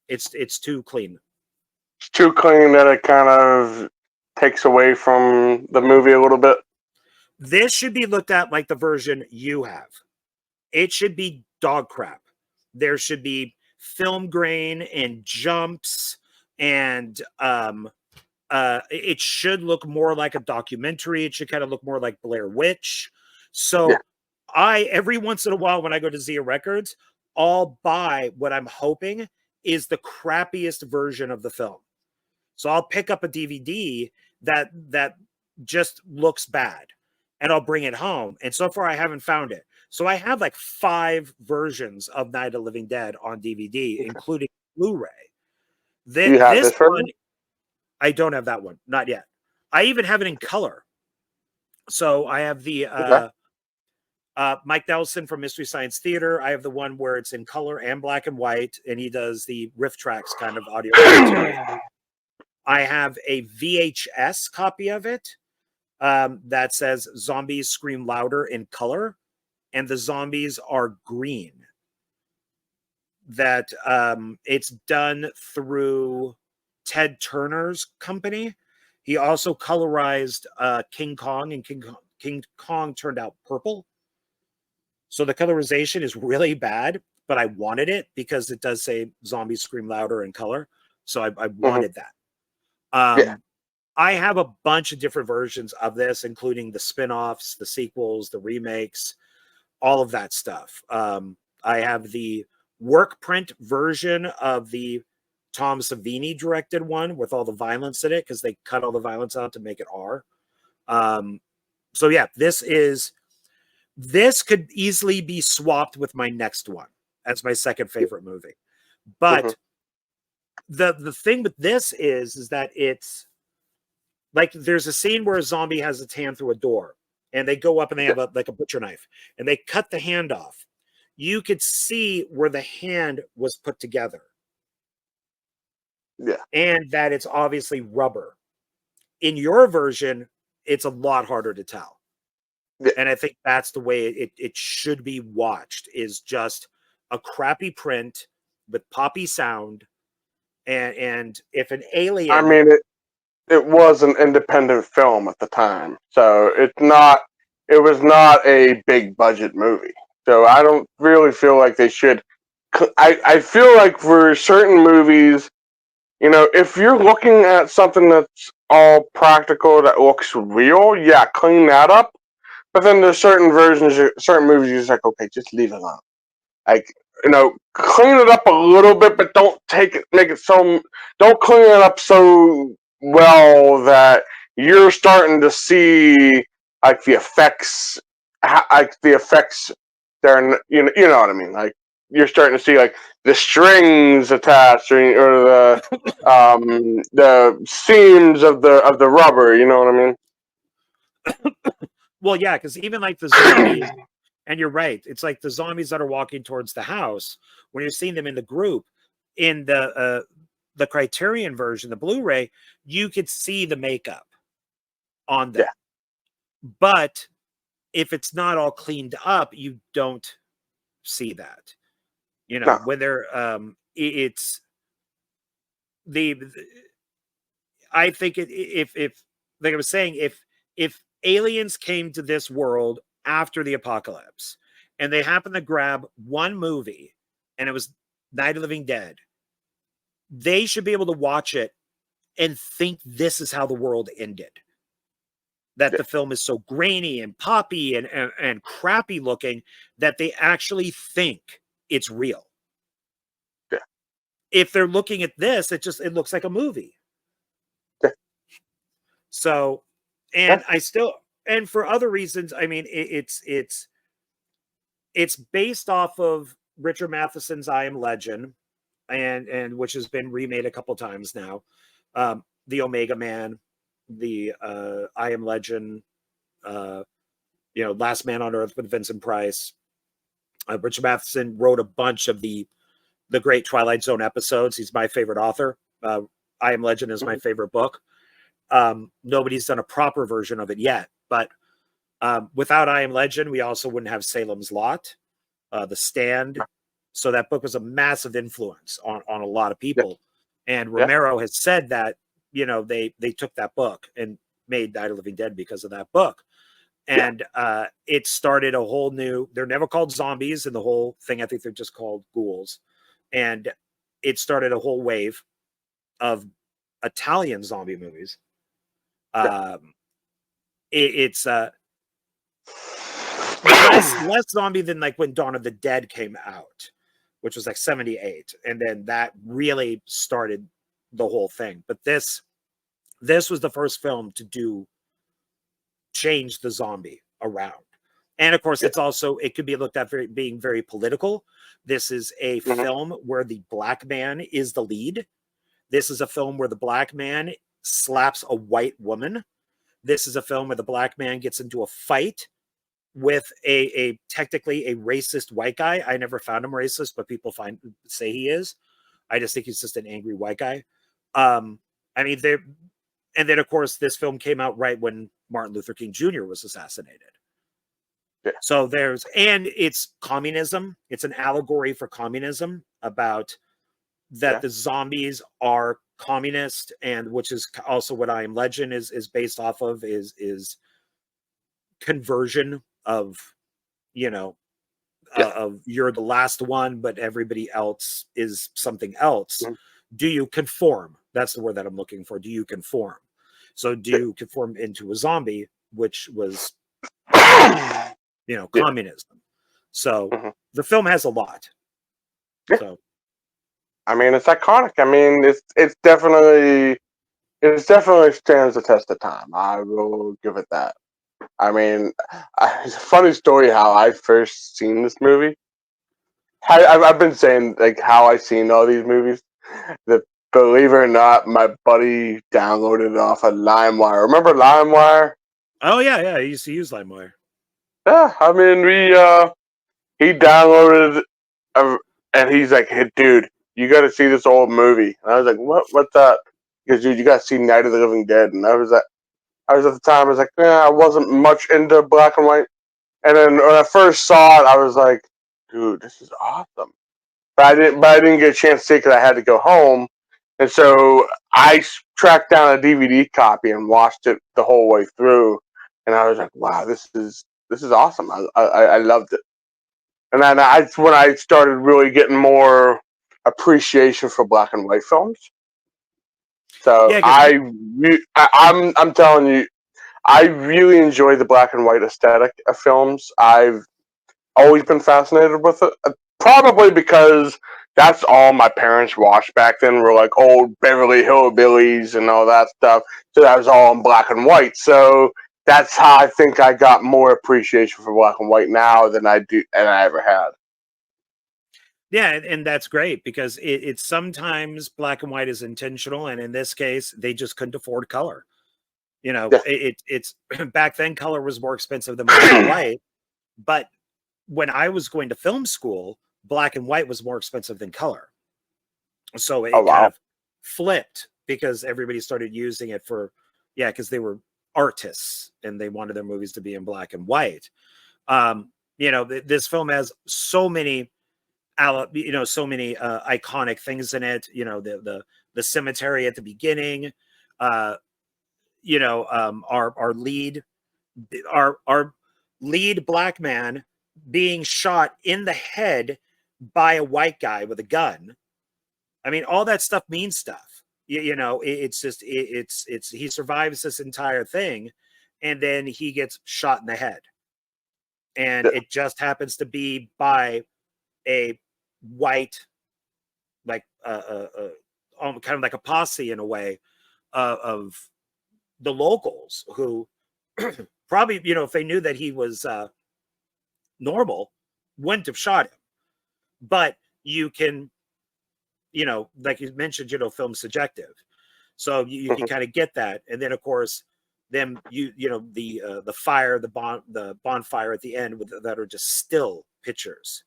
It's too clean. It's too clean that it kind of takes away from the movie a little bit. This should be looked at like the version you have. It should be dog crap. There should be film grain and jumps, and it should look more like a documentary. It should kind of look more like Blair Witch. So yeah. Every once in a while when I go to Zia Records, I'll buy what I'm hoping is the crappiest version of the film. So I'll pick up a DVD that just looks bad, and I'll bring it home. And so far I haven't found it. So I have like 5 versions of Night of the Living Dead on DVD, including Blu-ray. This one, I don't have that one. Not yet. I even have it in color. So I have the Mike Nelson from Mystery Science Theater. I have the one where it's in color and black and white, and he does the riff tracks kind of audio. I have a VHS copy of it that says Zombies Scream Louder in color, and the zombies are green. That it's done through Ted Turner's company. He also colorized King Kong, and King Kong turned out purple. So the colorization is really bad, but I wanted it because it does say Zombies Scream Louder in color. So I wanted that. I have a bunch of different versions of this, including the spin-offs, the sequels, the remakes, all of that stuff. I have the work print version of the Tom Savini directed one with all the violence in it, because they cut all the violence out to make it R. So yeah, this could easily be swapped with my next one as my second favorite movie. But the thing with this is that it's like there's a scene where a zombie has its hand through a door, and they go up and they have like a butcher knife, and they cut the hand off. You could see where the hand was put together. Yeah. And that it's obviously rubber. In your version, it's a lot harder to tell. Yeah. And I think that's the way it should be watched, is just a crappy print with poppy sound. And if an alien... I mean, it was an independent film at the time. So it was not a big budget movie. So I don't really feel like they should... I feel like for certain movies, you know, if you're looking at something that's all practical that looks real, yeah, clean that up. But then there's certain versions, certain movies, you're just like, okay, just leave it alone. Like, clean it up a little bit, but don't make it so, don't clean it up so well that you're starting to see like the effects, there, you know what I mean? Like, you're starting to see like the strings attached, or the seams of the rubber. You know what I mean? Well, yeah, because even like the zombies, and you're right, it's like the zombies that are walking towards the house when you're seeing them in the group in the Criterion version, the Blu-ray, you could see the makeup on them. Yeah. But if it's not all cleaned up, you don't see that. No. When they're it's the I think if like I was saying, if aliens came to this world after the apocalypse and they happened to grab one movie and it was Night of the Living Dead, they should be able to watch it and think this is how the world ended. That Yeah. the film is so grainy and poppy and crappy looking that they actually think it's real. Yeah. If they're looking at this, it looks like a movie. Yeah. So, and I still, and for other reasons, I mean, it's based off of Richard Matheson's I Am Legend, and which has been remade a couple times now. The Omega Man, the I Am Legend, Last Man on Earth with Vincent Price. Richard Matheson wrote a bunch of the great Twilight Zone episodes. He's my favorite author. I Am Legend is my favorite book. Nobody's done a proper version of it yet, but without I Am Legend, we also wouldn't have Salem's Lot, The Stand. So that book was a massive influence on a lot of people. Yeah. And Romero has said that, they took that book and made Night of the Living Dead because of that book. And it started a whole new, they're never called zombies in the whole thing. I think they're just called ghouls. And it started a whole wave of Italian zombie movies. It's less zombie than like when Dawn of the Dead came out, which was like 78. And then that really started the whole thing. But this was the first film to change the zombie around. And of course, it could be looked at being very political. This is a film where the black man is the lead. This is a film where the black man slaps a white woman. This is a film where the black man gets into a fight with a technically a racist white guy. I never found him racist, but people say he is. I just think he's just an angry white guy. I mean, and then of course this film came out right when Martin Luther King Jr. was assassinated. Yeah. So it's communism. It's an allegory for communism about that the zombies are communist, and which is also what I Am Legend is based off of, is conversion of, of you're the last one, but everybody else is something else. Do you conform? That's the word that I'm looking for. Do you conform? So do you conform into a zombie, which was, communism. So the film has a lot. Yeah. So, I mean, it's iconic. I mean, it definitely stands the test of time. I will give it that. I mean, it's a funny story how I first seen this movie. I've been saying like how I seen all these movies. That, believe it or not, my buddy downloaded it off of LimeWire. Remember LimeWire? Oh yeah, I used to use LimeWire. Yeah, I mean he downloaded it, and he's like, "Hey, dude, you got to see this old movie." And I was like, "What? What's that?" Because dude, you got to see Night of the Living Dead. And I was at the time, I was like, I wasn't much into black and white. And then when I first saw it, I was like, dude, this is awesome. But I didn't get a chance to see it because I had to go home. And so I tracked down a DVD copy and watched it the whole way through. And I was like, wow, this is awesome. I loved it. And then that's when I started really getting more appreciation for black and white films. So Yeah, because I'm telling you, I really enjoy the black and white aesthetic of films. I've always been fascinated with it. Probably because that's all my parents watched back then were like old Beverly Hillbillies and all that stuff. So that was all in black and white. So that's how I think I got more appreciation for black and white now than I do and I ever had. yeah, and that's great because it's sometimes black and white is intentional, and in this case, they just couldn't afford color. You know, Yeah. it's back then color was more expensive than black and white, but when I was going to film school, black and white was more expensive than color. So Oh it kind wow. of flipped because everybody started using it for, yeah, because they were artists and they wanted their movies to be in black and white. You know, this film has so many, you know, so many iconic things in it. You know, the cemetery at the beginning. Uh, you know, our lead black man being shot in the head by a white guy with a gun. I mean, all that stuff means stuff. You know, it's just it's he survives this entire thing, and then he gets shot in the head, and Yeah. it just happens to be by a white, like kind of like a posse in a way of the locals who probably, you know, if they knew that he was normal, wouldn't have shot him. But you can, you know, like you mentioned, you know, film subjective. So you can Mhm. kind of get that. And then of course, them you know, the fire, the bonfire at the end with that are just still pictures.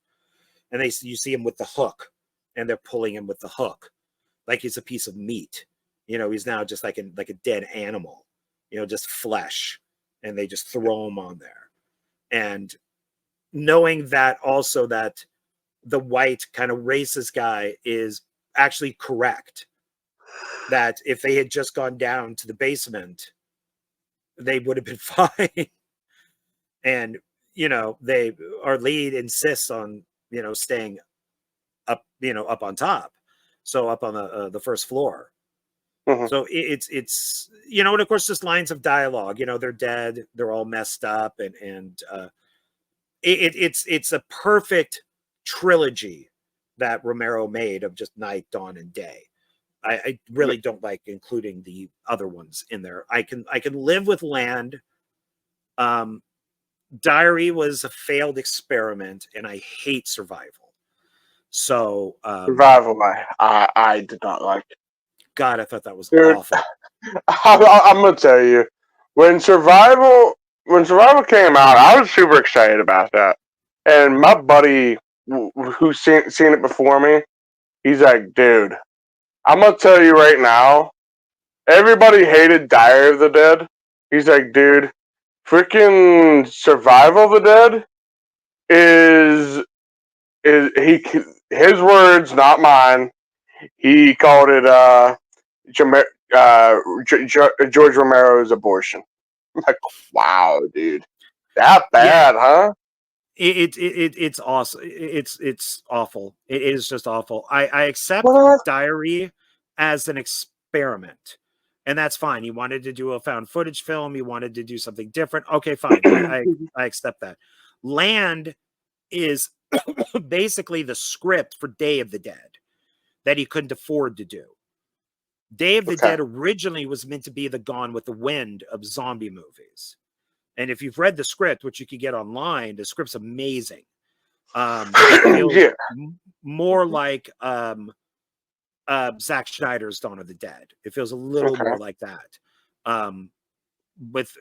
And you see him with the hook and they're pulling him with the hook like he's a piece of meat. You know, he's now just like a dead animal, you know, just flesh. And they just throw him on there. And knowing that also that the white kind of racist guy is actually correct, that if they had just gone down to the basement, they would have been fine. And, you know, our lead insists on, you know, staying up, you know, up on top. So up on the first floor. Mhm. So it's, you know, and of course, just lines of dialogue, you know, they're dead, they're all messed up. And it's a perfect trilogy that Romero made of just night, dawn, and day. I really don't like including the other ones in there. I can live with Land. Um, Diary was a failed experiment, and I hate Survival. So, Survival, I did not like. God, I thought that was Dude, awful. I'm gonna tell you, when Survival came out, I was super excited about that. And my buddy who's seen it before me, he's like, dude, I'm gonna tell you right now, everybody hated Diary of the Dead. He's like, dude, freaking Survival of the Dead is he his words, not mine. He called it George Romero's abortion. I'm like, wow, dude, that Yeah, bad, huh? it's awesome. It's awful. It is just awful. I accept What? Diary as an experiment, and that's fine. You wanted to do a found footage film. You wanted to do something different. Okay, fine. I accept that. Land is basically the script for Day of the Dead that he couldn't afford to do. Day of the Okay. Dead originally was meant to be the Gone with the Wind of zombie movies. And if you've read the script, which you can get online, the script's amazing. It feels Yeah. more like Zack Schneider's Dawn of the Dead. It feels a little Okay. more like that, um,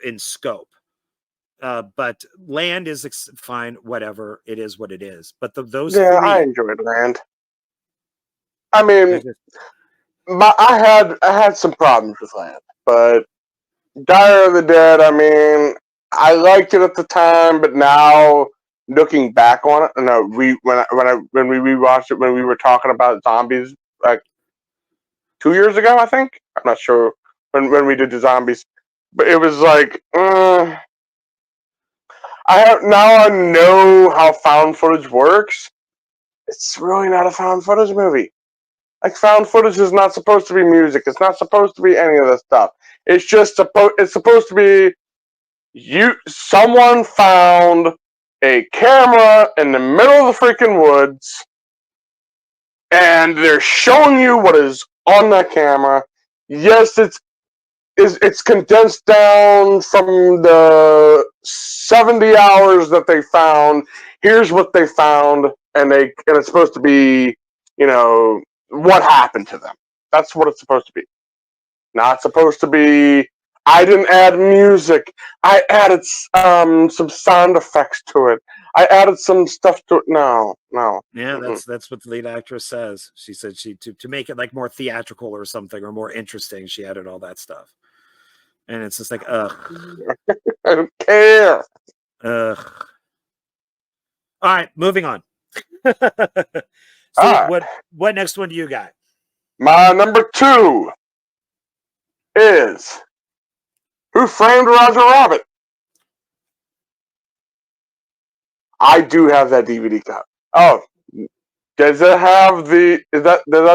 in scope. But Land is fine, whatever. It is what it is. But those Yeah, I three, enjoyed Land. I mean, just, I had some problems with Land, but Dire of the Dead. I mean, I liked it at the time, but now looking back on it, no, when we rewatched it when we were talking about zombies like 2 years ago, I think. I'm not sure when we did the zombies, but it was like I know how found footage works. It's really not a found footage movie. Like, found footage is not supposed to be music. It's not supposed to be any of this stuff. It's just it's supposed to be someone found a camera in the middle of the freaking woods, and they're showing you what is on that camera. Yes, it's condensed down from the 70 hours that they found. Here's what they found, and it's supposed to be, what happened to them. That's what it's supposed to be. Not supposed to be, I didn't add music. I added some sound effects to it. I added some stuff to it. No. Yeah, that's what the lead actress says. She said to make it like more theatrical or something, or more interesting, she added all that stuff. And it's just like, ugh. I don't care. Ugh. All right, moving on. So right. what next one do you got? My number 2 is Who Framed Roger Rabbit? I do have that DVD copy. Oh, does that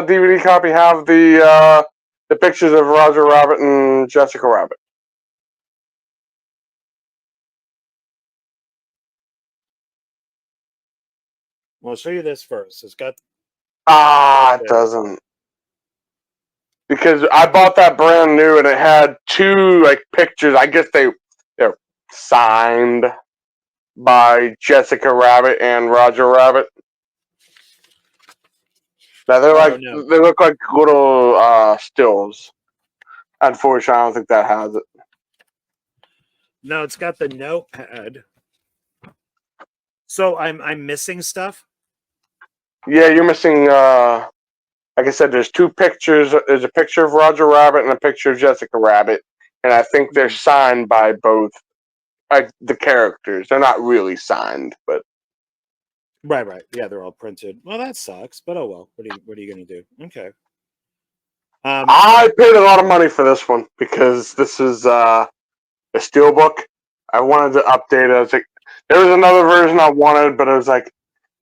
DVD copy have the pictures of Roger Rabbit and Jessica Rabbit? Well, I'll show you this first. It's got It doesn't. Because I bought that brand new and it had 2 pictures. I guess they're signed by Jessica Rabbit and Roger Rabbit. Now they look like little stills. Unfortunately, I don't think that has it. No, it's got the notepad. So I'm missing stuff. Yeah, you're missing. Like I said, there's 2 pictures. There's a picture of Roger Rabbit and a picture of Jessica Rabbit, and I think they're signed by both, the characters. They're not really signed, but Right. Yeah, they're all printed. Well, that sucks, but oh well. What are you gonna do? Okay. I paid a lot of money for this one because this is a steelbook. I wanted to update it. I was like, there was another version I wanted, but it was like,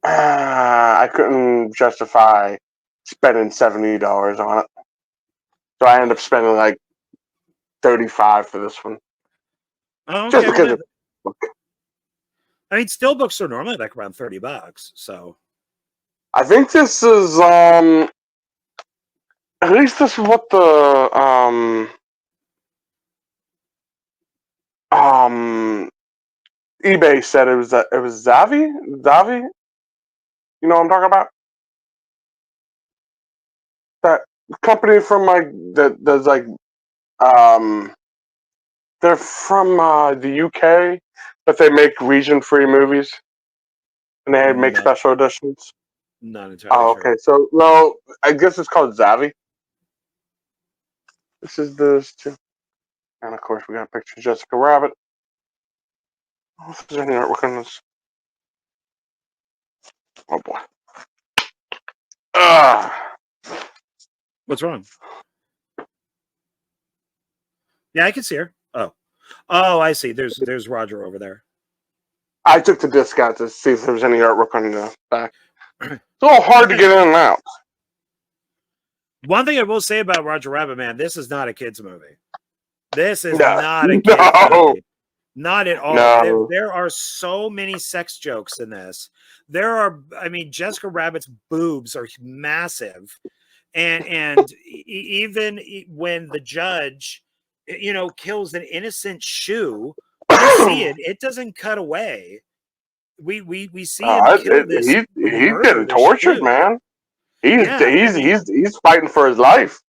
I couldn't justify spending $70 on it. So I ended up spending like $35 for this one. Oh, okay. Just because I mean, steelbooks are normally like around $30. So I think this is at least this is what the eBay said it was Zavi. You know what I'm talking about? That company from that does they're from the UK, but they make region-free movies, and they make special editions. Not entirely sure. Okay. So, well, I guess it's called Zavi. This is too. And of course, we got a picture of Jessica Rabbit. Oh, if there's any artwork on this. Oh boy. What's wrong? Yeah, I can see her. Oh, I see. There's Roger over there. I took the disc out to see if there was any artwork on the back. It's a little hard to get in and out. One thing I will say about Roger Rabbit, man, this is not a kids movie. This is not a kids movie. Not at all. No. There are so many sex jokes in this. Jessica Rabbit's boobs are massive. And even when the judge, kills an innocent shoe, we see it. It doesn't cut away. We see him kill this. He's getting tortured, shoe. Man. He's fighting for his life.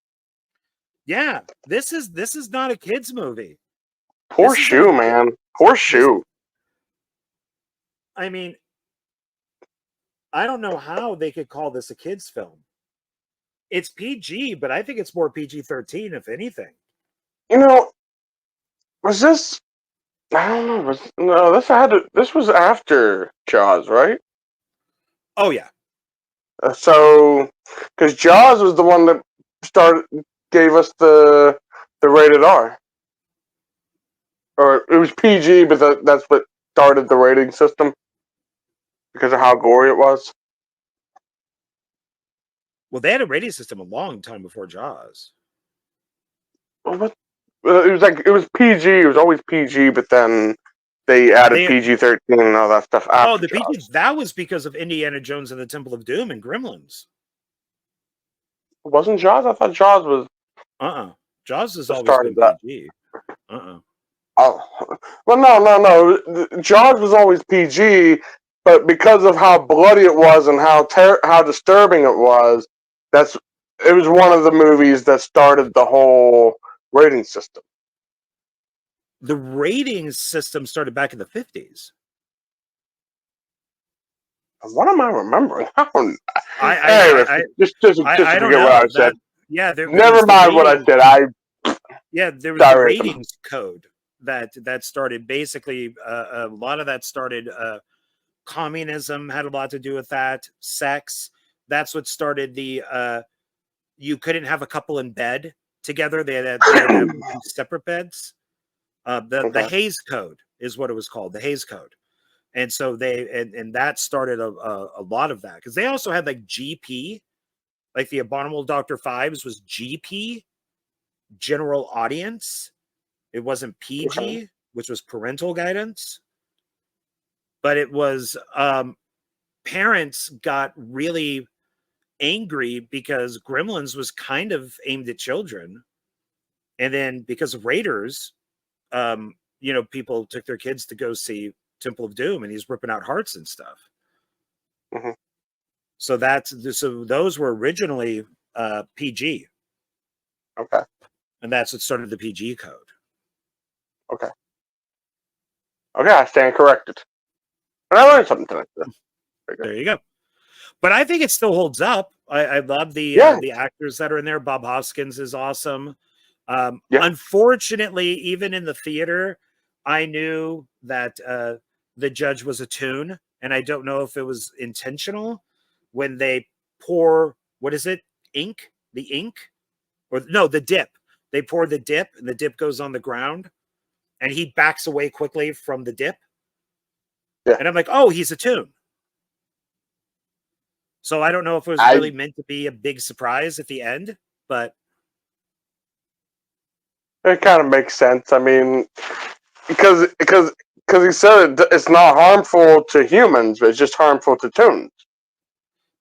Yeah, this is not a kids movie. Poor shoe, man. Poor shoe. I mean, I don't know how they could call this a kids film. It's PG, but I think it's more PG-13, if anything. Was this? I don't know. This was after Jaws, right? Oh yeah. So, because Jaws was the one that gave us the rated R, or it was PG, but that's what started the rating system because of how gory it was. Well, they had a rating system a long time before Jaws. What? It was PG. It was always PG, but then they added PG-13 and all that stuff after the PG, Jaws. that was because of Indiana Jones and the Temple of Doom and Gremlins. Wasn't Jaws? I thought Jaws was. Jaws has the always start been of that. PG. Oh, well, no. Jaws was always PG, but because of how bloody it was and how disturbing it was, it was one of the movies that started the whole rating system. The rating system started back in the 50s. What am I remembering? I don't know. What I said. Yeah, never mind what I said. There was the ratings code that started basically. A lot of that started. Communism had a lot to do with that. Sex. That's what started the. You couldn't have a couple in bed together. They had to have separate beds. The Hays Code is what it was called. The Hays Code. And so and that started a lot of that, because they also had like GP, like the Abominable Dr. Fives was GP, general audience. It wasn't PG, which was parental guidance. But it was parents got really angry because Gremlins was kind of aimed at children. And then because of Raiders, people took their kids to go see Temple of Doom, and he's ripping out hearts and stuff. So those were originally PG. Okay. And that's what started the PG code. Okay, I stand corrected. And I learned something tonight. There you go. But I think it still holds up. I love the actors that are in there. Bob Hoskins is awesome. Unfortunately, even in the theater, I knew that the judge was a toon, and I don't know if it was intentional when they pour, what is it? Ink? The ink? Or no, the dip. They pour the dip, and the dip goes on the ground, and he backs away quickly from the dip. Yeah. And I'm like, oh, he's a toon. So I don't know if it was really meant to be a big surprise at the end, but it kind of makes sense. I mean, because he said it's not harmful to humans, but it's just harmful to toons.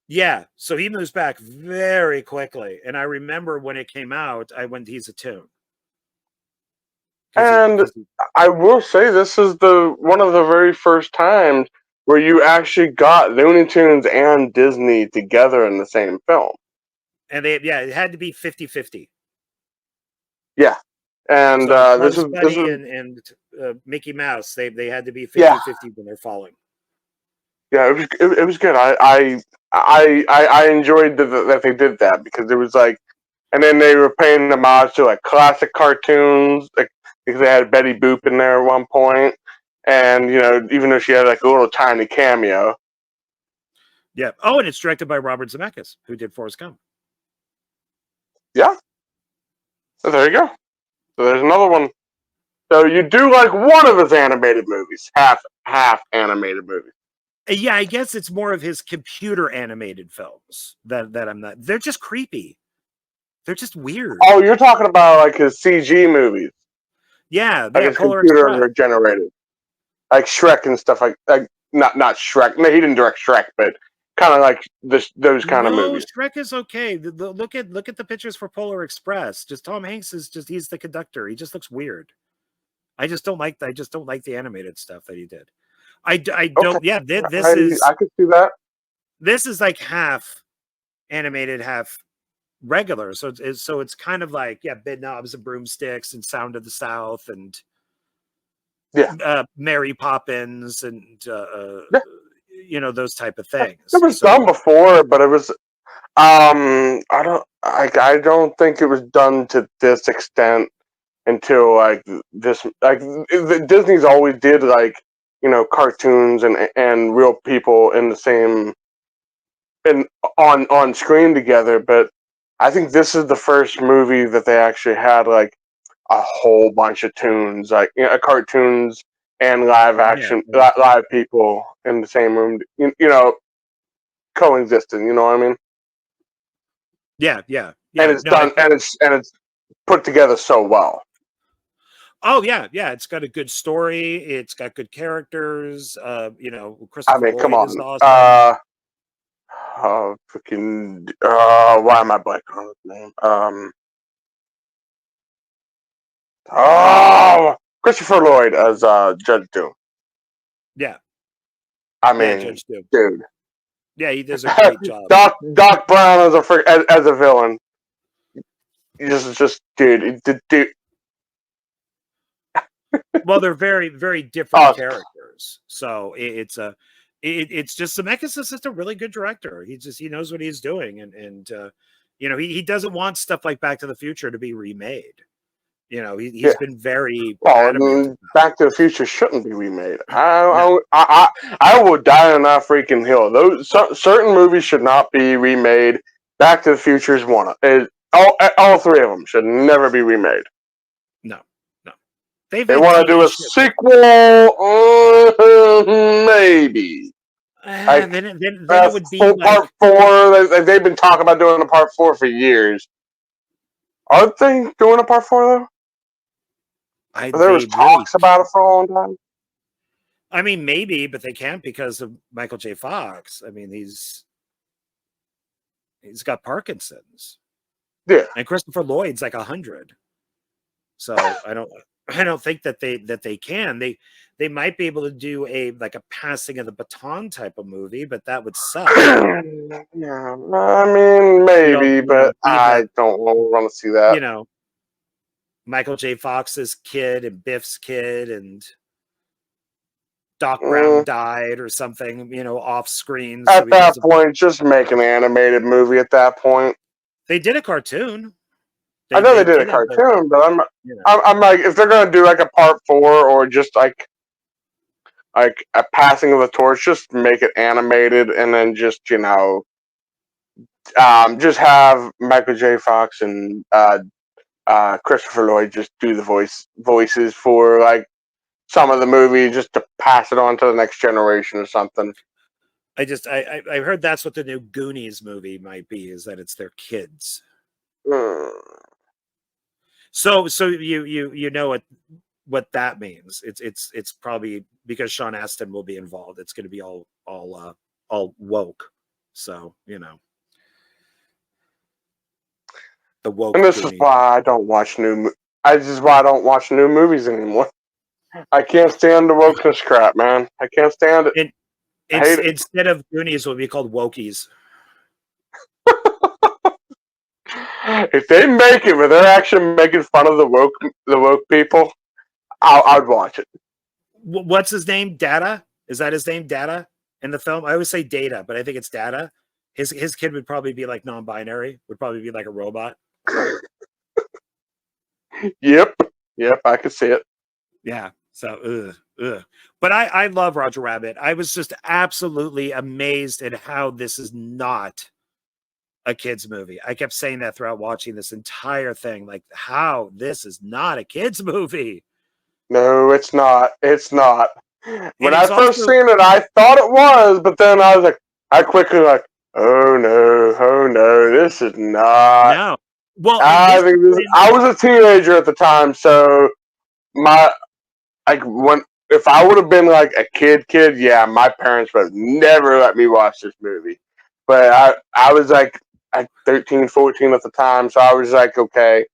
Yeah, so he moves back very quickly, and I remember when it came out, I went, he's a toon. And I will say this is one of the very first times where you actually got Looney Tunes and Disney together in the same film. And it had to be 50-50. Yeah. And so this is and Mickey Mouse, they had to be 50-50 when they're falling. Yeah, it was good. I enjoyed that they did that, because it was like, and then they were paying homage to like classic cartoons, like because they had Betty Boop in there at one point, and even though she had like a little tiny cameo. Yeah. Oh, and it's directed by Robert Zemeckis, who did Forrest Gump. Yeah. So there you go. So there's another one. So you do like one of his animated movies, half animated movies. Yeah, I guess it's more of his computer animated films that I'm not. They're just creepy. They're just weird. Oh, you're talking about like his CG movies. Yeah, like his computer generated, like Shrek and stuff like not Shrek. No, he didn't direct Shrek, but kind of like those kind of movies. Shrek is okay. Look at the pictures for Polar Express. Just Tom Hanks he's the conductor. He just looks weird. I just don't like the animated stuff that he did. I don't. Okay. Yeah, I could see that. This is like half animated, half regular. So it's kind of like Bed Knobs and Broomsticks and Sound of the South and Mary Poppins and those type of things. There was some before, but it was I don't think it was done to this extent until like this. Like Disney's always did like cartoons and real people in the same on screen together, but I think this is the first movie that they actually had like a whole bunch of tunes, like cartoons and live action, live people in the same room, coexisting. You know what I mean? And it's No, done, and it's put together so well. oh yeah, it's got a good story. It's got good characters. You know, I Christopher mean, come Lloyd is on. awesome. Freaking. Why am I blanking on his name? Oh, Christopher Lloyd as Judge Doom. Yeah, I mean, Judge Doom. dude. Yeah, he does a great job. Doc Brown as a villain. Just dude. Well, they're very, very different Oh, characters. So it's just Zemeckis is just a really good director. He knows what he's doing, and you know, he doesn't want stuff like Back to the Future to be remade. You know, he's yeah. been very adamant. Well, Back to the Future shouldn't be remade. I will die on that freaking hill. Those certain movies should not be remade. Back to the Future is one. All three of them should never be remade. No, they've They had want to do TV a shit. sequel, maybe. Like Then it would be like part 4. They've been talking about doing a part 4 for years. Aren't they doing a part 4 though? There was they really. talks about it for a long time. I mean, maybe, but they can't because of Michael J. Fox. I mean, he's got Parkinson's. Yeah, and Christopher Lloyd's like 100. So I don't think that they can. They might be able to do a passing of the baton type of movie, but that would suck. yeah. I mean, maybe, but I don't want to see that. You know, Michael J. Fox's kid and Biff's kid and Doc Brown died or something, you know, off screen. At that point, just make an animated movie at that point. They did a cartoon. I know they did a cartoon, but I'm like, if they're gonna do like a part 4 or just like a passing of the torch, just make it animated and then just, you know, just have Michael J. Fox and Christopher Lloyd just do the voices for like some of the movie, just to pass it on to the next generation or something. I heard that's what the new Goonies movie might be, is that it's their kids. So you know what that means. It's probably because Sean Astin will be involved. It's going to be all woke. So, you know, the woke. And this is why I don't watch new movies anymore. I can't stand the wokeness crap, man. I can't stand it. I hate it. Instead of Goonies, it would be called Wokies. If they make it where they're actually making fun of the woke people, I'd watch it. What's his name? Data? Is that his name? Data in the film? I always say Data, but I think it's Data. His kid would probably be like non-binary. Would probably be like a robot. Yep, I could see it. Yeah. So, but I love Roger Rabbit. I was just absolutely amazed at how this is not a kid's movie. I kept saying that throughout watching this entire thing, like how this is not a kid's movie. No, it's not. It's not. When I first seen it, I thought it was, but then I was like, I quickly like, oh no, this is not. No. Well, I was a teenager at the time, so if I would have been like a kid, yeah, my parents would have never let me watch this movie. But I was like 13, 14 at the time, so I was like, okay,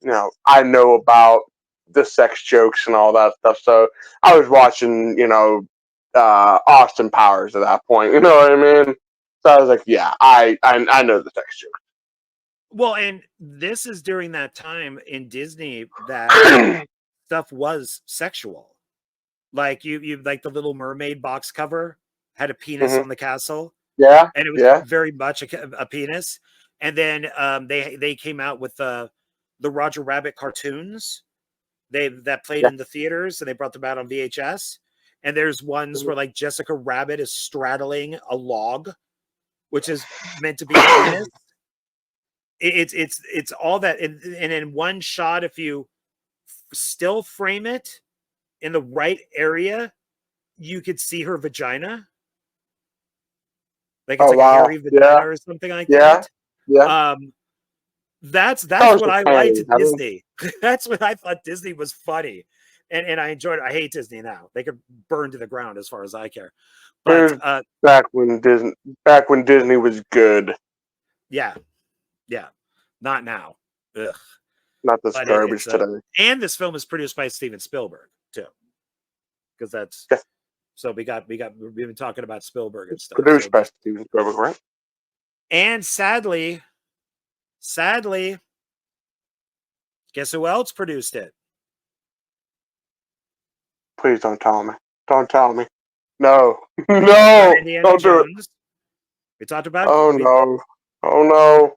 you know, I know about the sex jokes and all that stuff. So I was watching, you know, Austin Powers at that point. You know what I mean? So I was like, yeah, I know the sex jokes. Well, and this is during that time in Disney that stuff was sexual. Like you like the Little Mermaid box cover had a penis on the castle. Yeah, and it was very much a penis. And then they came out with the Roger Rabbit cartoons that played in the theaters, and they brought them out on VHS. And there's ones where like Jessica Rabbit is straddling a log, which is meant to be a penis. It's all that, and in one shot, if you still frame it in the right area, you could see her vagina. Like it's a hairy vagina or something like that. Yeah. That's was what I liked entertaining. at Disney. That's what I thought Disney was funny. And I enjoyed it. I hate Disney now. They could burn to the ground as far as I care. But Dude, back when Disney was good, yeah, yeah. Not now. Ugh. not this But garbage today. and this film is produced by Steven Spielberg too. Because that's Yeah. so we've been talking about Spielberg and stuff. Produced So by Steven Spielberg, right? and sadly, guess who else produced it? Please don't tell me. Don't tell me. No. No. Indiana Don't do it. Jones. We talked about Oh no. Oh no.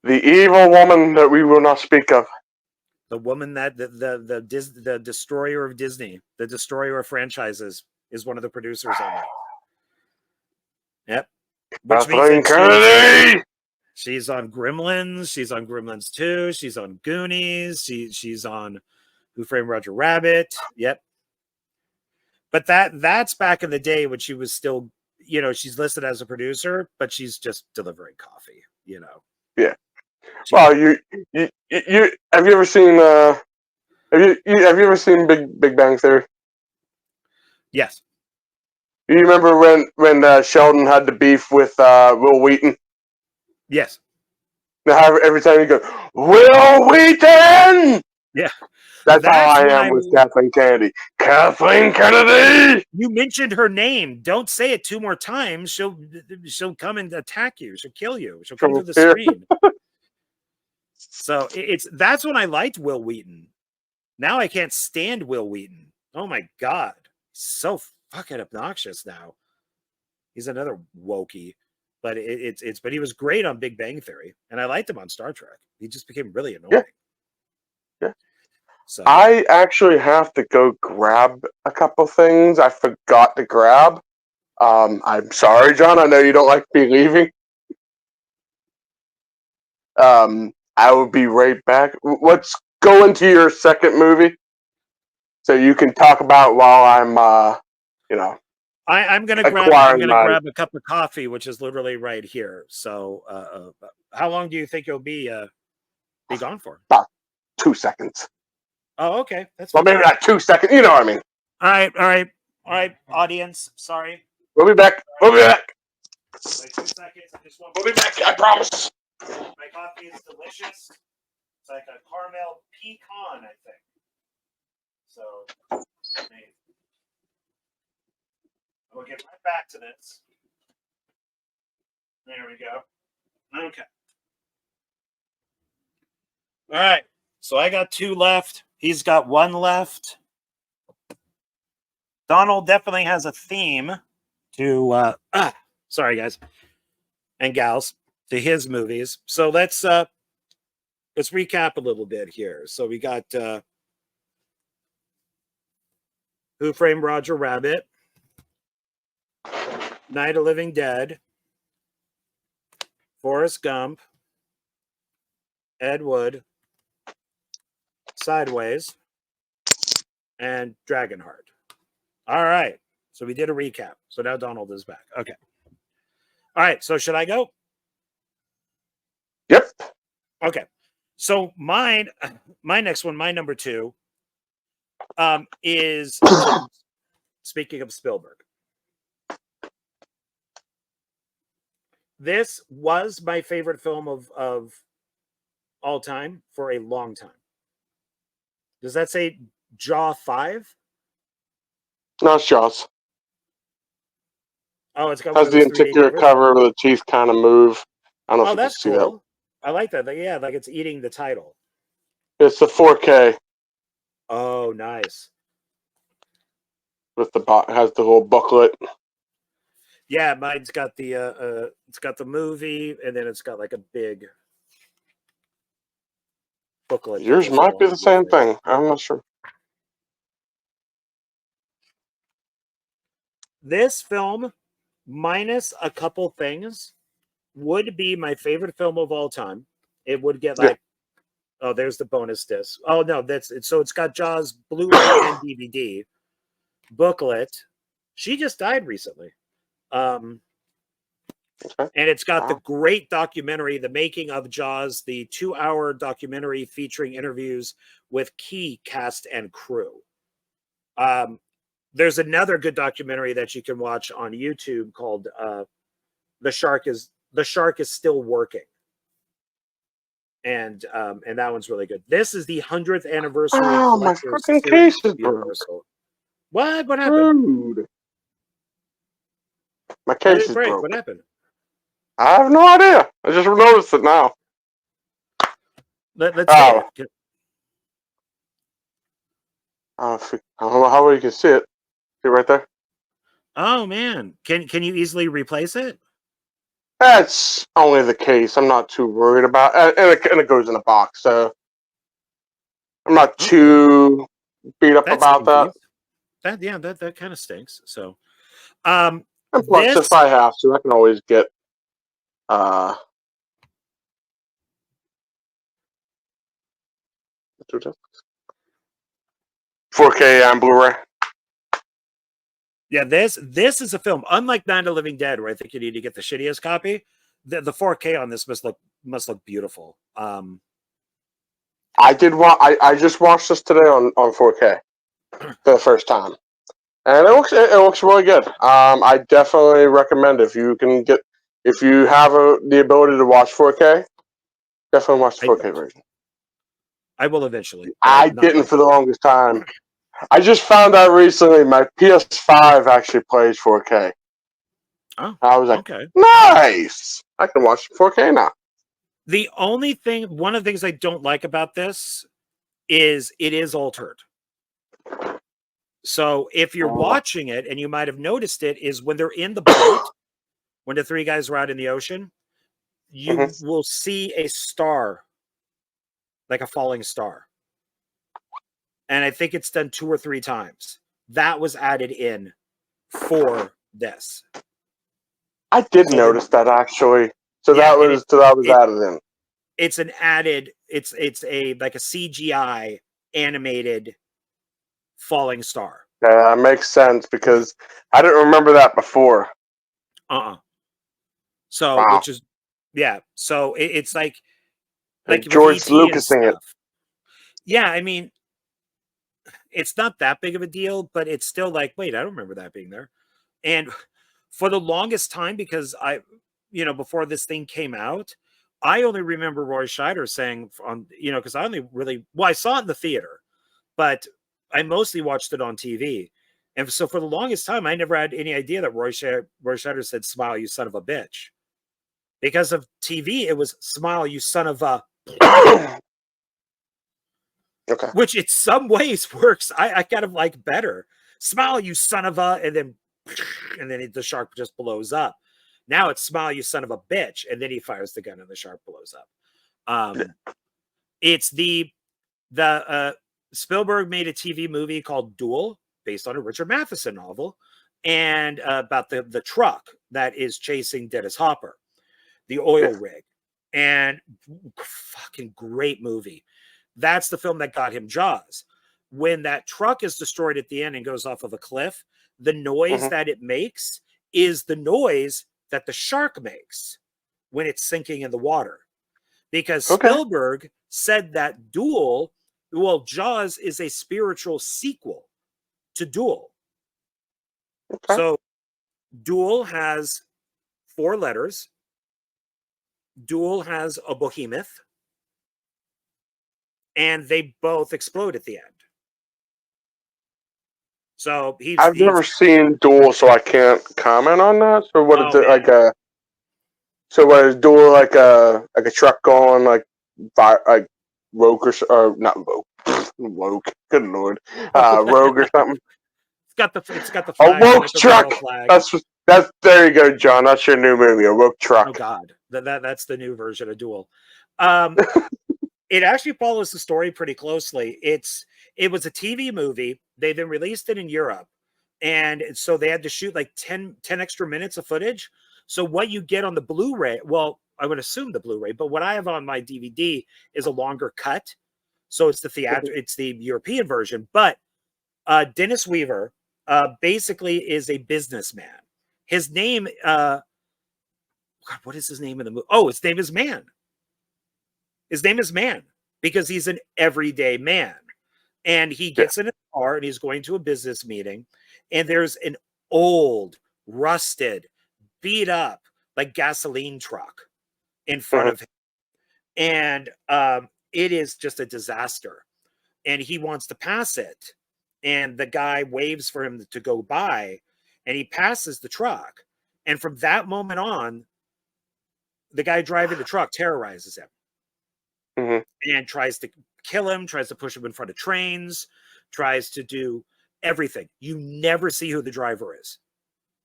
The evil woman that we will not speak of. the woman that the destroyer of Disney, the destroyer of franchises, is one of the producers on that. Yep. Which means Kathleen Kennedy! She's on Gremlins. She's on Gremlins 2. She's on Goonies. She's on Who Framed Roger Rabbit. Yep. But that's back in the day when she was still, she's listed as a producer, but she's just delivering coffee, Yeah. Well, you have you ever seen have you ever seen Big Bang Theory? Yes. You remember when Sheldon had the beef with Will Wheaton? Yes. Now every time you go, Will Wheaton! Yeah. That's how I am with Kathleen Kennedy. Kathleen Kennedy! You mentioned her name. Don't say it 2 more times. She'll come and attack you. She'll kill you. She'll come through the screen. So that's when I liked Will Wheaton. Now I can't stand Will Wheaton. Oh my God. He's so fucking obnoxious now. He's another wokey. But but he was great on Big Bang Theory. And I liked him on Star Trek. He just became really annoying. Yeah. So I actually have to go grab a couple things I forgot to grab. I'm sorry, John. I know you don't like me leaving. I will be right back. Let's go into your second movie, so you can talk about while I'm, I'm gonna grab a cup of coffee, which is literally right here. So, how long do you think you'll be gone for? About 2 seconds. Oh, okay. That's well, maybe not 2 seconds. You know what I mean. All right, audience. Sorry. We'll be back. Like 2 seconds. We'll be back. I promise. My coffee is delicious. It's like a caramel pecan, I think. So, we'll get right back to this. There we go. Okay. All right. So I got 2 left. He's got 1 left. Donald definitely has a theme to sorry guys and gals, to his movies. So let's recap a little bit here. So we got Who Framed Roger Rabbit, Night of Living Dead, Forrest Gump, Ed Wood, Sideways, and Dragonheart. All right. So we did a recap. So now Donald is back. Okay. All right. So should I go? Yep. Okay. So my next one, my number 2, is speaking of Spielberg. This was my favorite film of all time for a long time. Does that say Jaw 5? No, it's Jaws. Oh, it's got has the interior cover where the teeth kind of move. I don't know if you can see cool. that. I like that. Yeah, like it's eating the title. It's the 4K. Oh, nice. With has the whole booklet. Yeah, mine's got the it's got the movie, and then it's got like a big booklet. Yours might be the same thing. I'm not sure. This film, minus a couple things, would be my favorite film of all time. It would get like, oh, there's the bonus disc. Oh no, that's it. So it's got Jaws Blu-ray and DVD booklet. She just died recently. Okay. And it's got the Wow. great documentary, The Making of Jaws, the 2-hour documentary featuring interviews with key cast and crew. There's another good documentary that you can watch on YouTube called The Shark is Still Working. And that one's really good. This is the 100th anniversary Oh, my collector's fucking series case is of broke. Universal. What happened? Dude. My Why did case it is break? broke. What happened? I have no idea. I just noticed it now. Let's see Oh. it. I don't know how well you can see it. See right there? Oh man, can you easily replace it? That's only the case. I'm not too worried about it. And it goes in a box, so I'm not Okay, too beat up that about that. stinkies. That kind of stinks. So, And plus, this if I have to, I can always get uh 4K on Blu-ray. yeah this is a film unlike Night of the Living Dead, where I think you need to get the shittiest copy. The 4K on this must look beautiful. I just watched this today on 4K for the first time, and it looks really good. I definitely recommend if you have the ability to watch 4K, definitely watch the I 4K version. I will eventually, but I not didn't right for now. the longest time. I just found out recently my PS5 actually plays 4K. Oh, I was like, okay. nice! I can watch 4K now. One of the things I don't like about this is it is altered. So if you're Oh. watching it, and you might have noticed it, is when they're in the boat, when the three guys are out in the ocean, you Mhm. will see a star, like a falling star. And I think it's done 2 or 3 times. That was added in for this. I did So there, notice that actually. So yeah, that and was added in. it's an added, it's a like a CGI animated falling star. Yeah, that makes sense because I didn't remember that before. So, Wow. which is, yeah. So it's like with George ET and Lucasing it. stuff. Yeah, I mean, it's not that big of a deal, but it's still like, wait, I don't remember that being there. And for the longest time, because before this thing came out, I only remember Roy Scheider saying because I only really, I saw it in the theater, but I mostly watched it on TV. And so for the longest time, I never had any idea that Roy Scheider said, "Smile, you son of a bitch." Because of TV, it was "Smile, you son of a," Okay. which in some ways works. I kind of like better. "Smile, you son of a," and then the shark just blows up. Now it's "Smile, you son of a bitch," and then he fires the gun and the shark blows up. It's the Spielberg made a TV movie called Duel, based on a Richard Matheson novel, and about the truck that is chasing Dennis Hopper, the oil rig, and fucking great movie. That's the film that got him Jaws. When that truck is destroyed at the end and goes off of a cliff, the noise Mhm. that it makes is the noise that the shark makes when it's sinking in the water. Because Okay. Spielberg said that Jaws is a spiritual sequel to Duel. Okay. So Duel has 4 letters. Duel has a behemoth, and they both explode at the end. So I've never he's seen Duel, so I can't comment on that. So what is oh it like man, a? So what is Duel like a truck going like rogue or not rogue? Woke. Good lord. Rogue or something. it's got the A flag, the woke Nickel truck. Barrel flag. That's there you go, John. That's your new movie, a woke Oh truck. God, that's the new version of Duel. It actually follows the story pretty closely. It was a TV movie. They then released it in Europe, and so they had to shoot like 10 extra minutes of footage. So what you get on the Blu-ray, well, I would assume the Blu-ray, but what I have on my DVD is a longer cut. So it's it's the European version. But Dennis Weaver basically is a businessman. His name God, what is his name in the movie? Oh, his name is Man. His name is Man because he's an everyday man. And he gets in a car and he's going to a business meeting, and there's an old, rusted, beat up, like gasoline truck in front of him. And it is just a disaster. And he wants to pass it. And the guy waves for him to go by, and he passes the truck. And from that moment on, the guy driving the truck terrorizes him and tries to kill him, tries to push him in front of trains, tries to do everything. You never see who the driver is.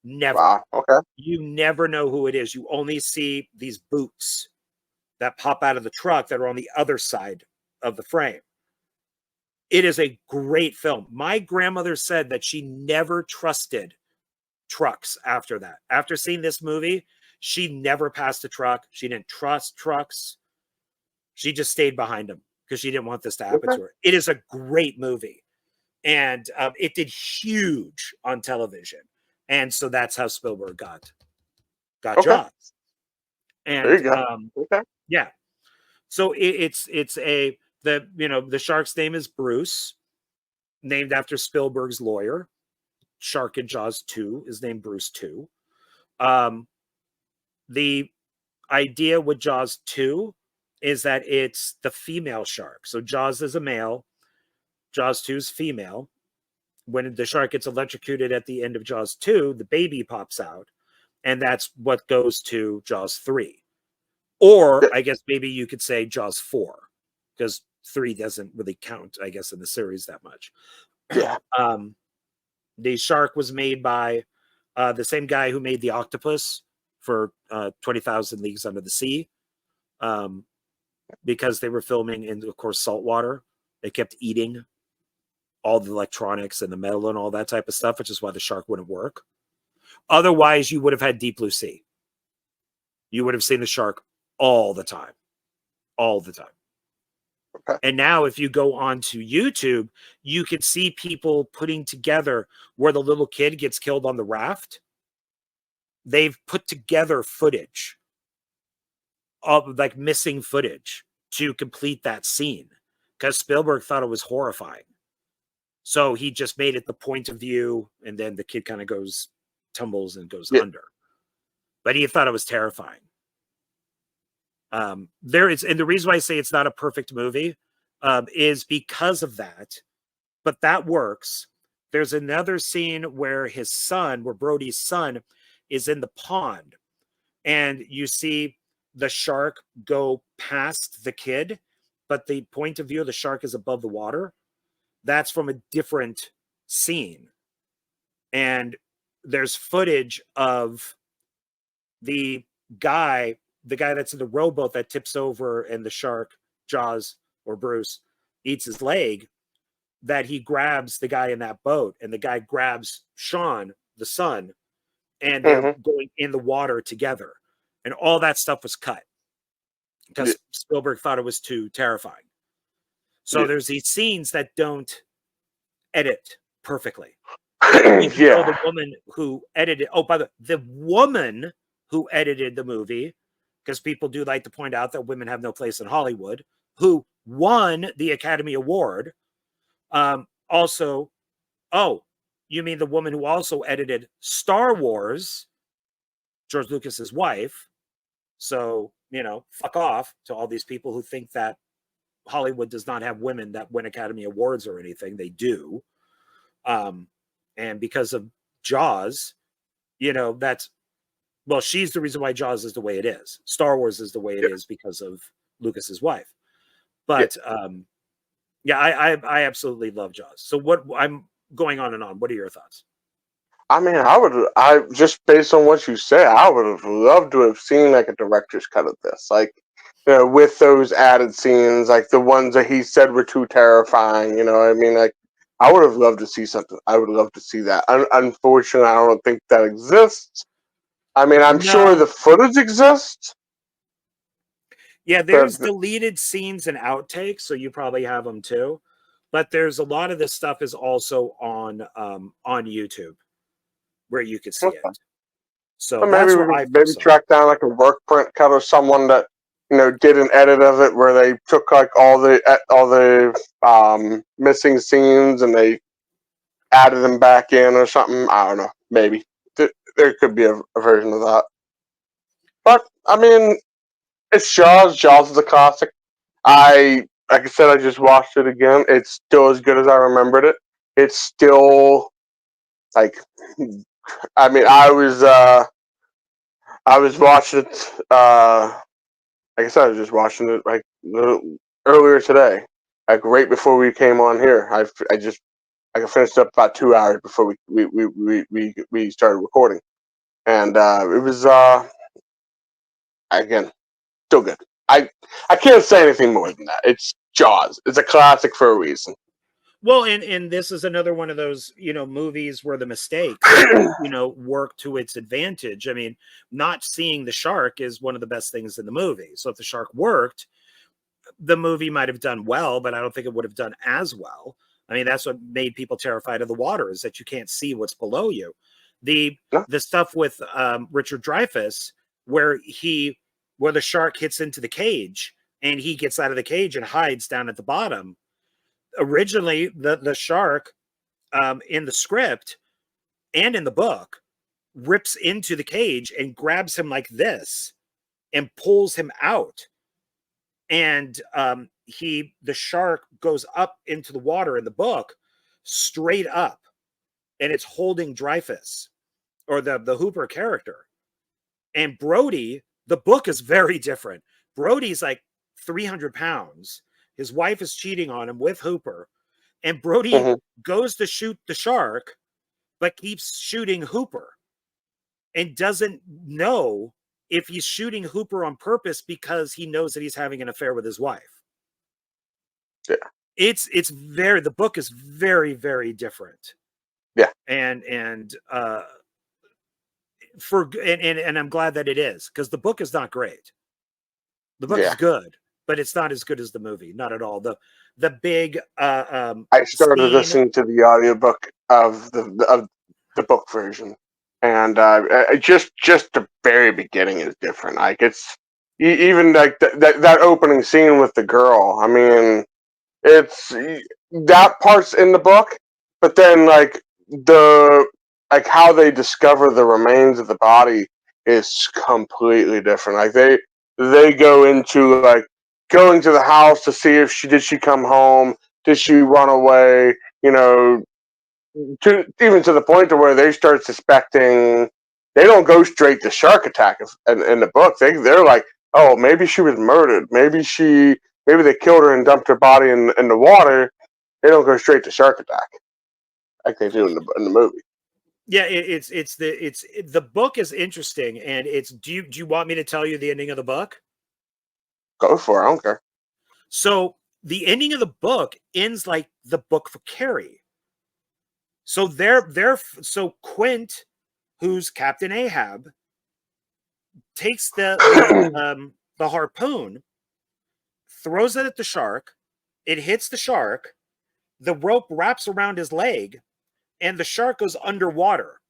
Never. Wow. Okay. You never know who it is. You only see these boots that pop out of the truck that are on the other side of the frame. It is a great film. My grandmother said that she never trusted trucks after that. After seeing this movie, she never passed a truck. She didn't trust trucks. She just stayed behind them because she didn't want this to happen to her. It is a great movie. And it did huge on television. And so that's how Spielberg got Jaws. And there you go. Yeah. So the shark's name is Bruce, named after Spielberg's lawyer. Shark in Jaws 2 is named Bruce 2. The idea with Jaws 2 is that it's the female shark. So Jaws is a male, Jaws 2 is female. When the shark gets electrocuted at the end of Jaws 2, the baby pops out, and that's what goes to Jaws 3. Or I guess maybe you could say Jaws 4, because 3 doesn't really count, I guess, in the series that much. Yeah. The shark was made by the same guy who made the octopus for 20,000 Leagues Under the Sea, because they were filming in, of course, salt water. They kept eating all the electronics and the metal and all that type of stuff, which is why the shark wouldn't work. Otherwise, you would have had Deep Blue Sea. You would have seen the shark all the time. All the time. Okay. And now if you go onto YouTube, you can see people putting together where the little kid gets killed on the raft. They've put together footage of like missing footage to complete that scene because Spielberg thought it was horrifying. So he just made it the point of view, and then the kid kind of tumbles and goes under. But he thought it was terrifying. And the reason why I say it's not a perfect movie is because of that. But that works. There's another scene where where Brody's son is in the pond, and you see the shark go past the kid, but the point of view of the shark is above the water. That's from a different scene. And there's footage of the guy that's in the rowboat that tips over and the shark, Jaws or Bruce, eats his leg, that he grabs the guy in that boat, and the guy grabs Sean, the son, and they're going in the water together. And all that stuff was cut because Spielberg thought it was too terrifying. So there's these scenes that don't edit perfectly. The woman who edited, the woman who edited the movie, because people do like to point out that women have no place in Hollywood, who won the Academy Award. Also, you mean the woman who also edited Star Wars, George Lucas's wife. So, fuck off to all these people who think that Hollywood does not have women that win Academy Awards or anything. They do. And because of Jaws, she's the reason why Jaws is the way it is. Star Wars is the way it is because of Lucas's wife. But I absolutely love Jaws. So I'm going on and on. What are your thoughts? I mean, I just based on what you said, I would have loved to have seen like a director's cut of this, like, with those added scenes, like the ones that he said were too terrifying. I mean, like, I would have loved to see something. I would love to see that. Unfortunately, I don't think that exists. I mean, I'm sure the footage exists. Yeah, there's deleted scenes and outtakes, so you probably have them too. But there's a lot of this stuff is also on YouTube, where you could see it. So Or maybe that's we where can I maybe first saw it. track down like a work print cut of someone that did an edit of it where they took like all the missing scenes and they added them back in or something. I don't know. Maybe there could be a version of that. But I mean, it's Jaws. Jaws is a classic. Like I said, I just watched it again. It's still as good as I remembered it. It's still like, I mean, I was watching it. Like I said, I was just watching it like earlier today, like right before we came on here. I finished up about 2 hours before we started recording, and it was again still good. I can't say anything more than that. It's Jaws. It's a classic for a reason. Well, and this is another one of those, movies where the mistakes, work to its advantage. I mean, not seeing the shark is one of the best things in the movie. So if the shark worked, the movie might have done well, but I don't think it would have done as well. I mean, that's what made people terrified of the water, is that you can't see what's below you. The Yeah. the stuff with Richard Dreyfuss, where the shark hits into the cage and he gets out of the cage and hides down at the bottom. Originally, the shark, in the script and in the book, rips into the cage and grabs him like this and pulls him out. And the shark goes up into the water in the book, straight up, and it's holding Dreyfuss, or the Hooper character. And Brody, the book is very different. Brody's like 300 pounds. His wife is cheating on him with Hooper. And Brody Mm-hmm. goes to shoot the shark, but keeps shooting Hooper and doesn't know if he's shooting Hooper on purpose because he knows that he's having an affair with his wife. Yeah. The book is very, very different. Yeah. And I'm glad that it is, because the book is not great. The book is good, but it's not as good as the movie. Not at all. The big I started scene. listening to the audiobook of the book version, and just the very beginning is different. Like it's even like that opening scene with the girl. I mean, it's that part's in the book, but then like how they discover the remains of the body is completely different. Like they go into like going to the house to see if she come home, did she run away, even to the point to where they start suspecting. They don't go straight to shark attack in the book. They're like, oh, maybe she was murdered. Maybe they killed her and dumped her body in the water. They don't go straight to shark attack like they do in the movie. Yeah, the book is interesting, and do you want me to tell you the ending of the book? Go for it. I don't care. So the ending of the book ends like the book for Carrie. So so Quint, who's Captain Ahab, takes the harpoon, throws it at the shark. It hits the shark. The rope wraps around his leg, and the shark goes underwater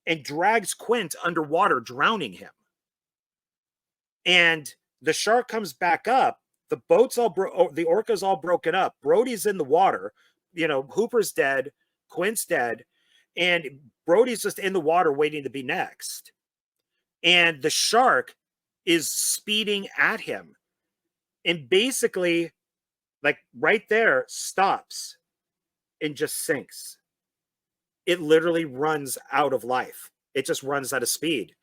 and drags Quint underwater, drowning him. And the shark comes back up. The boat's the orca's all broken up. Brody's in the water. Hooper's dead. Quint's dead. And Brody's just in the water waiting to be next. And the shark is speeding at him. And basically, like right there, stops and just sinks. It literally runs out of life. It just runs out of speed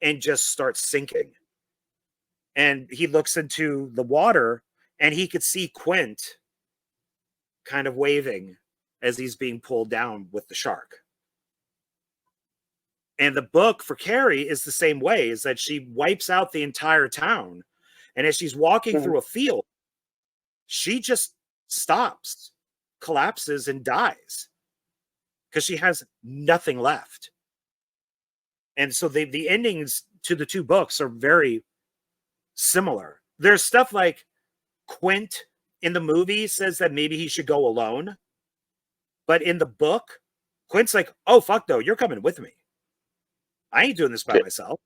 and just starts sinking. And he looks into the water and he could see Quint kind of waving as he's being pulled down with the shark. And the book for Carrie is the same way, is that she wipes out the entire town. And as she's walking through a field, she just stops, collapses, and dies because she has nothing left. And so the endings to the two books are very similar. There's stuff like Quint in the movie says that maybe he should go alone. But in the book, Quint's like, oh, fuck no, you're coming with me. I ain't doing this by Yeah. myself.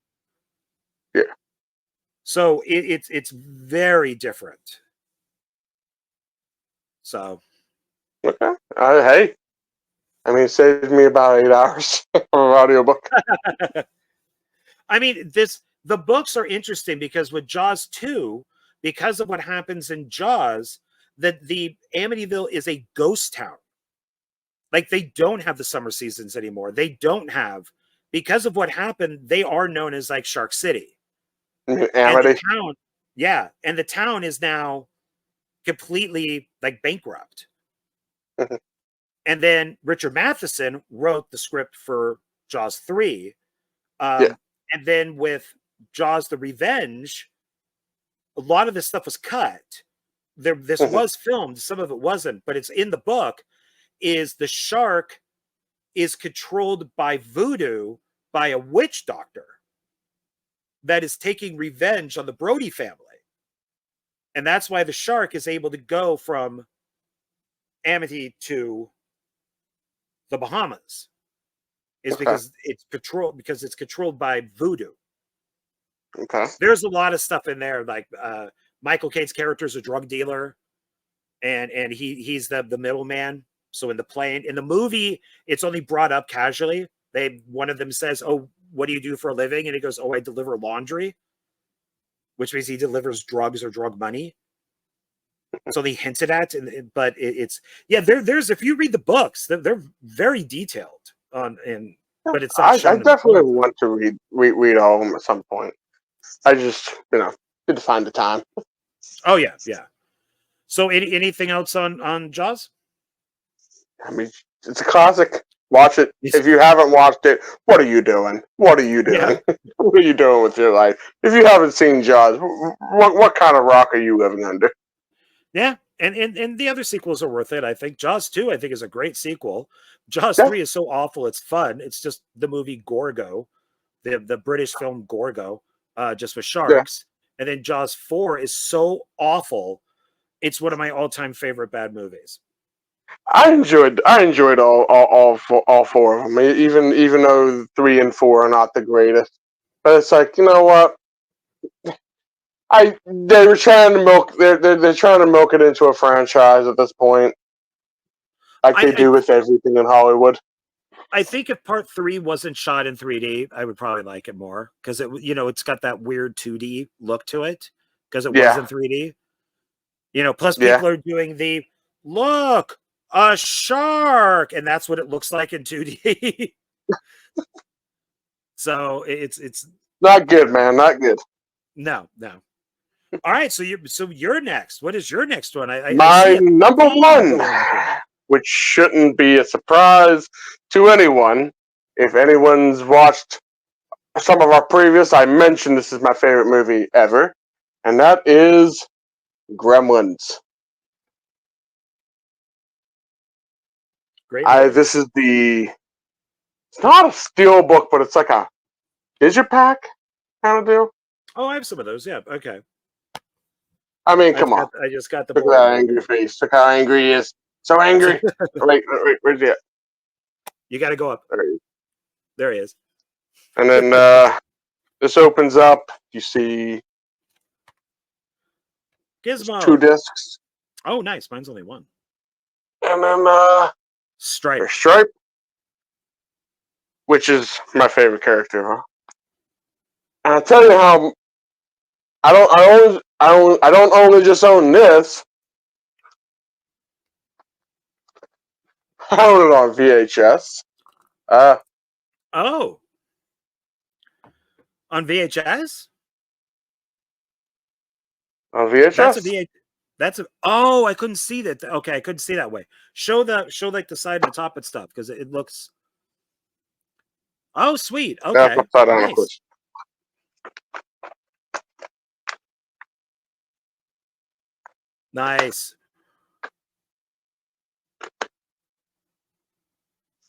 Yeah. So it's very different. So Okay. Hey, I mean, it saved me about 8 hours of audiobook. I mean, the books are interesting because with Jaws 2, because of what happens in Jaws, that the Amityville is a ghost town. Like they don't have the summer seasons anymore. They don't have, because of what happened, they are known as like Shark City. And the Amity. town, yeah, and the town is now completely like bankrupt. And then Richard Matheson wrote the script for Jaws 3. Yeah. And then with Jaws the Revenge, a lot of this stuff was cut. This was filmed, some of it wasn't, but it's in the book. Is the shark is controlled by voodoo by a witch doctor that is taking revenge on the Brody family. And that's why the shark is able to go from Amity to the Bahamas, is because it's controlled by voodoo. Okay. There's a lot of stuff in there, like Michael Caine's character is a drug dealer, and he's the middleman. So in the movie, it's only brought up casually. One of them says, "Oh, what do you do for a living?" And he goes, "Oh, I deliver laundry," which means he delivers drugs or drug money. So they hinted at, but it's there's if you read the books, they're very detailed but it's not I shown in the definitely film. want to read all of them at some point. I just, need to find the time. Oh yeah, yeah. So anything else on Jaws? I mean, it's a classic. Watch it. If you haven't watched it, what are you doing? What are you doing? Yeah. What are you doing with your life? If you haven't seen Jaws, what kind of rock are you living under? Yeah, and the other sequels are worth it. I think Jaws 2, I think, is a great sequel. Jaws Yeah. 3 is so awful, it's fun. It's just the movie Gorgo, the British film Gorgo, just with Yeah. sharks. And then Jaws 4 is so awful. It's one of my all-time favorite bad movies. I enjoyed all four of them. Even though 3 and 4 are not the greatest, but it's like, you know what? They were trying to milk. They're trying to milk it into a franchise at this point, like they do with everything in Hollywood. I think if part 3 wasn't shot in 3D, I would probably like it more because it's got that weird 2D look to it because it was in 3D. Plus people are doing the look, a shark, and that's what it looks like in 2D. So it's Not good, man. Not good. no. All right, so you're next. What is your next one? I My see number one, which shouldn't be a surprise to anyone. If anyone's watched some of our previous, I mentioned this is my favorite movie ever, and that is Gremlins. Great movie. This is it's not a steelbook, but it's like a digipack kind of deal. Oh, I have some of those. Yeah. Okay. I mean, come on. I just got the Look at board. that angry face. Look how angry he is. So angry. wait, where's he at? You got to go up. There he is. And then this opens up. You see Gizmo. 2 discs. Oh, nice. Mine's only 1. And then Stripe, which is my favorite character, huh? And I'll tell you how I don't only just own this. I own it on VHS. Oh, on VHS? On VHS? Oh, I couldn't see that. Okay, I couldn't see that way. Show like the side and the top and stuff because it looks. Oh, sweet. Okay. That's upside down, nice. of course. Nice.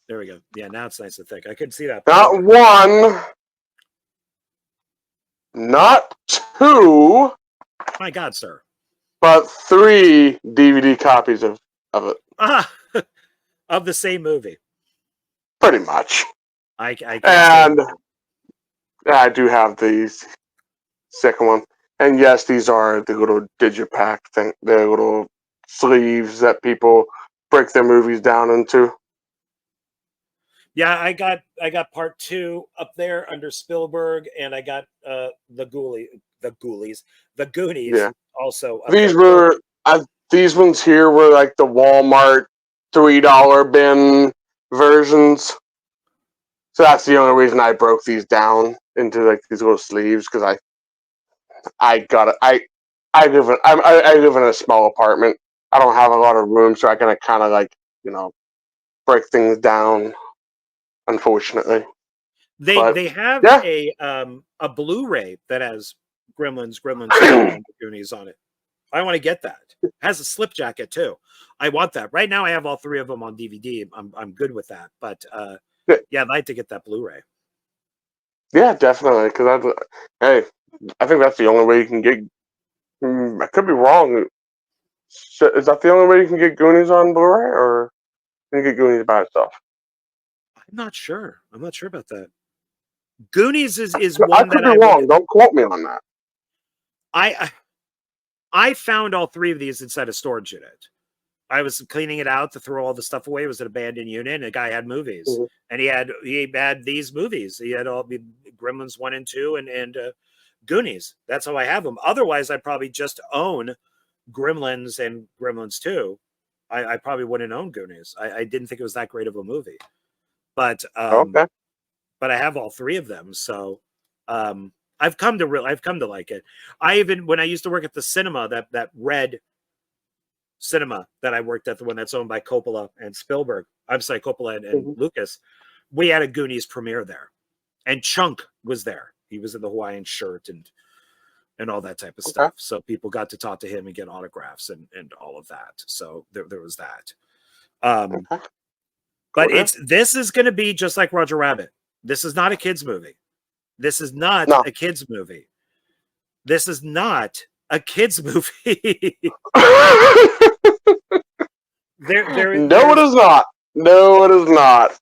There we go. Yeah, now it's nice and thick. I couldn't see that. Not 1, not 2. My God, sir. But 3 DVD copies of it. Of the same movie. Pretty much. I can't and Yeah, I do have these second one, and yes, these are the little digipack thing, the little sleeves that people break their movies down into. Yeah, I got part 2 up there under Spielberg, and I got the Goonies Yeah, also up these there. So were these ones here were like the Walmart $3 bin versions. So that's the only reason I broke these down into like these little sleeves because I got it. I live in a small apartment. I don't have a lot of room, so I can kind of like break things down. Unfortunately, but they have yeah, a Blu-ray that has Gremlins 2 and the Goonies on it. I want to get that. It has a slip jacket too. I want that. Right now I have all 3 of them on DVD. I'm good with that. But yeah, I'd like to get that Blu-ray. yeah, definitely. Because hey, I think that's the only way you can get. I could be wrong. Is that the only way you can get Goonies on Blu-ray, or can you get Goonies by itself? I'm not sure. I'm not sure about that. Goonies is I one could that be I would wrong. Don't quote me on that. I I found all 3 of these inside a storage unit. I was cleaning it out to throw all the stuff away. It was an abandoned unit, and the guy had movies, Mhm. and he had these movies. He had all the Gremlins 1 and 2, and Goonies. That's how I have them. Otherwise, I probably just own Gremlins and Gremlins 2. I probably wouldn't own Goonies. I didn't think it was that great of a movie, but Okay. I have all 3 of them. So I've come to like it. I even when I used to work at the cinema, that red cinema that I worked at, the one that's owned by Coppola and Spielberg. I'm sorry, Coppola and Mhm. Lucas. We had a Goonies premiere there, and Chunk was there. He was in the Hawaiian shirt and all that type of Okay. stuff. So people got to talk to him and get autographs and all of that. So there was that. Um, Okay. Cool but deal. this is going to be just like Roger Rabbit. This is not a kids movie. This is not No. a kids movie. This is not a kids movie. No, it there's is not. No, it is not.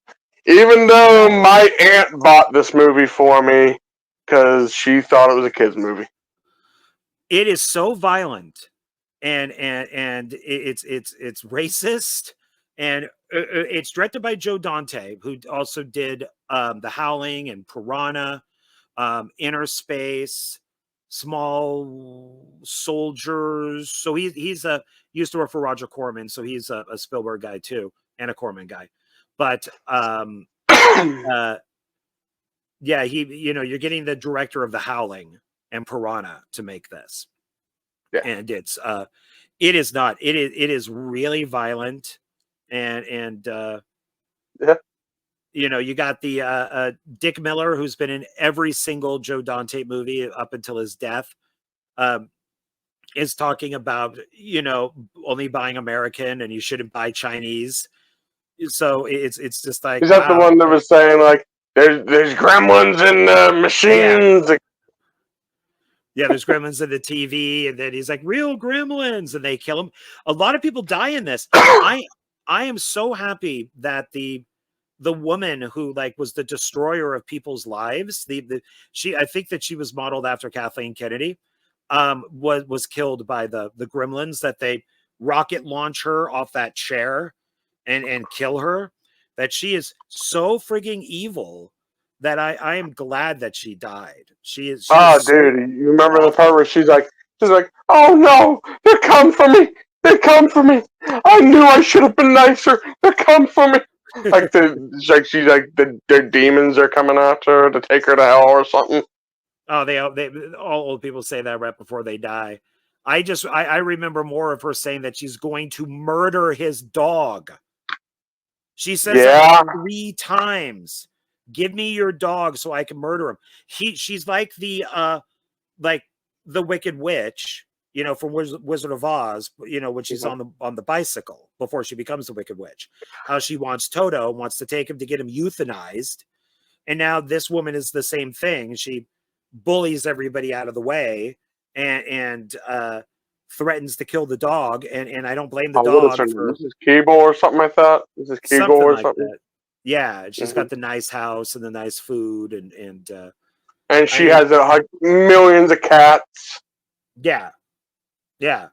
Even though my aunt bought this movie for me because she thought it was a kids movie. it is so violent and it's racist and it's directed by Joe Dante, who also did The Howling and Piranha, Inner Space, Small Soldiers. So he's a used to work for Roger Corman, so he's a Spielberg guy too and a Corman guy. But uh, yeah, you're getting the director of The Howling and Piranha to make this, Yeah. and it is not. It is really violent, and Yeah. you got the Dick Miller, who's been in every single Joe Dante movie up until his death. Um, is talking about only buying American and you shouldn't buy Chinese. So it's just like, Is that the wow. one that was saying like there's gremlins in the Yeah, machines? yeah, there's gremlins in the TV, and then he's like, real gremlins, and they kill him. A lot of people die in this. I I am so happy that the woman who like was the destroyer of people's lives, the she I think that she was modeled after Kathleen Kennedy, was killed by the gremlins, that they rocket launch her off that chair and kill her. That she is so frigging evil that I am glad that she died. She is Oh, so dude, you remember the part awful. where she's like, oh no, they come for me, they come for me. I knew I should have been nicer. They come for me. She's like their demons are coming after her to take her to hell or something. Oh, they all old people say that right before they die. I remember more of her saying that she's going to murder his dog. She says that like Yeah. 3 times. Give me your dog so I can murder him. She's like like the Wicked Witch, from Wizard of Oz, when she's Mhm. on the bicycle before she becomes the Wicked Witch. How she wants Toto, wants to take him to get him euthanized. And now this woman is the same thing. She bullies everybody out of the way and threatens to kill the dog. And I don't blame the Oh, what is dog her name? for Mrs. Keeble or something like that. Mrs. Keeble something or like something. that. Yeah, she's Hmm. got the nice house and the nice food and and I she mean, has like millions of cats. yeah, yeah,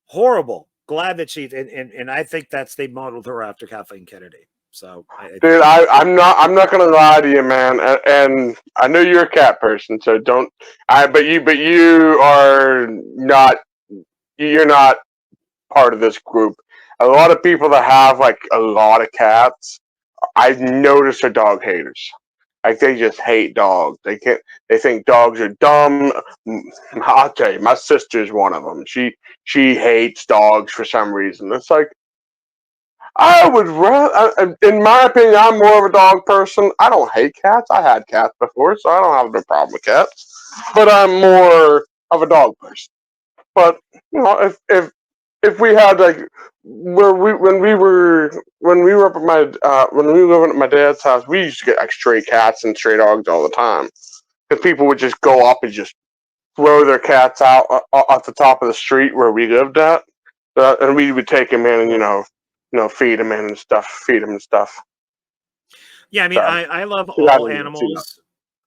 horrible. Glad that she and I think that's they modeled her after Kathleen Kennedy. So I think Dude, I'm not gonna lie to you, man. And I know you're a cat person, so don't. But you are not. You're not part of this group. A lot of people that have like a lot of cats, I've noticed are dog haters. Like they just hate dogs. They can't. They think dogs are dumb. I'll tell you, my sister's one of them. She hates dogs for some reason. It's like I would rather, in my opinion, I'm more of a dog person. I don't hate cats. I had cats before, so I don't have no problem with cats. But I'm more of a dog person. But you know, if we had like where we when we were up at my when we were living at my dad's house, we used to get like stray cats and stray dogs all the time because people would just go up and just throw their cats out off the top of the street where we lived at, and we would take them in and feed them in and stuff, feed them and stuff. yeah, I mean, So I love I all didn't see that. animals.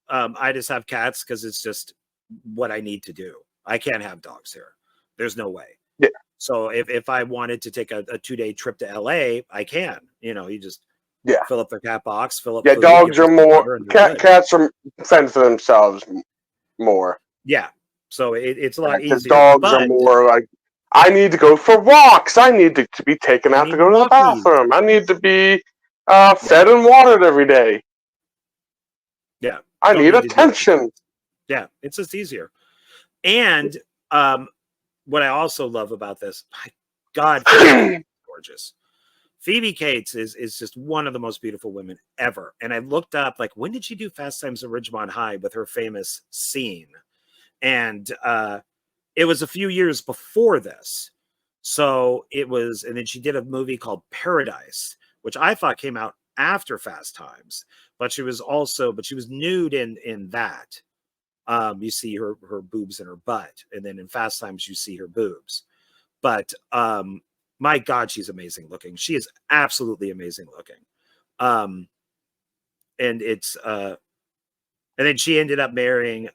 I just have cats because it's just what I need to do. I can't have dogs here. There's no way. Yeah, So if I wanted to take a 2-day trip to LA, I can. You just yeah, fill up their cat box, fill up yeah. food, give Dogs them are some more water, and they're good. cats are fend for themselves more. Yeah. So it's a lot Because easier. dogs are But more like, I need to go for walks. I need to be taken they out to need go to the walkies. bathroom. I need to be Yeah. fed and watered every day. Yeah. I Don't need need to do attention. things. Yeah. It's just easier. And what I also love about this, my God, Phoebe Cates is gorgeous. Phoebe Cates is just one of the most beautiful women ever. And I looked up, like, when did she do Fast Times at Ridgemont High with her famous scene? And it was a few years before this. So it was, and then she did a movie called Paradise, which I thought came out after Fast Times, but she was nude in that. You see her boobs and her butt, and then in Fast Times you see her boobs. But my God, she's amazing looking. She is absolutely amazing looking. And it's and then she ended up marrying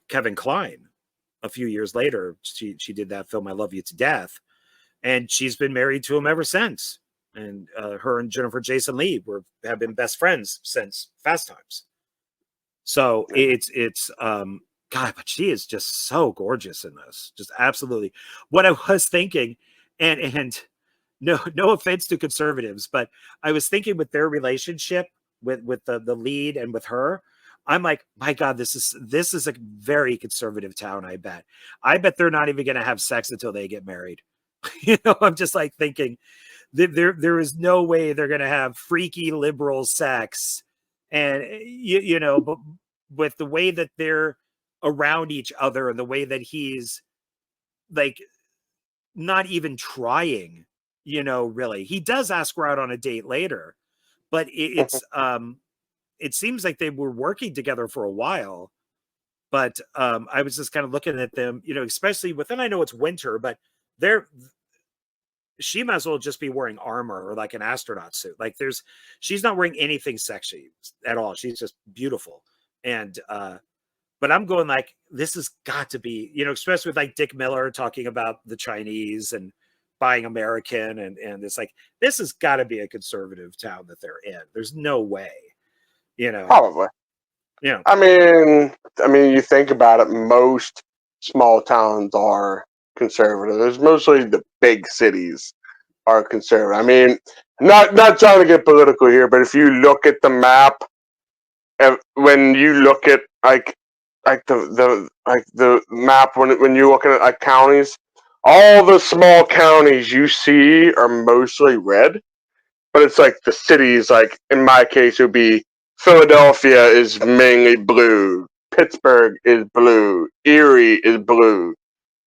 Kevin Kline a few years later. She did that film I Love You to Death, and she's been married to him ever since. And her and Jennifer Jason Leigh have been best friends since Fast Times. So it's God, but she is just so gorgeous in this. Just absolutely. What I was thinking, and no offense to conservatives, but I was thinking with their relationship with the lead and with her, I'm like, my God, this is a very conservative town. I bet they're not even going to have sex until they get married. I'm just like thinking there is no way they're going to have freaky liberal sex, and but with the way that they're around each other and the way that he's like not even trying, really. He does ask her out on a date later, but it seems like they were working together for a while. But I was just kind of looking at them, especially within, I know it's winter, but she might as well just be wearing armor or like an astronaut suit. Like she's not wearing anything sexy at all. She's just beautiful. And but I'm going like, this has got to be, especially with like Dick Miller talking about the Chinese and buying American, and it's like, this has got to be a conservative town that they're in. There's no way, Probably. Yeah. I mean, you think about it. Most small towns are conservative. There's mostly the big cities are conservative. I mean, not trying to get political here, but if you look at the map, when you look at the map when you're looking at like counties, all the small counties you see are mostly red, but it's like the cities, like in my case, it would be Philadelphia is mainly blue, Pittsburgh is blue, Erie is blue.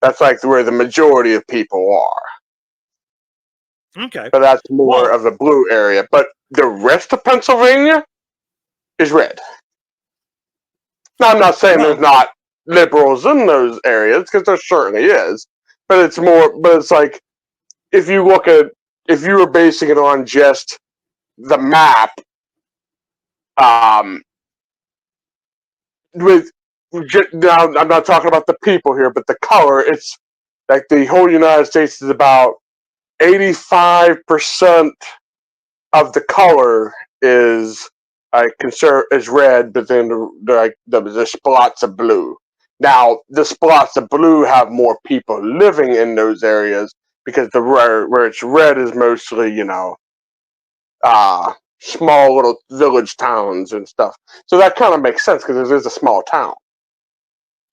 That's like where the majority of people are. Okay. So that's more Well, of the blue area. But the rest of Pennsylvania is red. Now, I'm not saying there's well, not liberals in those areas, because there certainly is. But it's more, but it's like, if you were basing it on just the map, um, with now I'm not talking about the people here, but the color. It's like the whole United States is about 85% of the color is is red, but then the spots of blue. Now the spots of blue have more people living in those areas because the where it's red is mostly small little village towns and stuff. So that kind of makes sense because it is a small town.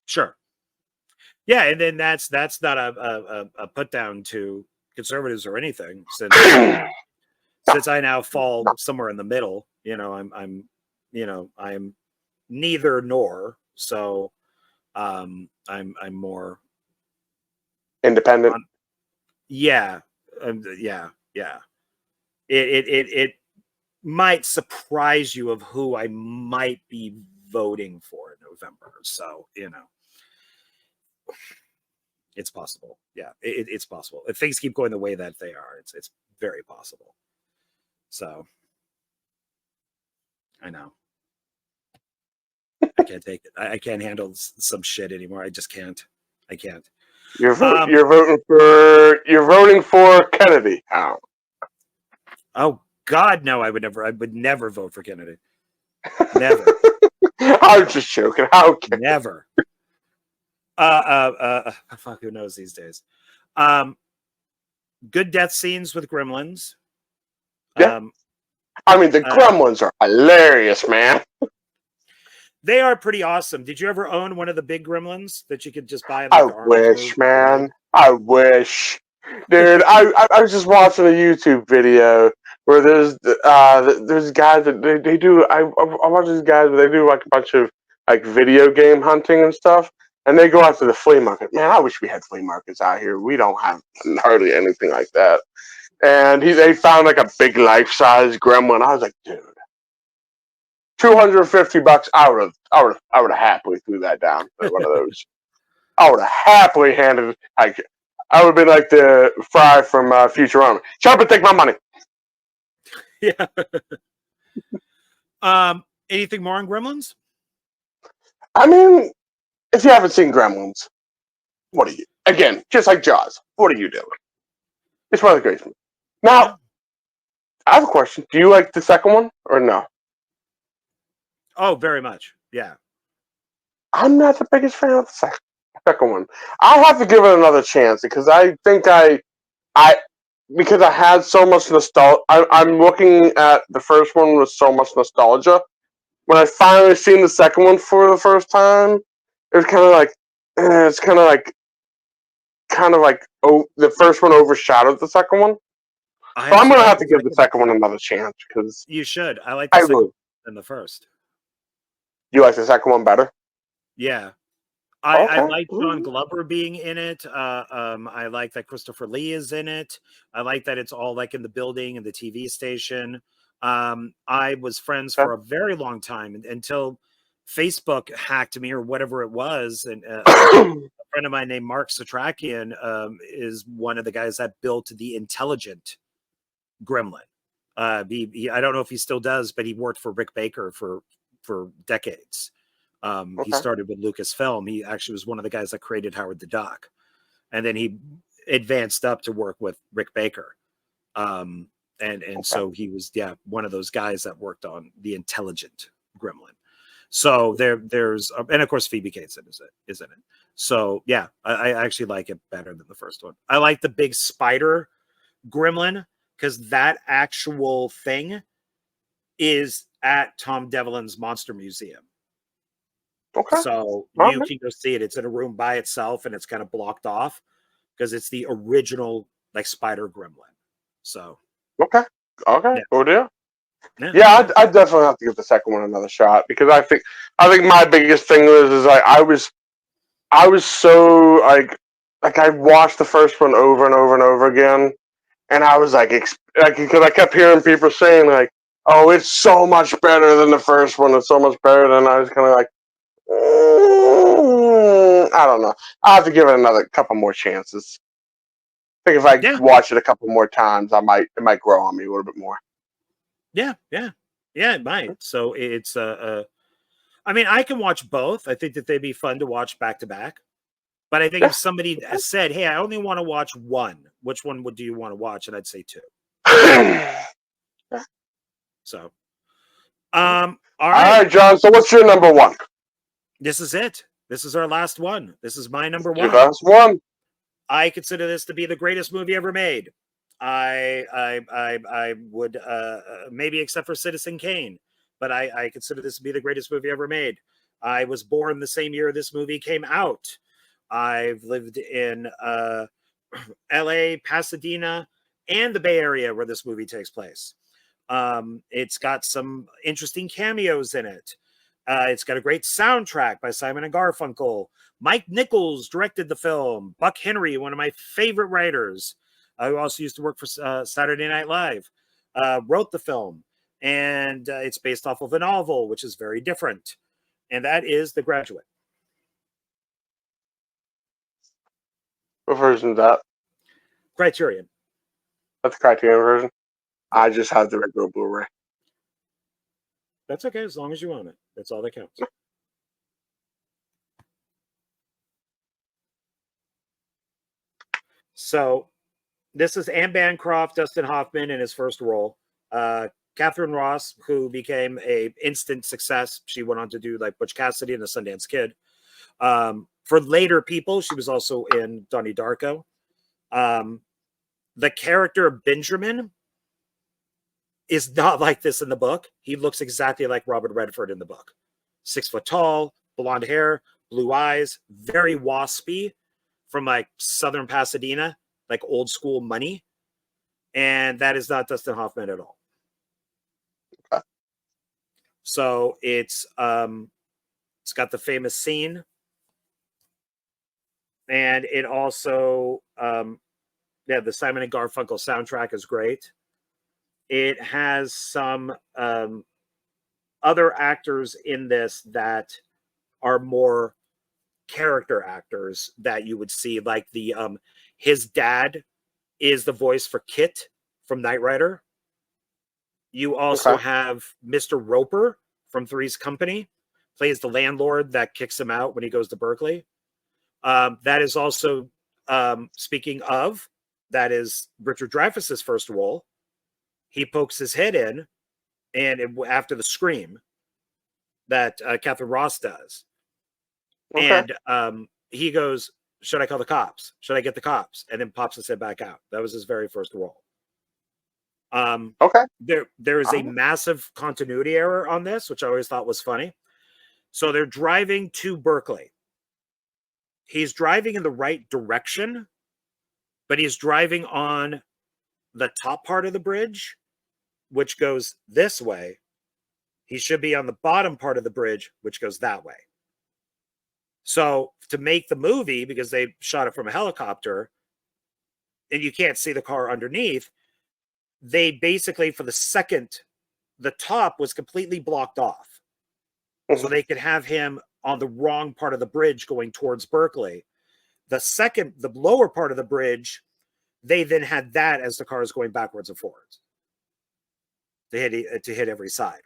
Sure. Yeah, and then that's not a put down to conservatives or anything, since I now fall somewhere in the middle. I'm neither nor. So I'm more Independent. yeah, yeah. It might surprise you of who I might be voting for in November. So it's possible. Yeah, it's possible. If things keep going the way that they are, it's very possible. So I know. I can't take it. I can't handle some shit anymore. I just can't. I can't. You're voting for Kennedy. Oh God, no! I would never vote for Kennedy. Never. I'm just joking. How can Never. Fuck, who knows these days? Good death scenes with gremlins. Yeah. I mean, the gremlins are hilarious, man. They are pretty awesome. Did you ever own one of the big gremlins that you could just buy? I wish, man. I wish, dude. I was just watching a YouTube video where there's guys that they do. I watch these guys where they do like a bunch of like video game hunting and stuff, and they go out to the flea market. Man, I wish we had flea markets out here. We don't have hardly anything like that. And they found like a big life size gremlin. I was like, dude. $250. I would have happily threw that down at one of those. I would have happily handed I would have been like the Fry from Futurama. Shut up and take my money. Yeah. Anything more on Gremlins? I mean, if you haven't seen Gremlins, what are you? Again, just like Jaws, what are you doing? It's one of the greatest movies. Now, I have a question. Do you like the second one or no? Oh, very much. Yeah. I'm not the biggest fan of the second one. I'll have to give it another chance because I think because I had so much nostalgia. I'm looking at the first one with so much nostalgia. When I finally seen the second one for the first time, it was kind of like, the first one overshadowed the second one. So I'm gonna have to give the second one another chance because you should. I like the second one than the first. You like the second one better? Yeah. I like John Glover being in it. I like that Christopher Lee is in it. I like that it's all like in the building and the TV station. I was friends for a very long time until Facebook hacked me or whatever it was. And a friend of mine named Mark Satrakian is one of the guys that built the Intelligent Gremlin. I don't know if he still does, but he worked for Rick Baker for decades. He started with Lucasfilm. He actually was one of the guys that created Howard the Duck. And then he advanced up to work with Rick Baker. So he was, one of those guys that worked on the Intelligent Gremlin. So there's, and of course, Phoebe Cates is in it. So yeah, I actually like it better than the first one. I like the big spider gremlin because that actual thing is at Tom Devlin's Monster Museum. Okay. So you can go see it. It's in a room by itself and it's kind of blocked off because it's the original like spider gremlin. So okay, oh dear. Yeah, I definitely have to give the second one another shot because I think my biggest thing is like I was so like I watched the first one over and over and over again, and I was like because I kept hearing people saying like, oh, it's so much better than the first one. It's so much better, and I was kind of like, I don't know. I'll have to give it another couple more chances. I think if I watch it a couple more times, it might grow on me a little bit more. Yeah, it might. So it's I mean, I can watch both. I think that they'd be fun to watch back to back. But I think Yeah. if somebody said, "Hey, I only want to watch one," which one do you want to watch? And I'd say two. So, all All right. right, John. So what's your number one? This is it. This is our last one. This is my number Your one. last one. I consider this to be the greatest movie ever made. I would maybe except for Citizen Kane, but I consider this to be the greatest movie ever made. I was born the same year this movie came out. I've lived in L.A., Pasadena, and the Bay Area where this movie takes place. It's got some interesting cameos in it. It's got a great soundtrack by Simon and Garfunkel. Mike Nichols directed the film. Buck Henry, one of my favorite writers, who also used to work for Saturday Night Live, wrote the film. And it's based off of a novel, which is very different. And that is The Graduate. What version is that? Criterion. That's the Criterion version. I just have the regular Blu-ray. That's okay, as long as you own it. That's all that counts. So this is Anne Bancroft, Dustin Hoffman in his first role. Catherine Ross, who became a instant success. She went on to do like Butch Cassidy and the Sundance Kid. For later people, she was also in Donnie Darko. The character of Benjamin is not like this in the book. He looks exactly like Robert Redford in the book. 6 foot tall, blonde hair, blue eyes, very waspy, from like Southern Pasadena, like old school money. And that is not Dustin Hoffman at all. Okay. So it's got the famous scene. And it also, the Simon and Garfunkel soundtrack is great. It has some other actors in this that are more character actors that you would see, like the his dad is the voice for Kit from Knight Rider. You also have Mr. Roper from Three's Company, plays the landlord that kicks him out when he goes to Berkeley. That is also, speaking of, that is Richard Dreyfuss's first role. He pokes his head in, and after the scream that Catherine Ross does, and he goes, "Should I call the cops? Should I get the cops?" And then pops his head back out. That was his very first role. There is a massive continuity error on this, which I always thought was funny. So they're driving to Berkeley. He's driving in the right direction, but he's driving on the top part of the bridge, which goes this way. He should be on the bottom part of the bridge, which goes that way. So to make the movie, because they shot it from a helicopter and you can't see the car underneath, they basically, for the second, the top was completely blocked off. So they could have him on the wrong part of the bridge going towards Berkeley. The lower part of the bridge, they then had that as the car is going backwards and forwards to hit every side.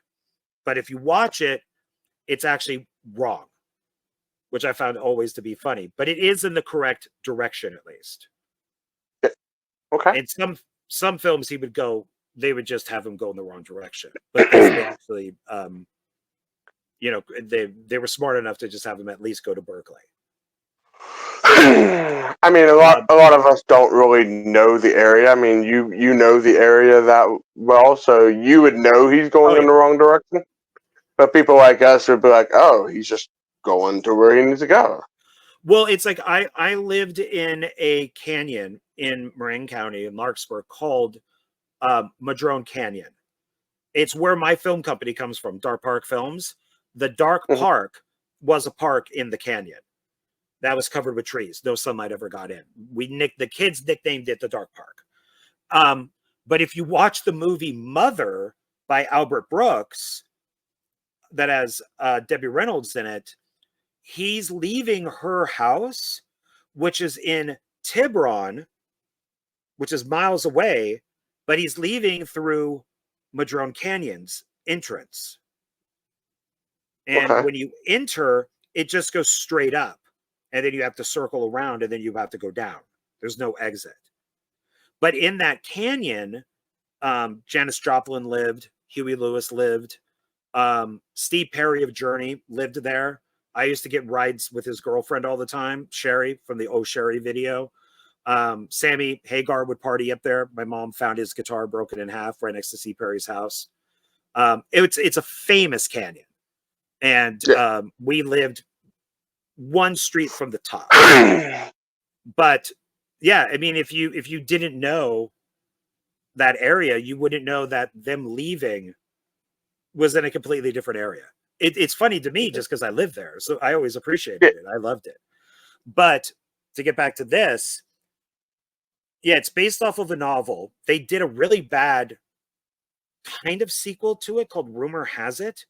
But if you watch it, it's actually wrong, which I found always to be funny. But it is in the correct direction, at least. Okay. And some films they would just have him go in the wrong direction. But they actually, they were smart enough to just have him at least go to Berkeley. I mean, a lot of us don't really know the area. I mean, you know the area that well, so you would know he's going in the wrong direction. But people like us would be like, "Oh, he's just going to where he needs to go." Well, it's like I lived in a canyon in Marin County in Larkspur called Madrone Canyon. It's where my film company comes from, Dark Park Films. The Dark Park was a park in the canyon that was covered with trees. No sunlight ever got in. The kids nicknamed it the Dark Park. But if you watch the movie Mother by Albert Brooks, that has Debbie Reynolds in it, he's leaving her house, which is in Tiburon, which is miles away, but he's leaving through Madrone Canyon's entrance And when you enter, it just goes straight up, and then you have to circle around, and then you have to go down. There's no exit. But in that canyon, Janis Joplin lived, Huey Lewis lived, Steve Perry of Journey lived there. I used to get rides with his girlfriend all the time, Sherry from the Oh Sherry video. Sammy Hagar would party up there. My mom found his guitar broken in half right next to Steve Perry's house. It's a famous canyon, and we lived one street from the top. But yeah, I mean, if you didn't know that area, you wouldn't know that them leaving was in a completely different area. It's funny to me just because I lived there, so I always appreciated it. I loved it. But to get back to this, yeah, it's based off of a novel. They did a really bad kind of sequel to it called Rumor Has It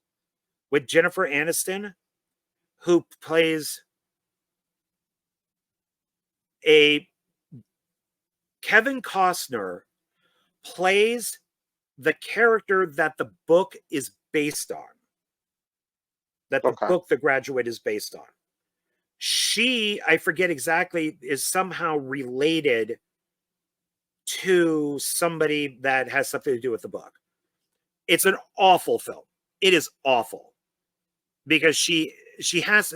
with Jennifer Aniston, who plays Kevin Costner plays the character that the book is based on. That the book The Graduate is based on. She, I forget exactly, is somehow related to somebody that has something to do with the book. It's an awful film. It is awful. Because she has,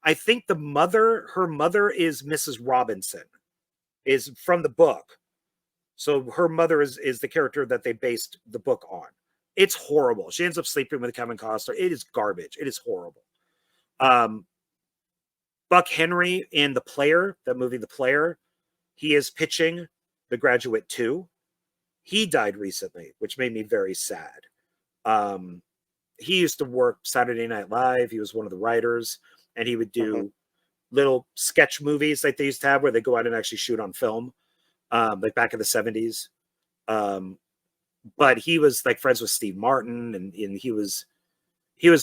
I think her mother is Mrs. Robinson, is from the book. So her mother is the character that they based the book on. It's horrible. She ends up sleeping with Kevin Costner. It is garbage. It is horrible. Buck Henry in The Player, that movie The Player, he is pitching The Graduate 2. He died recently, which made me very sad. He used to work Saturday Night Live. He was one of the writers, and he would do little sketch movies like they used to have where they go out and actually shoot on film, like back in the 70s. But he was like friends with Steve Martin, and he was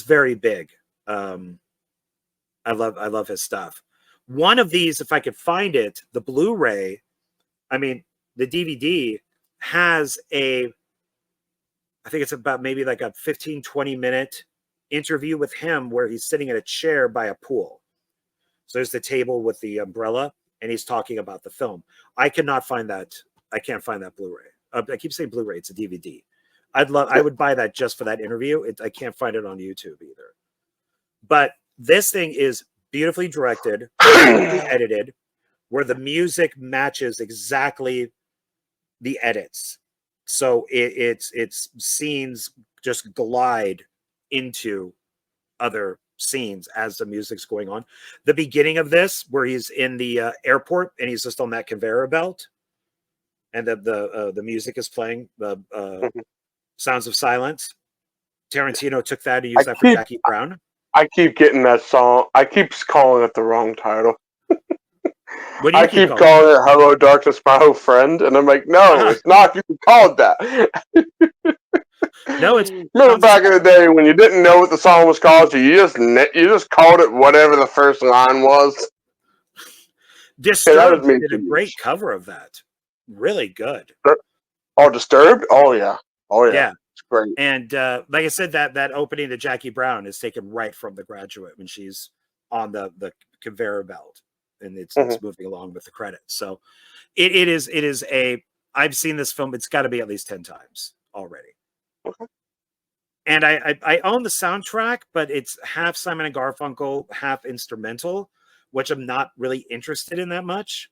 very big. I love his stuff. One of these, if I could find it, the Blu-ray, I mean, the DVD has I think it's about maybe like a 15, 20-minute interview with him where he's sitting in a chair by a pool. So there's the table with the umbrella, and he's talking about the film. I cannot find that. I can't find that Blu-ray. I keep saying Blu-ray. It's a DVD. I would buy that just for that interview. I can't find it on YouTube either. But this thing is beautifully directed, beautifully edited, where the music matches exactly the edits. So it's scenes just glide into other scenes as the music's going on. The beginning of this, where he's in the airport and he's just on that conveyor belt, and the music is playing, the Sounds of Silence. Tarantino took that and used that for Jackie Brown. I keep getting that song. I keep calling it the wrong title. What do you keep calling it "Hello Darkness, My Old Friend," and I'm like, no, it's not. You can call it that. No, it's remember back in the day when you didn't know what the song was called, so you just called it whatever the first line was. Disturbed did a great cover of that. Really good. Oh, Disturbed? Oh yeah. Yeah. It's great. And like I said, that opening to Jackie Brown is taken right from The Graduate when she's on the conveyor belt, and it's moving along with the credits. So it is I've seen this film. It's got to be at least 10 times already. Okay. And I own the soundtrack, but it's half Simon and Garfunkel, half instrumental, which I'm not really interested in that much.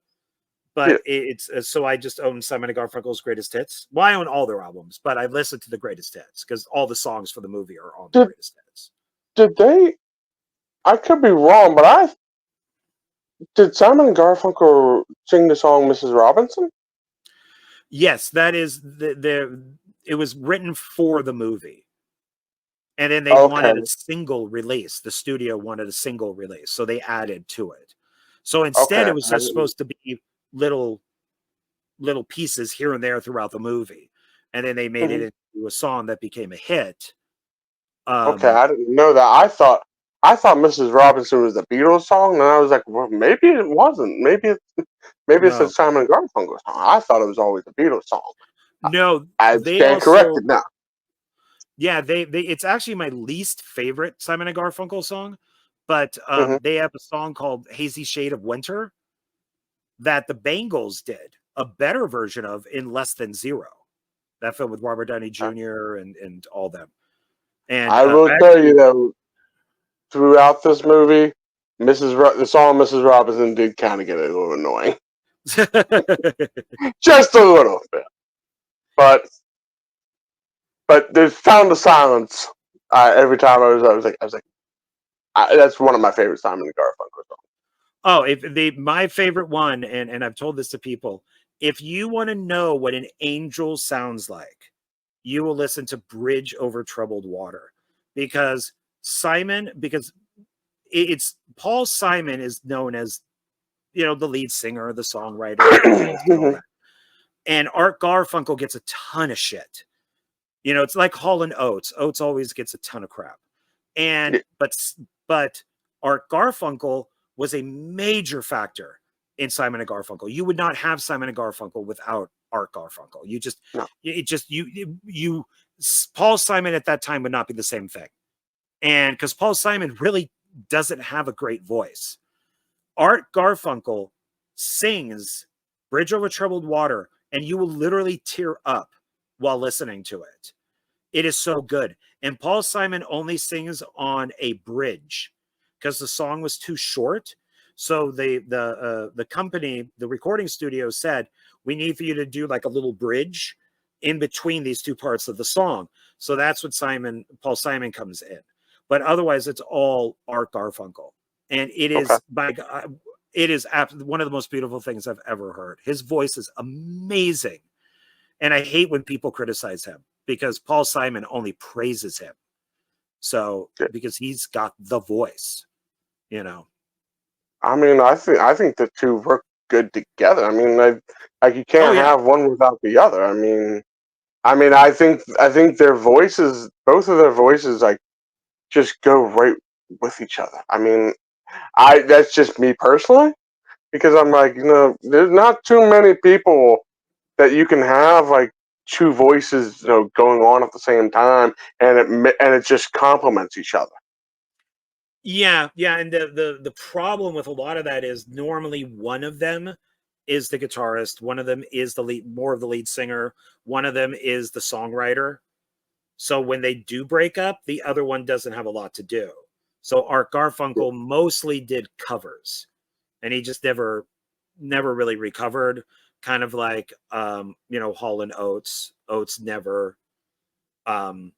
But it's so I just own Simon and Garfunkel's greatest hits. Well, I own all their albums, but I listen to the greatest hits because all the songs for the movie are on the greatest hits. Did they? I could be wrong, but did Simon and Garfunkel sing the song "Mrs. Robinson"? Yes, that is it was written for the movie, and then they wanted a single release. The studio wanted a single release, so they added to it. So instead, it was just supposed to be little pieces here and there throughout the movie, and then they made it into a song that became a hit. Okay, I didn't know that. I thought Mrs. Robinson was the Beatles song, and I was like, well, maybe it wasn't. Maybe it's a Simon and Garfunkel song. I thought it was always a Beatles song. No, I stand corrected now. Yeah, they it's actually my least favorite Simon and Garfunkel song, but Hmm. they have a song called Hazy Shade of Winter that the Bengals did a better version of in Less Than Zero. That film with Robert Downey Jr. and all them. And I will tell you that throughout this movie, the song "Mrs. Robinson" did kind of get a little annoying, just a little bit. But the sound of silence. Every time I was like, that's one of my favorite Simon and Garfunkel songs. Oh, if my favorite one, and I've told this to people, if you want to know what an angel sounds like, you will listen to Bridge Over Troubled Water. Because because it's Paul Simon is known as, the lead singer, the songwriter, and all that. And Art Garfunkel gets a ton of shit. It's like Hall and Oates. Oates always gets a ton of crap. And but Art Garfunkel was a major factor in Simon and Garfunkel. You would not have Simon and Garfunkel without Art Garfunkel. No. Paul Simon at that time would not be the same thing. And because Paul Simon really doesn't have a great voice. Art Garfunkel sings Bridge Over Troubled Water, and you will literally tear up while listening to it. It is so good. And Paul Simon only sings on a bridge because the song was too short. So the company, the recording studio said, we need for you to do like a little bridge in between these two parts of the song. So that's what Paul Simon comes in. But otherwise, it's all Art Garfunkel. And it is, by God, it is one of the most beautiful things I've ever heard. His voice is amazing. And I hate when people criticize him because Paul Simon only praises him. So, because he's got the voice, I mean, I think the two work good together. I mean, like you can't have one without the other. I think their voices, both of their voices, like just go right with each other. I mean, that's just me personally because I'm like, there's not too many people that you can have like two voices, going on at the same time, and it just complements each other. Yeah, and the problem with a lot of that is normally one of them is the guitarist, one of them is more of the lead singer, one of them is the songwriter. So when they do break up, the other one doesn't have a lot to do. So Art Garfunkel mostly did covers, and he just never really recovered. Kind of like Hall and Oates. Oates never. Oates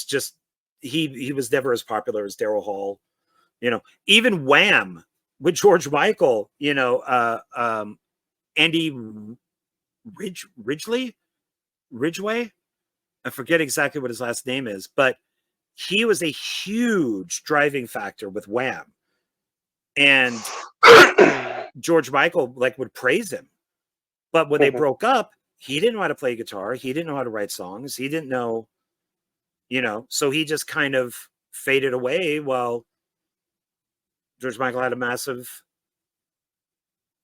just he was never as popular as Daryl Hall. Even Wham with George Michael. Andy Ridgway. I forget exactly what his last name is, but he was a huge driving factor with Wham. And George Michael would praise him. But when they broke up, he didn't know how to play guitar. He didn't know how to write songs. He didn't know, so he just kind of faded away while George Michael had a massive,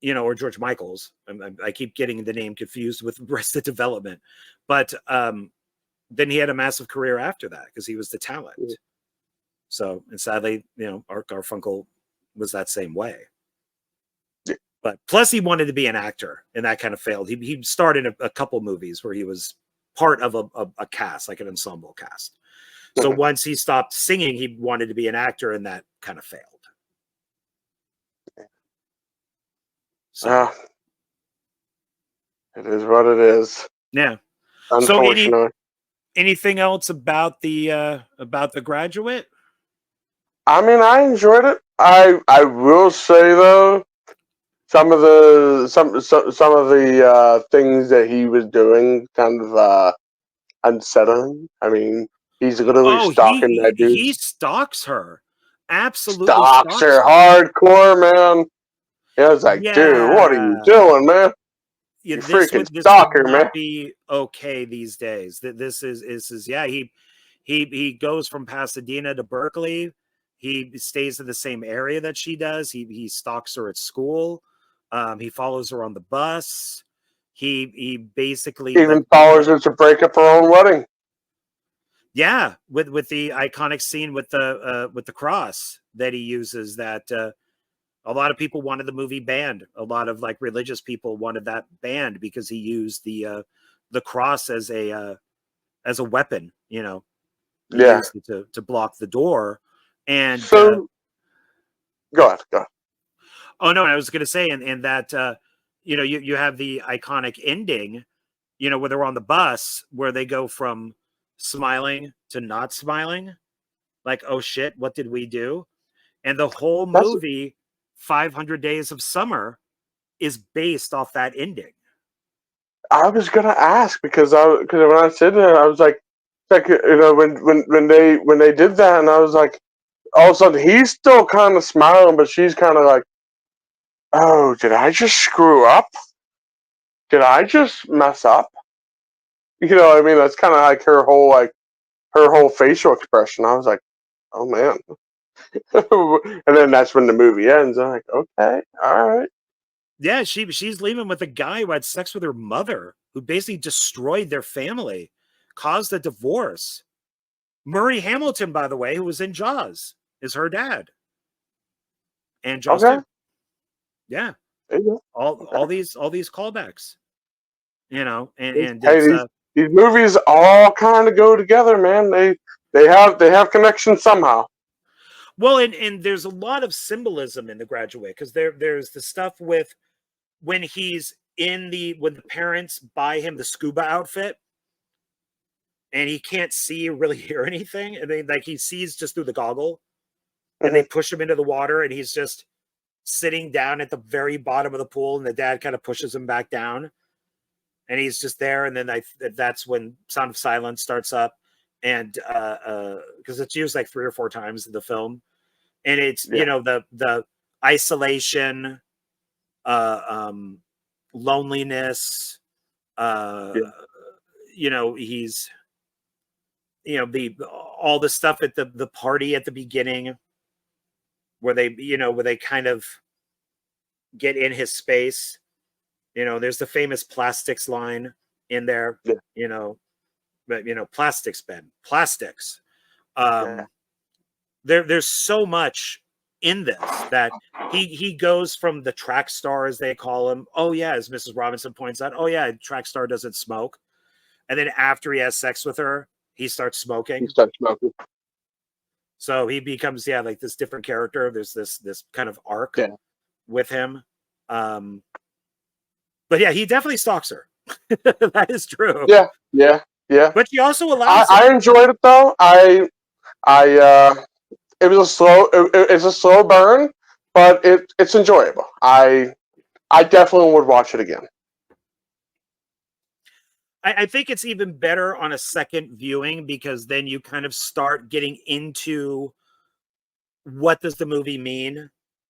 or George Michael's. I keep getting the name confused with Arrested Development. But then he had a massive career after that because he was the talent. So, and sadly, Art Garfunkel was that same way. But plus he wanted to be an actor, and that kind of failed. He starred in a couple movies where he was part of a cast, like an ensemble cast. So once he stopped singing, he wanted to be an actor, and that kind of failed. So it is what it is. Yeah. Unfortunately. So anything else about the Graduate? I mean, I enjoyed it. I will say though, some of the things that he was doing kind of unsettling. I mean, he's literally stalking that dude. He stalks her. Absolutely Stalks her hardcore, man. Yeah, it's like, dude, what are you doing, man? Yeah, You this freaking would stalker, man. not be okay these days. This is he goes from Pasadena to Berkeley. He stays in the same area that she does. He stalks her at school. He follows her on the bus. He basically even follows her to break up her own wedding. Yeah, with the iconic scene with the cross that he uses. That a lot of people wanted the movie banned. A lot of like religious people wanted that banned because he used the cross as a weapon. You know, he Yeah. used it to block the door. And So go ahead. Go ahead. oh no, I was going to say, and that you know, you have the iconic ending, you know, where they're on the bus, where they go from smiling to not smiling, like, oh shit, what did we do? And the whole That's movie, 500 Days of Summer, is based off that ending. I was gonna ask because when I said it, I was like when they did that, and I was like, all of a sudden he's still kind of smiling, but she's kind of like, oh, did I just screw up? Did I just mess up? You know what I mean? That's kind of like her whole facial expression. I was like, oh man. And then that's when the movie ends. I'm like, okay, all right. Yeah, she's leaving with a guy who had sex with her mother, who basically destroyed their family, caused a divorce. Murray Hamilton, by the way, who was in Jaws, is her dad. And Jaws Okay. too. Yeah. There you go. All Okay. these callbacks. You know, and Hey, it's these movies all kind of go together, man. They have connections somehow. well, and there's a lot of symbolism in The Graduate, because there's the stuff with when he's when the parents buy him the scuba outfit and he can't see or really hear anything, and then like he sees just through the goggle, and they Mhm. push him into the water, and he's just sitting down at the very bottom of the pool, and the dad kind of pushes him back down, and he's just there, and then that's when Sound of Silence starts up, and because it's used like 3 or 4 times in the film, and it's, you Yeah. know, the isolation, uh um loneliness, uh Yeah. you know, he's, you know, the all the stuff at the party at the beginning, where they, you know, where they kind of get in his space. You know, there's the famous plastics line in there, Yeah. you know, but you know, plastics, Ben, plastics. Yeah. There's so much in this that he goes from the track star, as they call him. Oh yeah, as Mrs. Robinson points out, oh yeah, track star doesn't smoke. And then after he has sex with her, he starts He smoking. starts smoking. So he becomes, yeah, like this different character. There's this kind of arc Yeah. with him. Um, but yeah, he definitely stalks her. That is true. Yeah. Yeah. Yeah. But she also allows I it. enjoyed it though. I it was a it's a slow burn, but it's enjoyable. I definitely would watch it again. I think it's even better on a second viewing, because then you kind of start getting into what does the movie mean.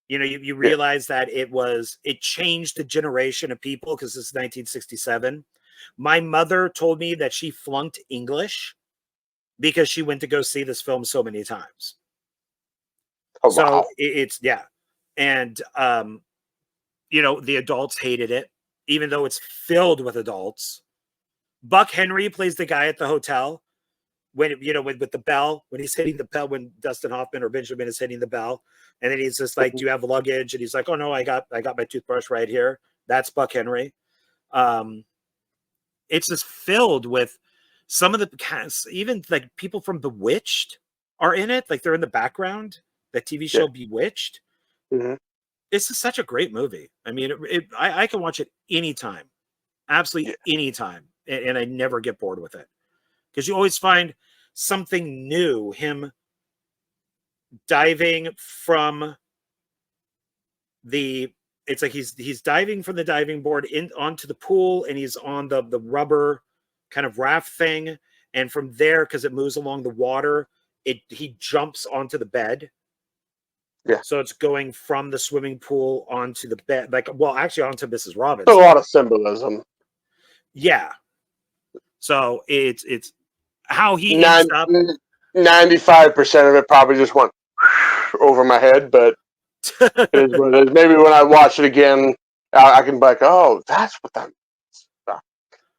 You know, you Yeah. realize that it changed a generation of people, because this is 1967. My mother told me that she flunked English because she went to go see this film so many times. Oh So wow. it's, yeah. And you know, the adults hated it, even though it's filled with adults. Buck Henry plays the guy at the hotel when, you know, with the bell, when he's hitting the bell, when Dustin Hoffman or Benjamin is hitting the bell, and then he's just like, Mhm. "Do you have luggage?" And he's like, "Oh no, I got my toothbrush right here." That's Buck Henry. Um, it's just filled with some of the cast, even like people from Bewitched are in it, like they're in the background. That TV Yeah. show Bewitched. Hmm. This is such a great movie. I mean, I can watch it anytime, absolutely Yeah. anytime, and I never get bored with it, because you always find something new. Him diving from the it's like he's diving from the diving board in onto the pool, and he's on the rubber kind of raft thing, and from there, because it moves along the water, he jumps onto the bed. Yeah. So it's going from the swimming pool onto the bed, like, well, actually onto Mrs. There's a Robinson. lot of symbolism. Yeah. So it's how he ends Nine, up. 95% of it probably just went over my head, but it is what it is. Maybe when I watch it again, I can be like, oh, that's what that means.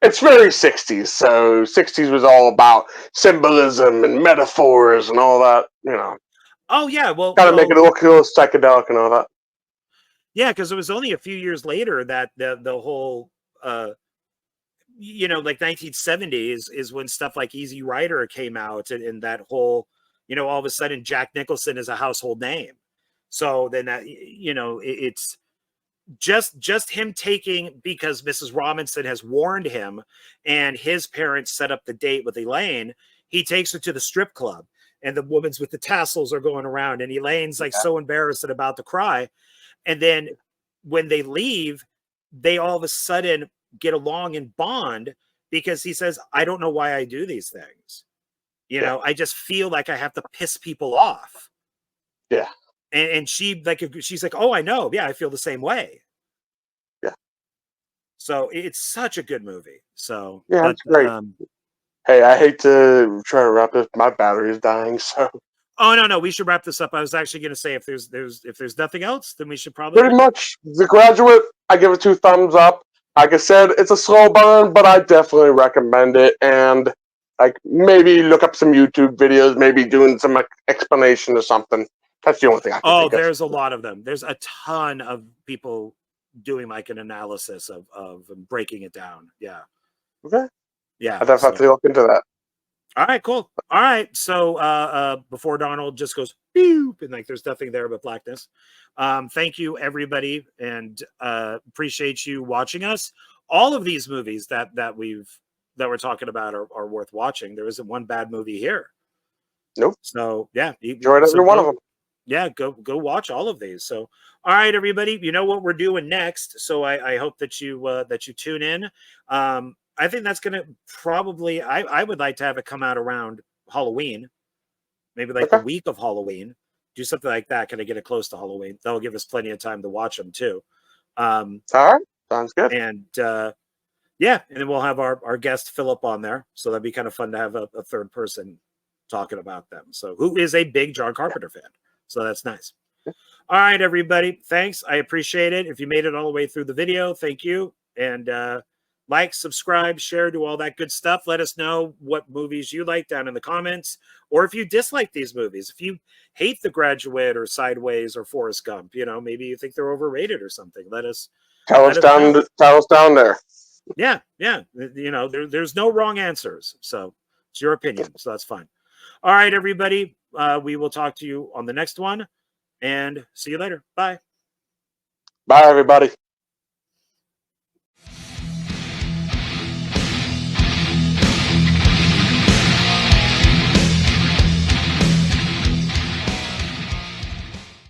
it's very 60s. So 60s was all about symbolism and metaphors and all that. You know, Oh yeah, well, kind of make it a little psychedelic and all that. yeah, because it was only a few years later that the whole like 1970 is when stuff like Easy Rider came out, and that whole, all of a sudden Jack Nicholson is a household name. So then that, it's just him taking, because Mrs. Robinson has warned him and his parents set up the date with Elaine. He takes her to the strip club, and the women's with the tassels are going around, and Elaine's like so embarrassed and about to cry. And then when they leave, they all of a sudden get along and bond, because he says, I don't know why I do these things. I just feel like I have to piss people off. Yeah. And she's like, oh, I know. Yeah, I feel the same way. Yeah. So it's such a good movie. So yeah, but, it's great. Hey, I hate to try to wrap this. My battery is dying, so. Oh no, we should wrap this up. I was actually going to say, if there's nothing else, then we should probably Pretty much. The Graduate, I give it 2 thumbs up. Like I said, it's a slow burn, but I definitely recommend it. And like maybe look up some YouTube videos, maybe doing some explanation or something. That's the only thing I can think of. There's a lot of them. There's a ton of people doing like an analysis of breaking it down. Yeah. Okay. Yeah. I definitely have to look into that. All right, cool. All right. So before Donald just goes boop, and like there's nothing there but blackness. Thank you everybody, and appreciate you watching us. All of these movies that we're talking about are worth watching. There isn't one bad movie here. Nope. So yeah, enjoyed every one of them. Yeah, go watch all of these. So all right, everybody, you know what we're doing next. So I hope that you tune in. I think that's gonna probably, I would like to have it come out around Halloween, maybe like the week of Halloween. Do something like that. Kind of get it close to Halloween. That'll give us plenty of time to watch them too. All right, sounds good. And yeah, and then we'll have our guest Philip on there. So that'd be kind of fun to have a third person talking about them. So who is a big John Carpenter fan. So that's nice. All right, everybody. Thanks. I appreciate it. If you made it all the way through the video, thank you. And like, subscribe, share, do all that good stuff. Let us know what movies you like down in the comments, or if you dislike these movies. If you hate The Graduate or Sideways or Forrest Gump, maybe you think they're overrated or something. Let us tell us down there. Yeah. There's no wrong answers. So it's your opinion. So that's fine. All right, everybody. We will talk to you on the next one, and see you later. Bye. Bye, everybody.